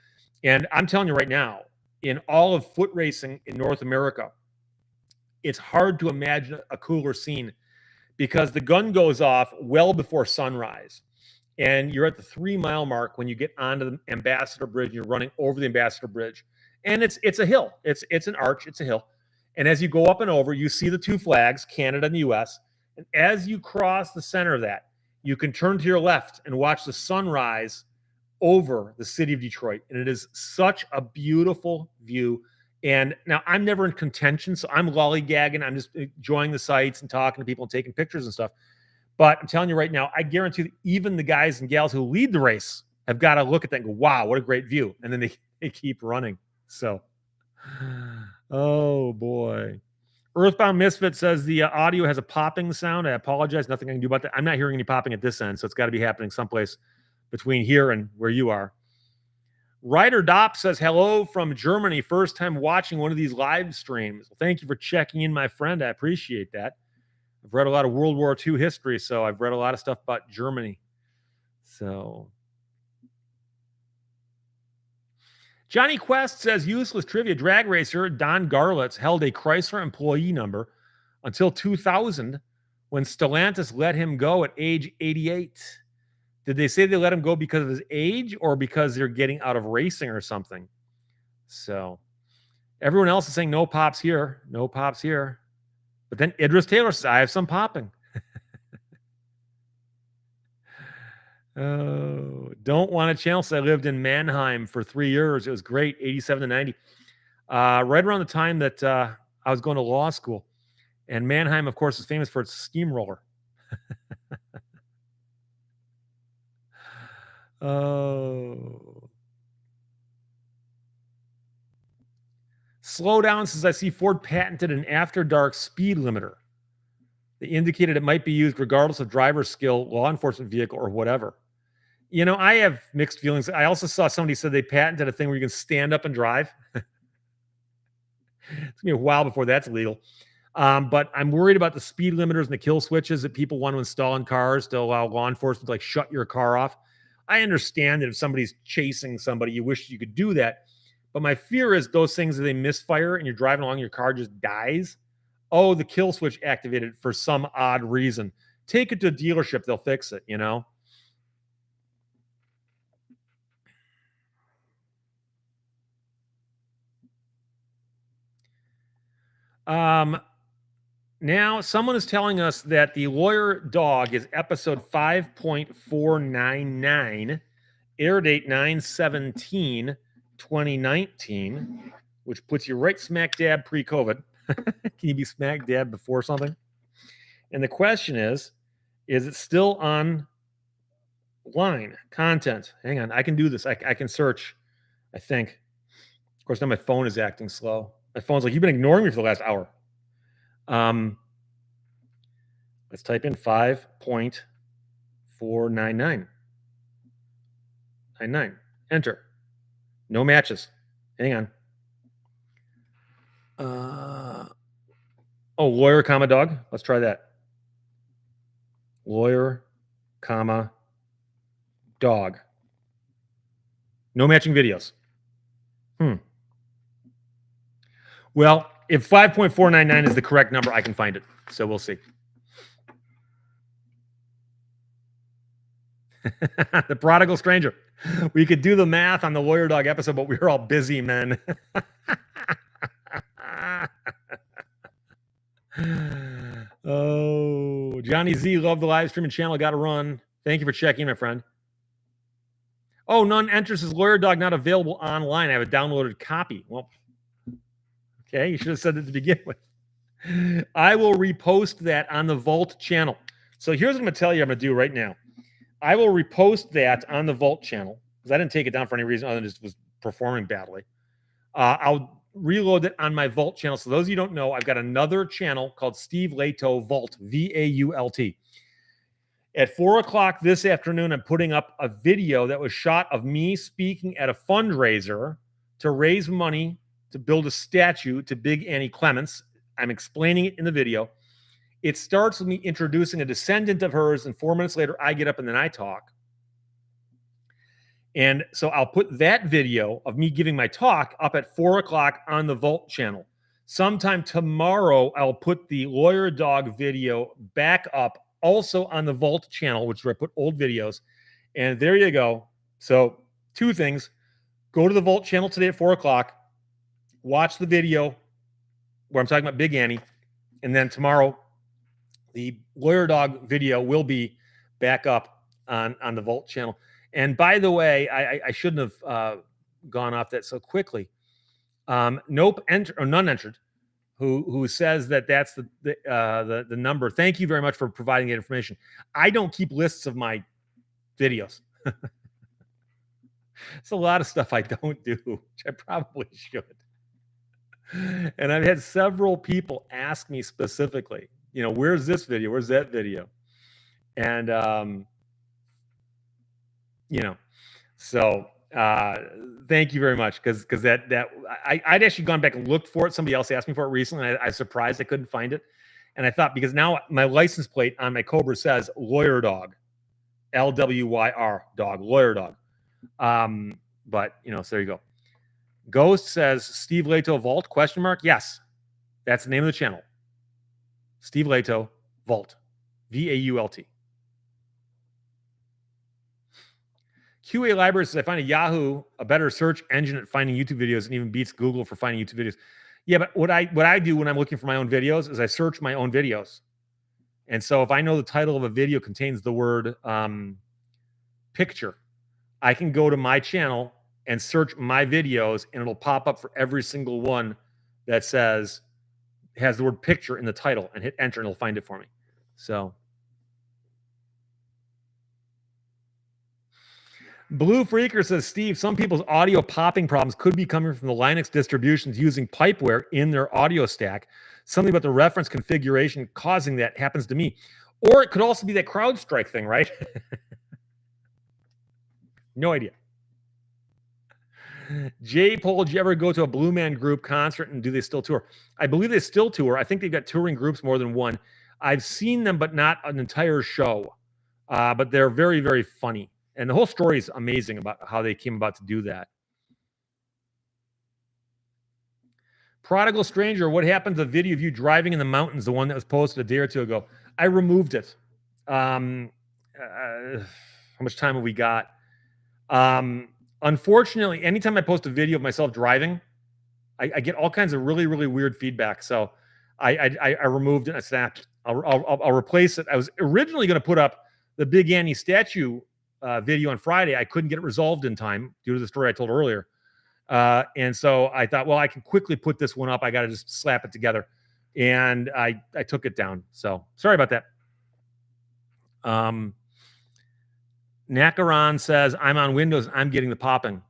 And I'm telling you right now, in all of foot racing in North America, it's hard to imagine a cooler scene because the gun goes off well before sunrise. And you're at the 3-mile mark when you get onto the Ambassador Bridge and you're running over the Ambassador Bridge. And it's a hill. It's an arch, it's a hill. And as you go up and over, you see the two flags, Canada and the US. And as you cross the center of that, you can turn to your left and watch the sunrise over the city of Detroit. And it is such a beautiful view. And now I'm never in contention, so I'm lollygagging. I'm just enjoying the sights and talking to people and taking pictures and stuff. But I'm telling you right now, I guarantee that even the guys and gals who lead the race have got to look at that and go, wow, what a great view. And then they keep running. So, oh boy. Earthbound Misfit says the audio has a popping sound. I apologize. Nothing I can do about that. I'm not hearing any popping at this end, so it's got to be happening someplace between here and where you are. Ryder Dopp says, hello from Germany. First time watching one of these live streams. Well, thank you for checking in, my friend. I appreciate that. I've read a lot of World War II history, so I've read a lot of stuff about Germany. So Johnny Quest says, useless trivia. Drag racer Don Garlitz held a Chrysler employee number until 2000 when Stellantis let him go at age 88. Did they say they let him go because of his age or because they're getting out of racing or something? So everyone else is saying no pops here. No pops here. But then Idris Taylor says, I have some popping. Oh, don't want a channel. So I lived in Mannheim for 3 years. It was great, 87 to 90. Right around the time that I was going to law school. And Mannheim, of course, is famous for its steamroller. Oh. Slow down says, I see Ford patented an after dark speed limiter. They indicated it might be used regardless of driver skill, law enforcement vehicle, or whatever. You know, I have mixed feelings. I also saw somebody said they patented a thing where you can stand up and drive. It's going to be a while before that's legal. But I'm worried about the speed limiters and the kill switches that people want to install in cars to allow law enforcement to like shut your car off. I understand that if somebody's chasing somebody, you wish you could do that. But my fear is those things that they misfire and you're driving along, your car just dies. Oh, the kill switch activated for some odd reason. Take it to a dealership, they'll fix it, you know? Now someone is telling us that the lawyer dog is episode 5.499, air date 9/17/2019, which puts you right smack dab pre-COVID. Can you be smack dab before something? And the question is it still on line content? Hang on, I can do this. I can search, I think. Of course, now my phone is acting slow. My phone's like, you've been ignoring me for the last hour. Let's type in 5.499. 99. Enter. No matches. Hang on. Lawyer, comma, dog. Let's try that. Lawyer, comma, dog. No matching videos. Well, if 5.499 is the correct number, I can find it. So we'll see. The prodigal stranger. We could do the math on the lawyer dog episode, but we were all busy, man. Oh, Johnny Z, love the live streaming channel. Got to run. Thank you for checking, my friend. Oh, none enters his lawyer dog not available online. I have a downloaded copy. Well, Okay, you should have said it to begin with. I will repost that on the Vault channel. So here's what I'm going to tell you I'm going to do right now. I will repost that on the Vault channel because I didn't take it down for any reason other than just was performing badly. I'll reload it on my Vault channel. So those of you who don't know, I've got another channel called Steve Lehto Vault, VAULT. At 4:00 this afternoon, I'm putting up a video that was shot of me speaking at a fundraiser to raise money to build a statue to Big Annie Clements. I'm explaining it in the video. It starts with me introducing a descendant of hers, and 4 minutes later, I get up and then I talk. And so I'll put that video of me giving my talk up at 4:00 on the Vault channel. Sometime tomorrow, I'll put the Lawyer Dog video back up also on the Vault channel, which is where I put old videos. And there you go. So, two things. Go to the Vault channel today at 4:00. Watch the video where I'm talking about Big Annie. And then tomorrow, the Lawyer Dog video will be back up on the Vault channel. And by the way, I shouldn't have gone off that so quickly. Nope, or none entered. Who says that that's the number? Thank you very much for providing that information. I don't keep lists of my videos. It's a lot of stuff I don't do, which I probably should. And I've had several people ask me specifically, where's this video? Where's that video? And so thank you very much because I'd actually gone back and looked for it. Somebody else asked me for it recently. I was surprised I couldn't find it, and I thought because now my license plate on my Cobra says Lawyer Dog, LWYR Dog, Lawyer Dog. But so there you go. Ghost says Steve Lehto Vault ? Yes, that's the name of the channel. Steve Lehto Vault, VAULT. QA Library says, I find a Yahoo a better search engine at finding YouTube videos and even beats Google for finding YouTube videos. Yeah, but what I do when I'm looking for my own videos is I search my own videos. And so if I know the title of a video contains the word picture, I can go to my channel and search my videos, and it'll pop up for every single one that has the word picture in the title, and hit enter, and it'll find it for me. So Blue Freaker says, Steve, some people's audio popping problems could be coming from the Linux distributions using pipeware in their audio stack. Something about the reference configuration causing that happens to me. Or it could also be that CrowdStrike thing, right? No idea. J. Paul, did you ever go to a Blue Man Group concert, and do they still tour? I believe they still tour. I think they've got touring groups more than one. I've seen them, but not an entire show. But they're very, very funny. And the whole story is amazing about how they came about to do that. Prodigal Stranger, what happened to the video of you driving in the mountains, the one that was posted a day or two ago? I removed it. How much time have we got? Unfortunately, anytime I post a video of myself driving, I get all kinds of really, really weird feedback. So I removed it. I snapped. I'll replace it. I was originally going to put up the Big Annie statue video on Friday. I couldn't get it resolved in time due to the story I told earlier. And so I thought, well, I can quickly put this one up. I got to just slap it together. And I took it down. So sorry about that. Nakaran says, I'm on Windows. I'm getting the popping.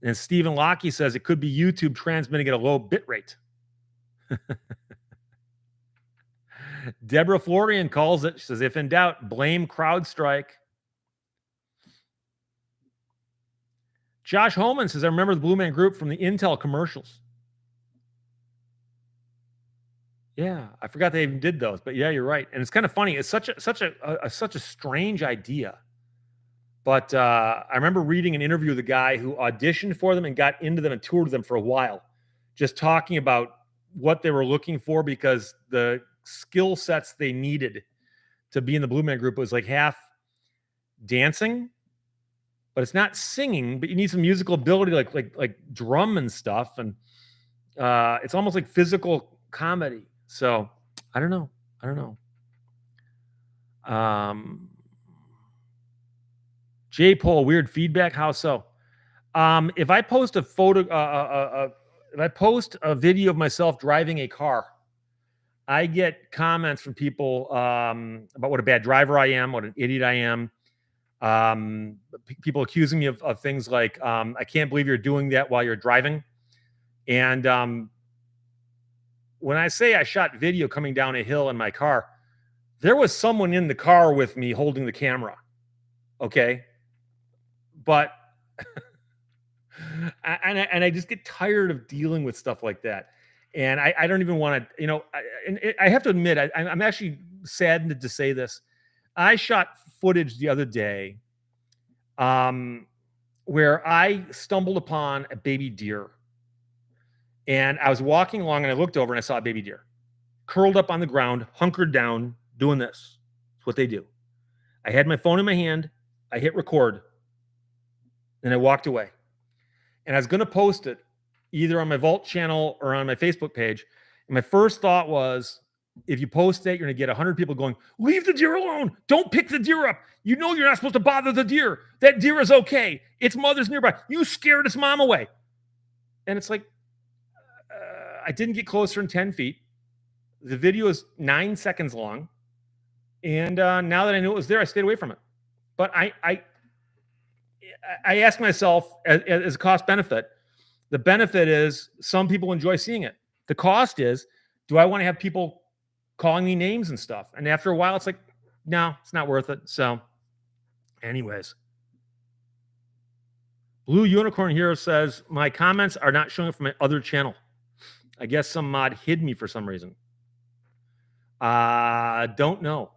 And Stephen Lockey says it could be YouTube transmitting at a low bit rate. Deborah Florian calls it. She says, if in doubt, blame CrowdStrike. Josh Holman says, I remember the Blue Man Group from the Intel commercials. Yeah, I forgot they even did those, but yeah, you're right. And it's kind of funny. It's such a strange idea. But I remember reading an interview with a guy who auditioned for them and got into them and toured them for a while, just talking about what they were looking for, because the skill sets they needed to be in the Blue Man Group was like half dancing, but it's not singing, but you need some musical ability, like drum and stuff. And it's almost like physical comedy. So I don't know. J. Paul, weird feedback. How so? If I post a photo, if I post a video of myself driving a car, I get comments from people about what a bad driver I am, what an idiot I am. People accusing me of things like, I can't believe you're doing that while you're driving. And when I say I shot video coming down a hill in my car, there was someone in the car with me holding the camera. Okay. But and I just get tired of dealing with stuff like that. And I don't even want to, I have to admit, I'm actually saddened to say this. I shot footage the other day where I stumbled upon a baby deer. And I was walking along and I looked over and I saw a baby deer curled up on the ground, hunkered down, doing this. It's what they do. I had my phone in my hand. I hit record and I walked away. And I was going to post it either on my Vault channel or on my Facebook page. And my first thought was, if you post that, you're going to get 100 people going, leave the deer alone. Don't pick the deer up. You know you're not supposed to bother the deer. That deer is okay. Its mother's nearby. You scared its mom away. And it's like, I didn't get closer than 10 feet. The video is 9 seconds long. And now that I knew it was there, I stayed away from it. But I ask myself, as a cost benefit, the benefit is some people enjoy seeing it. The cost is, do I want to have people calling me names and stuff? And after a while, it's like, no, it's not worth it. So anyways, Blue Unicorn Hero says, my comments are not showing up from my other channel. I guess some mod hid me for some reason. Don't know.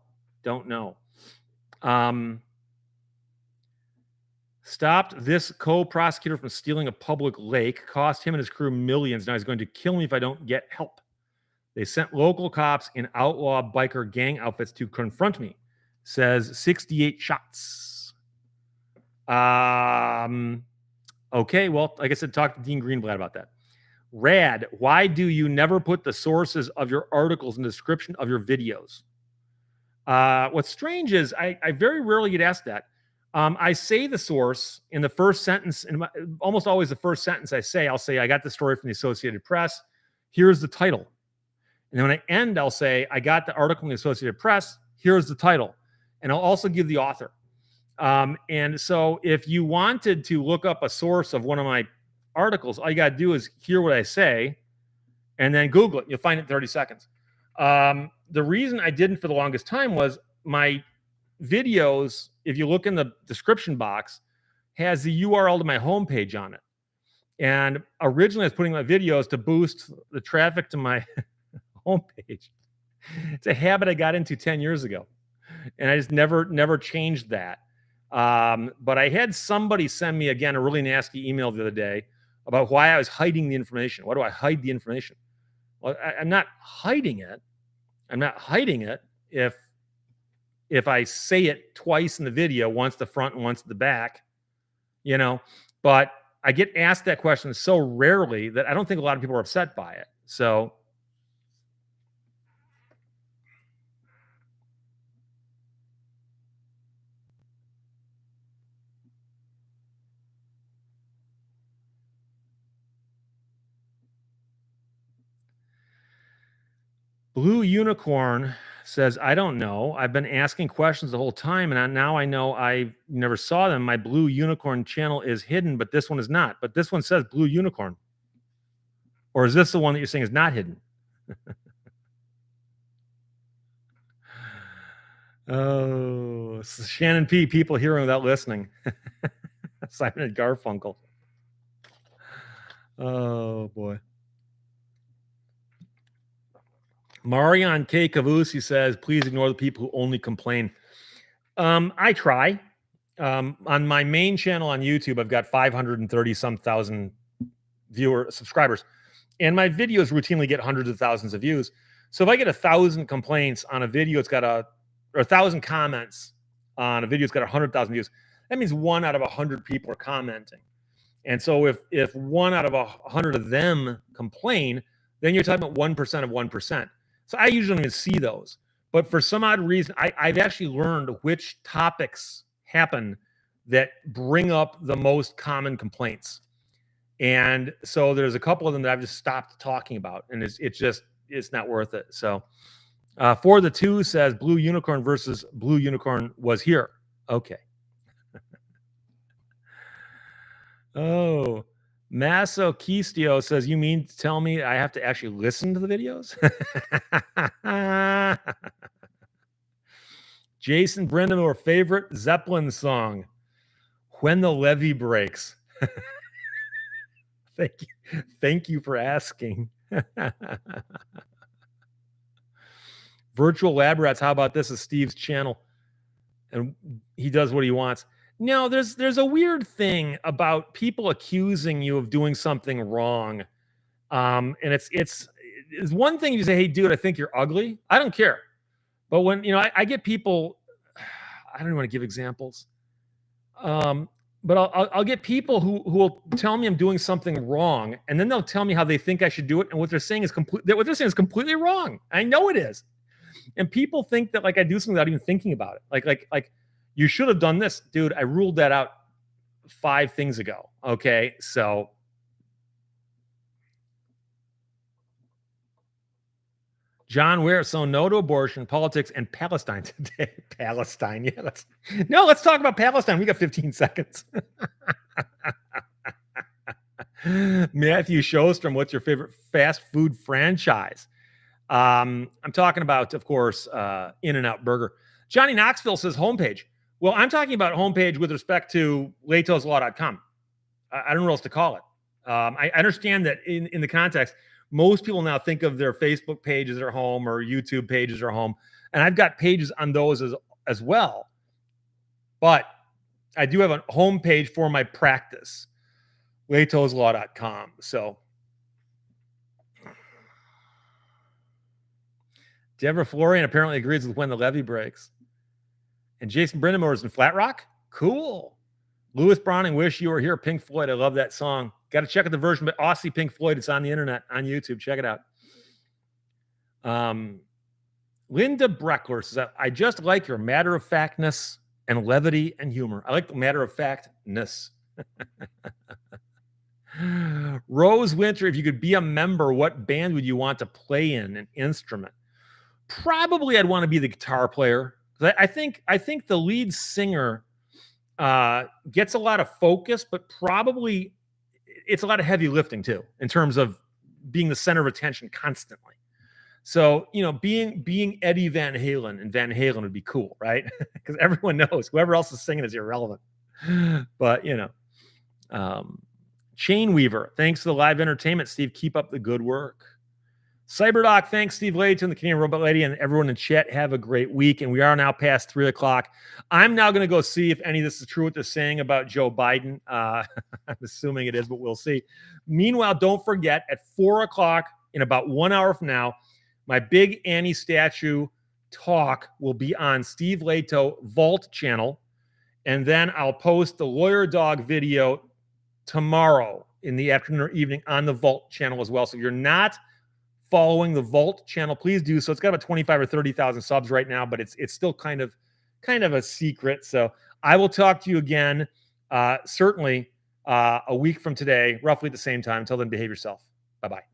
Stopped this co-prosecutor from stealing a public lake, cost him and his crew millions. Now he's going to kill me if I don't get help. They sent local cops in outlaw biker gang outfits to confront me. Says 68 shots. Okay, well, like I said, talk to Dean Greenblatt about that. Rad, why do you never put the sources of your articles in the description of your videos? What's strange is I very rarely get asked that. I say the source in the first sentence, and almost always the first sentence I'll say, I got the story from the Associated Press. Here's the title. And then when I end, I'll say, I got the article in the Associated Press. Here's the title. And I'll also give the author. And so if you wanted to look up a source of one of my articles, all you got to do is hear what I say and then Google it. You'll find it in 30 seconds. The reason I didn't for the longest time was my videos, if you look in the description box, has the URL to my homepage on it. And originally I was putting my videos to boost the traffic to my homepage. It's a habit I got into 10 years ago. And I just never changed that. But I had somebody send me, again, a really nasty email the other day about why I was hiding the information. Why do I hide the information? Well, I'm not hiding it. I'm not hiding it if I say it twice in the video, once the front and once the back, but I get asked that question so rarely that I don't think a lot of people are upset by it. So Blue Unicorn says, I don't know. I've been asking questions the whole time, and now I know I never saw them. My Blue Unicorn channel is hidden, but this one is not. But this one says Blue Unicorn. Or is this the one that you're saying is not hidden? Oh, Shannon P. People hearing without listening. Simon and Garfunkel. Oh, boy. Marion K. Cavusi says, please ignore the people who only complain. I try. On my main channel on YouTube, I've got 530-some thousand subscribers. And my videos routinely get hundreds of thousands of views. So if I get 1,000 complaints on a video, or 1,000 comments on a video, it's got 100,000 views. That means 1 out of 100 people are commenting. And so if 1 out of 100 of them complain, then you're talking about 1% of 1%. So I usually don't even see those. But for some odd reason, I've actually learned which topics happen that bring up the most common complaints. And so there's a couple of them that I've just stopped talking about, and it's not worth it. So for the two says Blue Unicorn versus Blue Unicorn was here. Okay. Oh, Masocchistio says, you mean to tell me I have to actually listen to the videos? Jason Brindamore, favorite Zeppelin song, When the Levee Breaks. Thank you for asking. Virtual Lab Rats, how about this? Is Steve's channel, and he does what he wants. No, there's a weird thing about people accusing you of doing something wrong. And it's one thing you say, hey, dude, I think you're ugly. I don't care. But when I get people, I don't want to give examples. But I'll get people who will tell me I'm doing something wrong, and then they'll tell me how they think I should do it, and what they're saying is completely wrong. I know it is, and people think that like I do something without even thinking about it. Like you should have done this, dude. I ruled that out 5 things ago. Okay, so John Ware, so no to abortion, politics, and Palestine today. Palestine, yeah. Let's talk about Palestine. We got 15 seconds. Matthew Shostrom, what's your favorite fast food franchise? I'm talking about, of course, In-N-Out Burger. Johnny Knoxville says homepage. Well, I'm talking about homepage with respect to Lehto'sLaw.com. I don't know what else to call it. I understand that in the context, most people now think of their Facebook page as their home or YouTube page as their home. And I've got pages on those as well. But I do have a homepage for my practice, Lehto'sLaw.com. So Deborah Florian apparently agrees with When the Levee Breaks. And Jason Brindamore is in Flat Rock? Cool. Louis Browning, Wish You Were Here, Pink Floyd. I love that song. Got to check out the version, but Aussie Pink Floyd. It's on the internet, on YouTube. Check it out. Linda Breckler says, I just like your matter-of-factness and levity and humor. I like the matter-of-factness. Rose Winter, if you could be a member, what band would you want to play in an instrument? Probably I'd want to be the guitar player. I think the lead singer gets a lot of focus, but probably it's a lot of heavy lifting too, in terms of being the center of attention constantly. So, being Eddie Van Halen, and Van Halen would be cool, right? Because everyone knows whoever else is singing is irrelevant. But, Chain Weaver, thanks for the live entertainment, Steve. Keep up the good work. Cyberdoc, thanks, Steve Lehto and the Canadian Robot Lady, and everyone in chat. Have a great week. And we are now past 3 o'clock. I'm now going to go see if any of this is true, what they're saying about Joe Biden. I'm assuming it is, but we'll see. Meanwhile, don't forget, at 4 o'clock, in about 1 hour from now, my big Annie statue talk will be on Steve Lehto Vault channel. And then I'll post the Lawyer Dog video tomorrow in the afternoon or evening on the Vault channel as well. So if you're not following the Vault channel, please do so. It's got about 25 or 30,000 subs right now, but it's still kind of a secret. So I will talk to you again, certainly a week from today, roughly at the same time. Until then, behave yourself. Bye-bye.